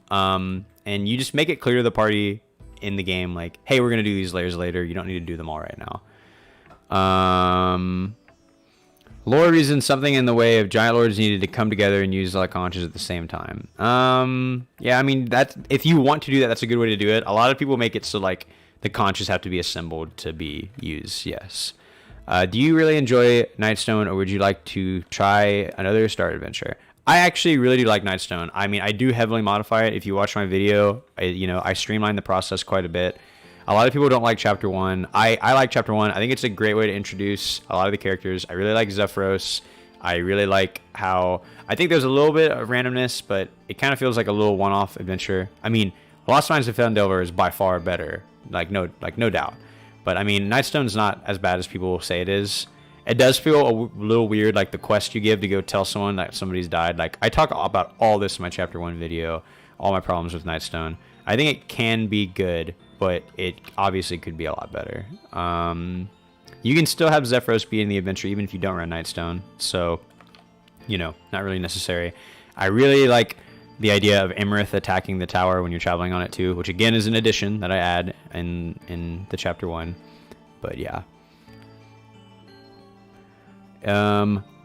And you just make it clear to the party in the game, like, hey, we're going to do these lairs later. You don't need to do them all right now. Lore reasons something in the way of giant lords needed to come together and use like conches at the same time. Yeah, I mean, that's, if you want to do that, that's a good way to do it. A lot of people make it so like the conches have to be assembled to be used. Yes. Do you really enjoy Nightstone, or would you like to try another Star Adventure? I actually really do like Nightstone. I mean, I do heavily modify it. If you watch my video, I streamline the process quite a bit. A lot of people don't like Chapter 1. I like Chapter 1. I think it's a great way to introduce a lot of the characters. I really like Zephyros. I really like how... I think there's a little bit of randomness, but it kind of feels like a little one-off adventure. I mean, Lost Mines of Felbarr is by far better. No doubt. But, I mean, Nightstone's not as bad as people say it is. It does feel a little weird, like the quest you give to go tell someone that somebody's died. Like, I talk about all this in my Chapter 1 video, all my problems with Nightstone. I think it can be good, but it obviously could be a lot better. You can still have Zephyros be in the adventure even if you don't run Nightstone, so, not really necessary. I really like the idea of Emerith attacking the tower when you're traveling on it too, which again is an addition that I add in the Chapter 1, but yeah.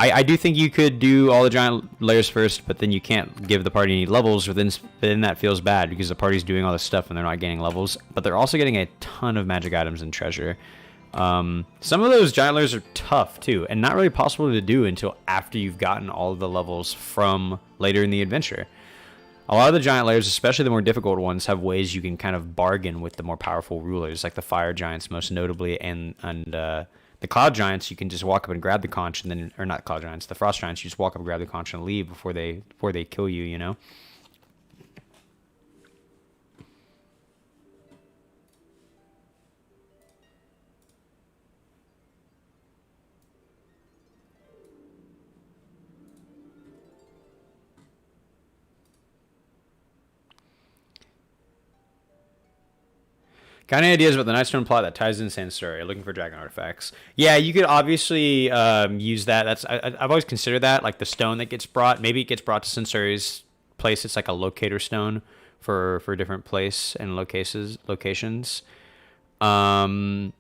I do think you could do all the giant layers first, but then you can't give the party any levels, but then that feels bad because the party's doing all this stuff and they're not gaining levels, but they're also getting a ton of magic items and treasure. Some of those giant layers are tough too, and not really possible to do until after you've gotten all of the levels from later in the adventure. A lot of the giant layers, especially the more difficult ones, have ways you can kind of bargain with the more powerful rulers, like the fire giants most notably, and the cloud giants, you can just walk up and grab the conch, and then, or not cloud giants, the frost giants, you just walk up and grab the conch and leave before they kill you, you know? Got any ideas about the Nightstone plot that ties in Sanctuary? Looking for dragon artifacts. Yeah, you could obviously use that. I've always considered that, like the stone that gets brought. Maybe it gets brought to Sanctuary's place. It's like a locator stone for different place and locations. And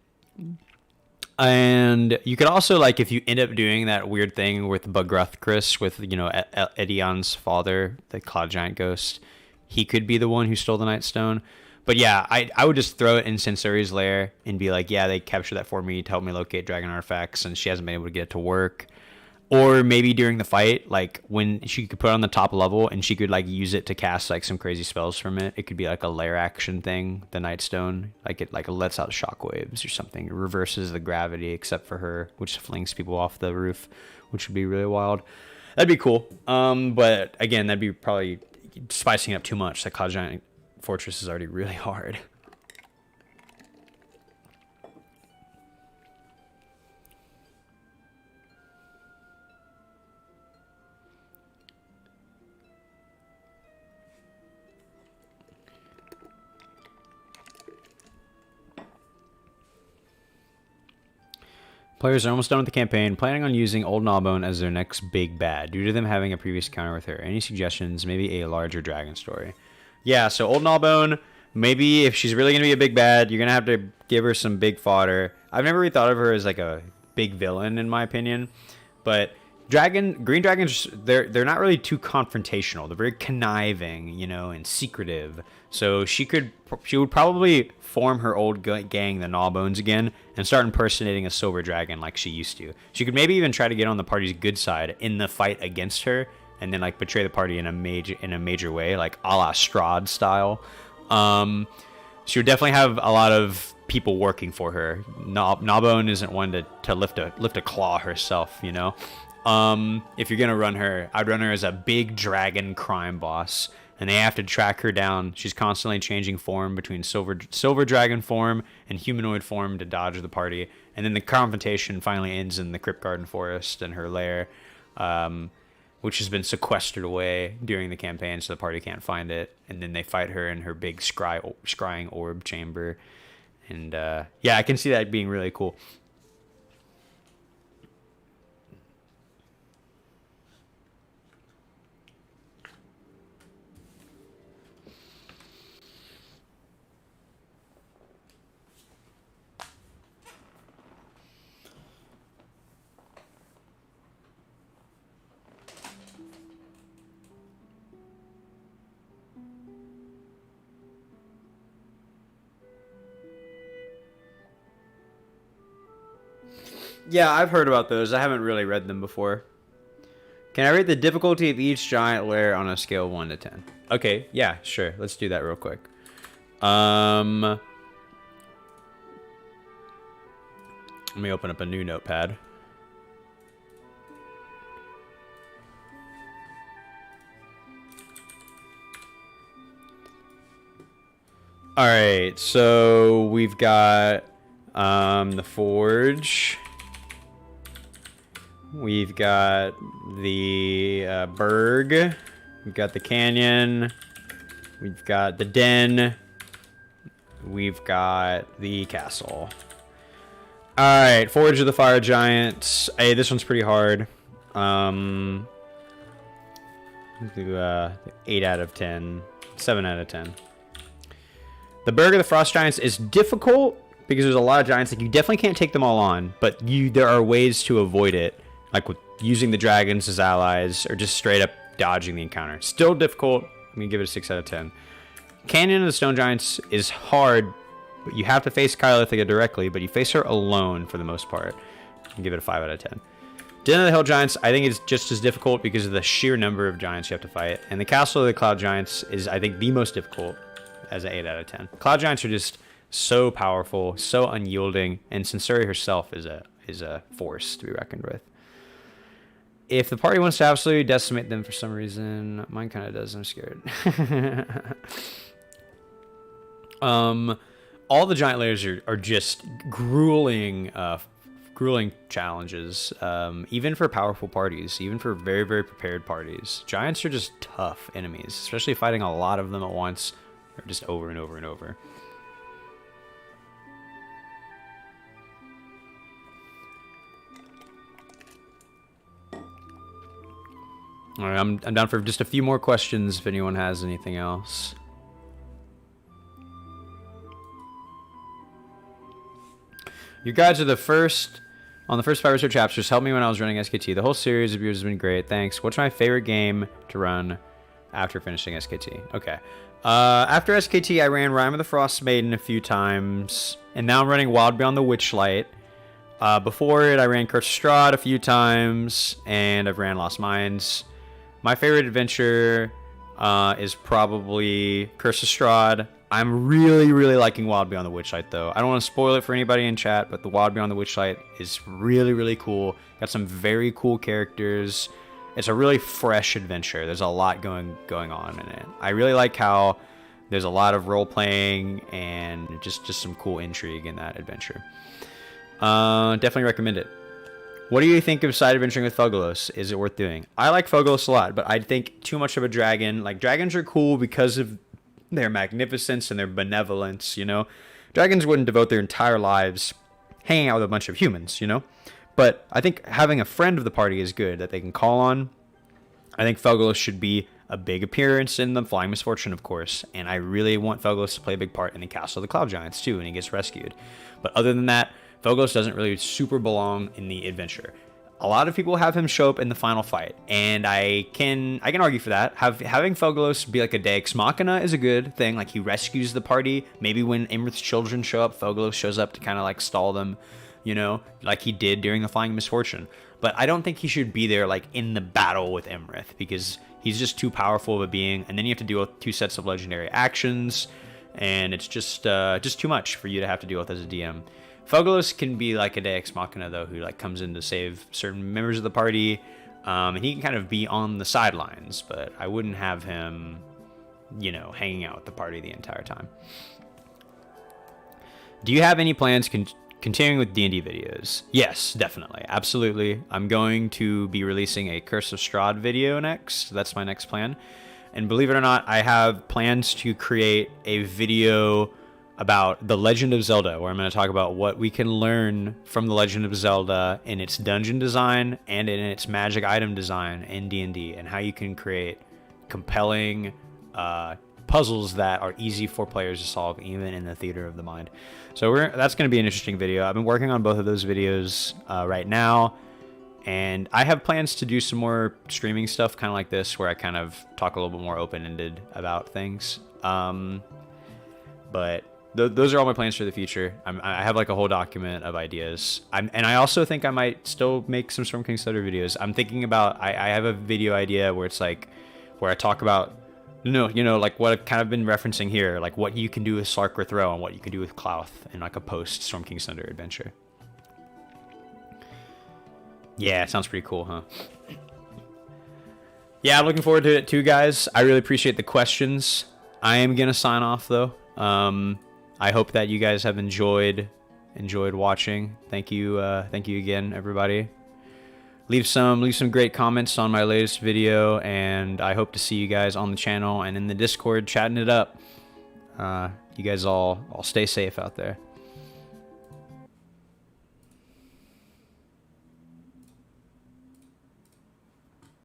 you could also, like, if you end up doing that weird thing with Bargewright with Edion's father, the cloud giant ghost, he could be the one who stole the Nightstone. But yeah, I would just throw it in Sanctuary's lair and be like, yeah, they captured that for me to help me locate dragon artifacts, and she hasn't been able to get it to work. Or maybe during the fight, like when she could put it on the top level and she could like use it to cast like some crazy spells from it. It could be like a lair action thing, the Nightstone. Like it lets out shockwaves or something. It reverses the gravity except for her, which flings people off the roof, which would be really wild. That'd be cool. But again, that'd be probably spicing it up too much. That Cloud Giant Fortress is already really hard. Players are almost done with the campaign, planning on using Old Gnawbone as their next big bad, due to them having a previous encounter with her. Any suggestions? Maybe a larger dragon story. Yeah, so Old Gnawbone, maybe if she's really going to be a big bad, you're going to have to give her some big fodder. I've never really thought of her as like a big villain, in my opinion. But green dragons, they're not really too confrontational. They're very conniving, and secretive. So she would probably form her old gang, the Gnawbones, again, and start impersonating a silver dragon like she used to. She could maybe even try to get on the party's good side in the fight against her, and then like betray the party in a major way, like a la Strahd style. She would definitely have a lot of people working for her. Gnawbone isn't one to lift a claw herself, you know. If you're gonna run her, I'd run her as a big dragon crime boss, and they have to track her down. She's constantly changing form between silver dragon form and humanoid form to dodge the party, and then the confrontation finally ends in the Kryptgarden Forest and her lair, which has been sequestered away during the campaign, so the party can't find it. And then they fight her in her big scrying orb chamber, and yeah, I can see that being really cool. Yeah, I've heard about those. I haven't really read them before. Can I rate the difficulty of each giant lair on a scale of 1 to 10? Okay, yeah, sure. Let's do that real quick. Let me open up a new notepad. Alright, so we've got the Forge. We've got the Berg. We've got the Canyon. We've got the Den. We've got the Castle. Alright, Forge of the Fire Giants. Hey, this one's pretty hard. Do 8 out of 10. 7 out of 10. The Berg of the Frost Giants is difficult because there's a lot of giants. Like, you definitely can't take them all on, but there are ways to avoid it. Like with using the dragons as allies or just straight up dodging the encounter. Still difficult. I'm going to give it a 6 out of 10. Canyon of the Stone Giants is hard, but you have to face Kylithia directly, but you face her alone for the most part. I'll give it a 5 out of 10. Den of the Hill Giants, I think it's just as difficult because of the sheer number of giants you have to fight. And the Castle of the Cloud Giants is, I think, the most difficult as an 8 out of 10. Cloud Giants are just so powerful, so unyielding, and Censuri herself is a force to be reckoned with. If the party wants to absolutely decimate them for some reason, mine kind of does. I'm scared. All the giant layers are just grueling challenges, even for powerful parties, even for very, very prepared parties. Giants are just tough enemies, especially fighting a lot of them at once, or just over and over and over. All right, I'm down for just a few more questions if anyone has anything else. Your guides are on the first Fireshear chapters helped me when I was running SKT. The whole series of yours has been great. Thanks. What's my favorite game to run after finishing SKT? Okay. After SKT, I ran Rime of the Frost Maiden a few times, and now I'm running Wild Beyond the Witchlight. Before it, I ran Curse of Strahd a few times, and I've ran Lost Mines. My favorite adventure is probably Curse of Strahd. I'm really, really liking Wild Beyond the Witchlight, though. I don't want to spoil it for anybody in chat, but the Wild Beyond the Witchlight is really, really cool. Got some very cool characters. It's a really fresh adventure. There's a lot going on in it. I really like how there's a lot of role-playing and just some cool intrigue in that adventure. Definitely recommend it. What do you think of side adventuring with Fogalos? Is it worth doing? I like Fogalos a lot, but I think too much of a dragon. Like, dragons are cool because of their magnificence and their benevolence, you know? Dragons wouldn't devote their entire lives hanging out with a bunch of humans, you know? But I think having a friend of the party is good that they can call on. I think Fogalos should be a big appearance in the Flying Misfortune, of course, and I really want Fogalos to play a big part in the Castle of the Cloud Giants, too, when he gets rescued. But other than that, Fogalos doesn't really super belong in the adventure. A lot of people have him show up in the final fight, and I can argue for that. Having Fogalos be like a Deus Machina is a good thing. Like, he rescues the party. Maybe when Imrith's children show up, Fogalos shows up to kind of like stall them, you know, like he did during the Flying Misfortune. but I don't think he should be there like in the battle with Emrith, because he's just too powerful of a being, and then you have to deal with 2 sets of legendary actions, and it's just too much for you to have to deal with as a DM. Fogalos can be like a Deus Machina though, who like comes in to save certain members of the party, and he can kind of be on the sidelines, but I wouldn't have him, you know, hanging out with the party the entire time. Do you have any plans continuing with D&D videos? Yes, definitely. Absolutely. I'm going to be releasing a Curse of Strahd video next. That's my next plan. And believe it or not, I have plans to create a video about The Legend of Zelda, where I'm going to talk about what we can learn from The Legend of Zelda in its dungeon design and in its magic item design in D&D, and how you can create compelling puzzles that are easy for players to solve, even in the theater of the mind. So that's going to be an interesting video. I've been working on both of those videos right now, and I have plans to do some more streaming stuff kind of like this, where I kind of talk a little bit more open-ended about things. But those are all my plans for the future. I have like a whole document of ideas. And I also think I might still make some Storm King Stutter videos. I'm thinking about, I have a video idea where it's like, where I talk about, you know, like what I've kind of been referencing here, like what you can do with Sarkra Throw and what you can do with Klauth in like a post Storm King Thunder adventure. Yeah, it sounds pretty cool, huh? Yeah, I'm looking forward to it too, guys. I really appreciate the questions. I am gonna sign off though. I hope that you guys have enjoyed watching. Thank you again, everybody. Leave some great comments on my latest video, and I hope to see you guys on the channel and in the Discord chatting it up. You guys all stay safe out there.